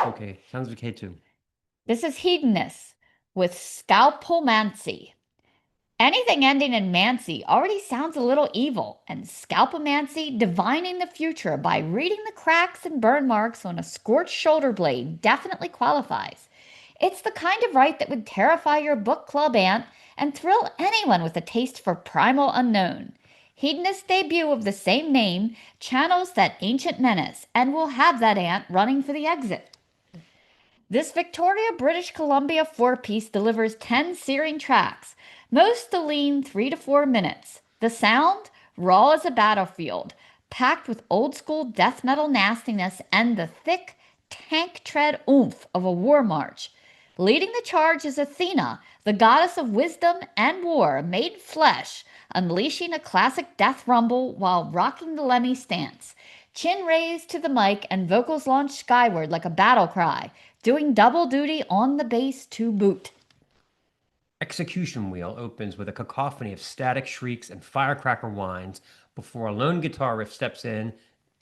[SPEAKER 2] Okay, sounds okay too.
[SPEAKER 1] This is Hedonist with Scalpomancy. Anything ending in mancy already sounds a little evil, and Scalpomancy, divining the future by reading the cracks and burn marks on a scorched shoulder blade, definitely qualifies. It's the kind of rite that would terrify your book club aunt and thrill anyone with a taste for primal unknown. Hedonist's debut of the same name channels that ancient menace and will have that aunt running for the exit. This Victoria, British Columbia 4-piece delivers 10 searing tracks, most to lean 3 to 4 minutes. The sound, raw as a battlefield, packed with old-school death metal nastiness and the thick, tank tread oomph of a war march. Leading the charge is Athena, the goddess of wisdom and war made flesh, unleashing a classic death rumble while rocking the Lemmy stance. Chin raised to the mic and vocals launched skyward like a battle cry, doing double duty on the bass to boot.
[SPEAKER 2] Execution Wheel opens with a cacophony of static shrieks and firecracker whines before a lone guitar riff steps in.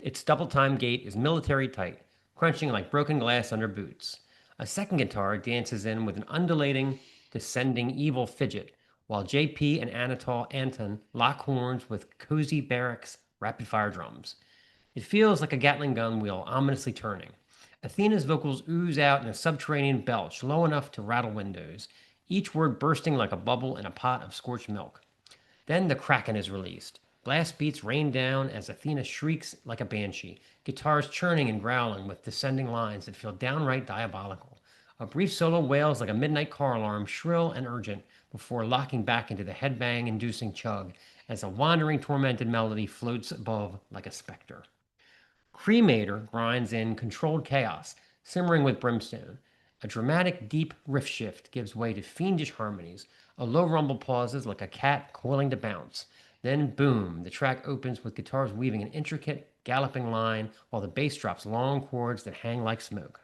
[SPEAKER 2] Its double-time gait is military tight, crunching like broken glass under boots. A second guitar dances in with an undulating, descending evil fidget, while JP and Anatol Anton lock horns with cozy barracks rapid-fire drums. It feels like a Gatling gun wheel ominously turning. Athena's vocals ooze out in a subterranean belch low enough to rattle windows, each word bursting like a bubble in a pot of scorched milk. Then the Kraken is released. Blast beats rain down as Athena shrieks like a banshee, guitars churning and growling with descending lines that feel downright diabolical. A brief solo wails like a midnight car alarm, shrill and urgent, before locking back into the headbang-inducing chug as a wandering, tormented melody floats above like a specter. Cremator grinds in controlled chaos, simmering with brimstone. A dramatic, deep riff shift gives way to fiendish harmonies. A low rumble pauses like a cat coiling to bounce. Then, boom, the track opens with guitars weaving an intricate, galloping line while the bass drops long chords that hang like smoke.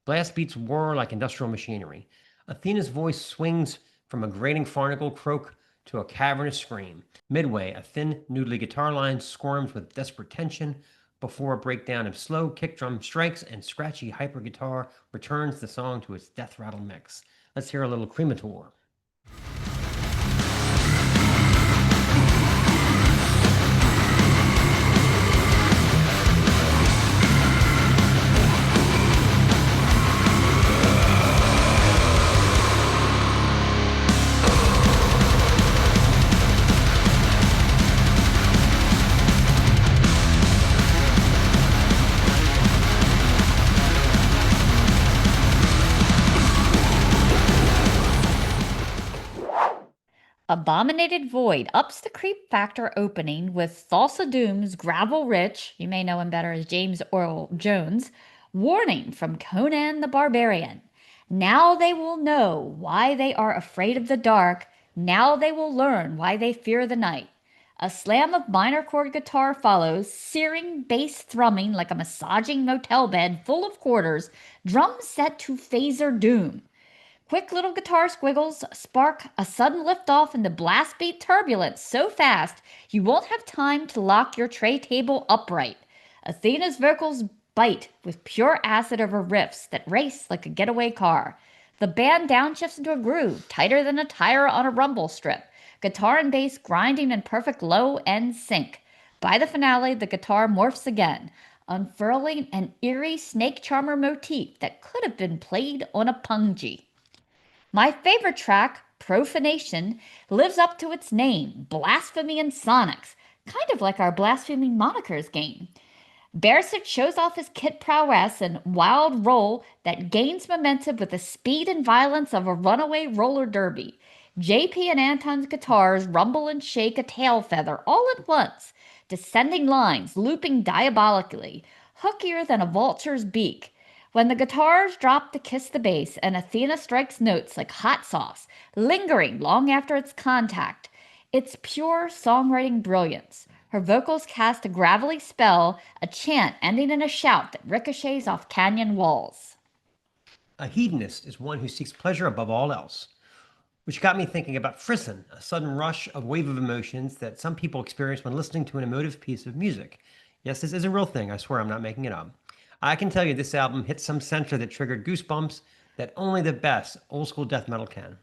[SPEAKER 2] Blast beats whir like industrial machinery. Athena's voice swings from a grating farnacle croak to a cavernous scream. Midway, a thin, noodly guitar line squirms with desperate tension before a breakdown of slow kick drum strikes and scratchy hyper guitar returns the song to its death rattle mix. Let's hear a little Cremator.
[SPEAKER 1] Abominated Void ups the creep factor opening with Thulsa Doom's Gravel Rich, you may know him better as James Earl Jones, warning from Conan the Barbarian. Now they will know why they are afraid of the dark. Now they will learn why they fear the night. A slam of minor chord guitar follows, searing bass thrumming like a massaging motel bed full of quarters, drums set to phaser doom. Quick little guitar squiggles spark a sudden liftoff into blast beat turbulence so fast you won't have time to lock your tray table upright. Athena's vocals bite with pure acid over riffs that race like a getaway car. The band downshifts into a groove, tighter than a tire on a rumble strip. Guitar and bass grinding in perfect low-end sync. By the finale, the guitar morphs again, unfurling an eerie snake charmer motif that could have been played on a pungi. My favorite track, Profanation, lives up to its name, Blasphemy and Sonics, kind of like our Blasphemy Monikers game. Bersic shows off his kit prowess and wild roll that gains momentum with the speed and violence of a runaway roller derby. JP and Anton's guitars rumble and shake a tail feather all at once, descending lines looping diabolically, hookier than a vulture's beak. When the guitars drop to kiss the bass and Athena strikes notes like hot sauce, lingering long after its contact, it's pure songwriting brilliance. Her vocals cast a gravelly spell, a chant ending in a shout that ricochets off canyon walls.
[SPEAKER 2] A hedonist is one who seeks pleasure above all else, which got me thinking about frisson, a sudden rush of wave of emotions that some people experience when listening to an emotive piece of music. Yes, this is a real thing. I swear I'm not making it up. I can tell you this album hit some center that triggered goosebumps that only the best old school death metal can.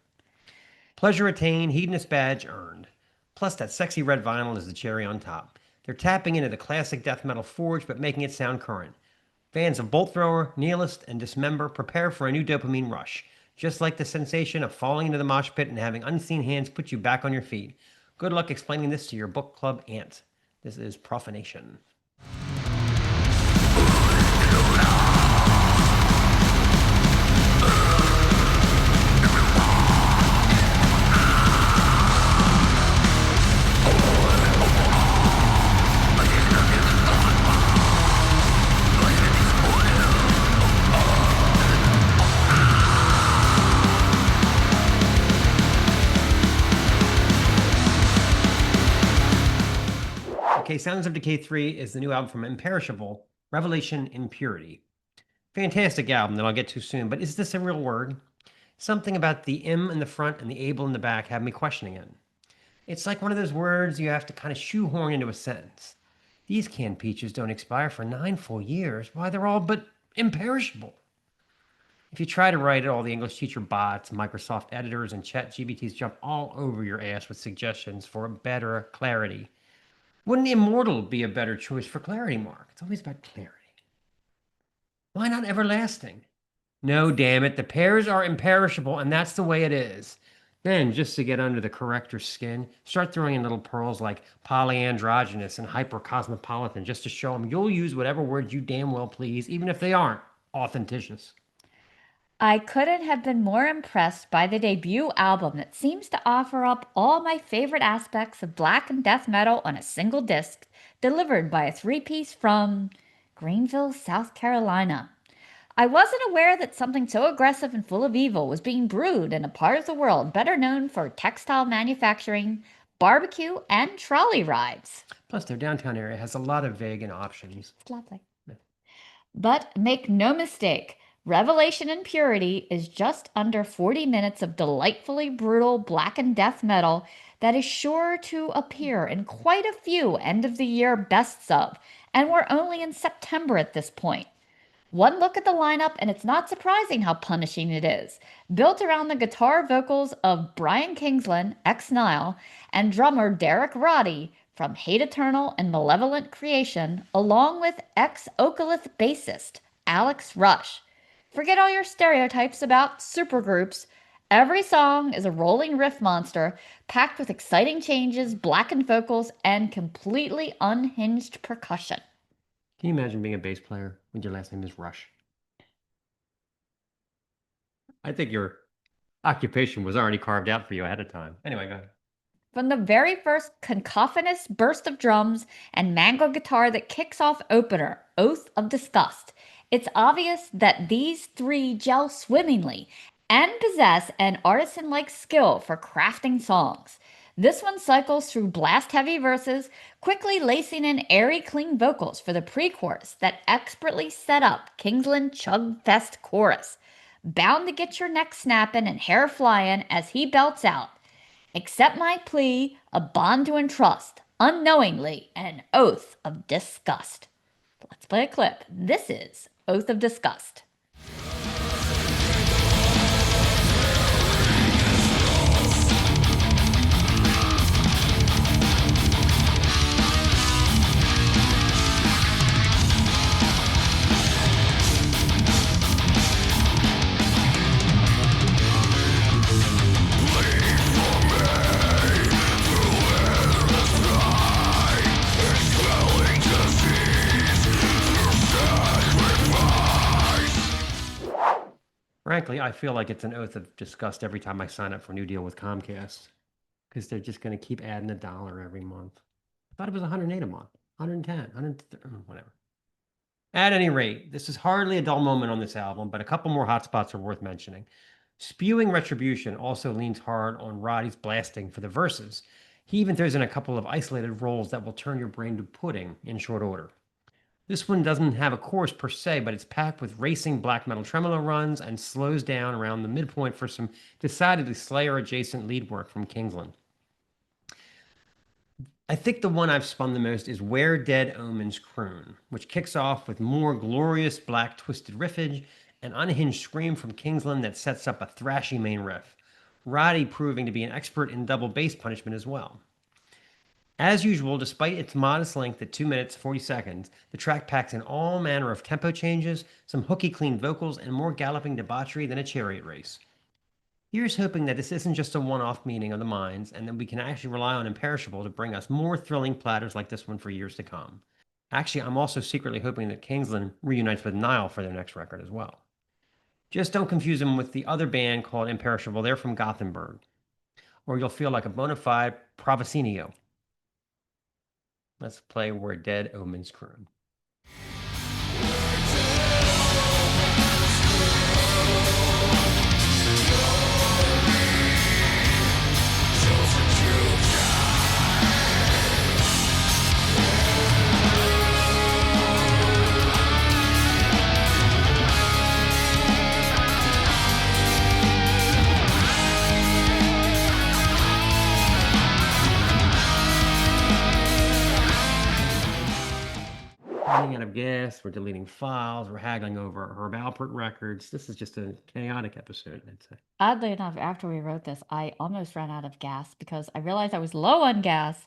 [SPEAKER 2] Pleasure attained, hedonist badge earned. Plus that sexy red vinyl is the cherry on top. They're tapping into the classic death metal forge but making it sound current. Fans of Bolt Thrower, Nihilist, and Dismember prepare for a new dopamine rush. Just like the sensation of falling into the mosh pit and having unseen hands put you back on your feet. Good luck explaining this to your book club aunt. This is Profanation. Okay, Sounds of Decay 3 is the new album from Imperishable, Revelation in Purity. Fantastic album that I'll get to soon, but is this a real word? Something about the M in the front and the able in the back have me questioning it. It's like one of those words you have to kind of shoehorn into a sentence. These canned peaches don't expire for 9 full years. Why, they're all but imperishable. If you try to write it, all the English teacher bots, Microsoft editors, and ChatGPTs jump all over your ass with suggestions for better clarity. Wouldn't immortal be a better choice for clarity, Mark? It's always about clarity. Why not everlasting? No, damn it. The pairs are imperishable, and that's the way it is. Then, just to get under the corrector's skin, start throwing in little pearls like polyandrogynous and hypercosmopolitan just to show them you'll use whatever words you damn well please, even if they aren't authenticious.
[SPEAKER 1] I couldn't have been more impressed by the debut album that seems to offer up all my favorite aspects of black and death metal on a single disc, delivered by a three-piece from Greenville, South Carolina. I wasn't aware that something so aggressive and full of evil was being brewed in a part of the world better known for textile manufacturing, barbecue, and trolley rides.
[SPEAKER 2] Plus, their downtown area has a lot of vegan options.
[SPEAKER 1] It's lovely.
[SPEAKER 2] Yeah.
[SPEAKER 1] But make no mistake, Revelation and Purity is just under 40 minutes of delightfully brutal black and death metal that is sure to appear in quite a few end of the year bests of, and we're only in September at this point. One look at the lineup, and it's not surprising how punishing it is. Built around the guitar vocals of Brian Kingsland, ex-Nile, and drummer Derek Roddy from Hate Eternal and Malevolent Creation, along with ex-Oakalith bassist Alex Rush. Forget all your stereotypes about supergroups. Every song is a rolling riff monster, packed with exciting changes, blackened vocals, and completely unhinged percussion.
[SPEAKER 2] Can you imagine being a bass player when your last name is Rush? I think your occupation was already carved out for you ahead of time. Anyway, go ahead.
[SPEAKER 1] From the very first cacophonous burst of drums and mango guitar that kicks off opener, Oath of Disgust, it's obvious that these three gel swimmingly and possess an artisan-like skill for crafting songs. This one cycles through blast-heavy verses, quickly lacing in airy, clean vocals for the pre-chorus that expertly set up Kingsland Chugfest chorus, bound to get your neck snapping and hair flying as he belts out, "Accept my plea, a bond to entrust, unknowingly, an oath of disgust." Let's play a clip. This is Oath of Disgust.
[SPEAKER 2] Frankly, I feel like it's an oath of disgust every time I sign up for a new deal with Comcast because they're just going to keep adding $1 every month. I thought it was 108 a month, 110, 130, whatever. At any rate, this is hardly a dull moment on this album, but a couple more hotspots are worth mentioning. Spewing Retribution also leans hard on Roddy's blasting for the verses. He even throws in a couple of isolated rolls that will turn your brain to pudding in short order. This one doesn't have a chorus per se, but it's packed with racing black metal tremolo runs and slows down around the midpoint for some decidedly Slayer-adjacent lead work from Kingsland. I think the one I've spun the most is Where Dead Omens Croon, which kicks off with more glorious black twisted riffage, an unhinged scream from Kingsland that sets up a thrashy main riff. Roddy proving to be an expert in double bass punishment as well. As usual, despite its modest length at 2 minutes 40 seconds, the track packs in all manner of tempo changes, some hooky clean vocals, and more galloping debauchery than a chariot race. Here's hoping that this isn't just a one-off meeting of the minds, and that we can actually rely on Imperishable to bring us more thrilling platters like this one for years to come. Actually, I'm also secretly hoping that Kingsland reunites with Nile for their next record as well. Just don't confuse them with the other band called Imperishable. They're from Gothenburg. Or you'll feel like a bona fide Provicinio. Let's play Where Dead Omens Croon. Running out of gas, we're deleting files, we're haggling over Herb Alpert records. This is just a chaotic episode, I'd say.
[SPEAKER 1] Oddly enough, after we wrote this, I almost ran out of gas because I realized I was low on gas.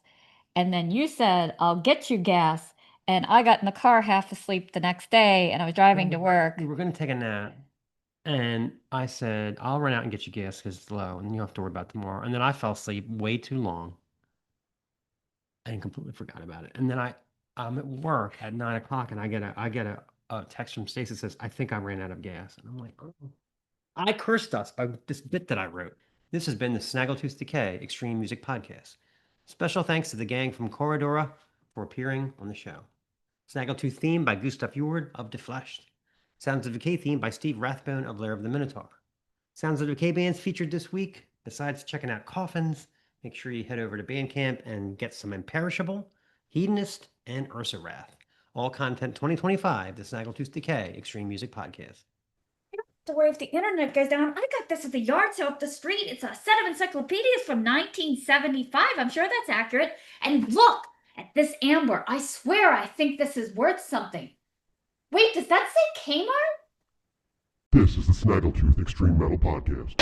[SPEAKER 1] And then you said, "I'll get you gas." And I got in the car half asleep the next day and I was driving to work.
[SPEAKER 2] We were going to take a nap. And I said, "I'll run out and get you gas because it's low and you don't have to worry about tomorrow." And then I fell asleep way too long and completely forgot about it. And then I'm at work at 9 o'clock and I get a text from Stace that says, "I think I ran out of gas." And I'm like, oh. I cursed us by this bit that I wrote. This has been the Snaggletooth Decay Extreme Music Podcast. Special thanks to the gang from Corridoré for appearing on the show. Snaggletooth theme by Gustav Jord of Defleshed. Sounds of Decay theme by Steve Rathbone of Lair of the Minotaur. Sounds of Decay bands featured this week. Besides checking out Coffins, make sure you head over to Bandcamp and get some Imperishable, Hedonist, and Ursawrath. All content 2025, the Snaggletooth Decay Extreme Music Podcast.
[SPEAKER 1] To worry if the internet goes down. I got this at the yard sale up the street. It's a set of encyclopedias from 1975. I'm sure that's accurate. And look at this amber. I swear I think this is worth something. Wait, does that say Kmart?
[SPEAKER 9] This is the Snaggletooth Extreme Metal Podcast.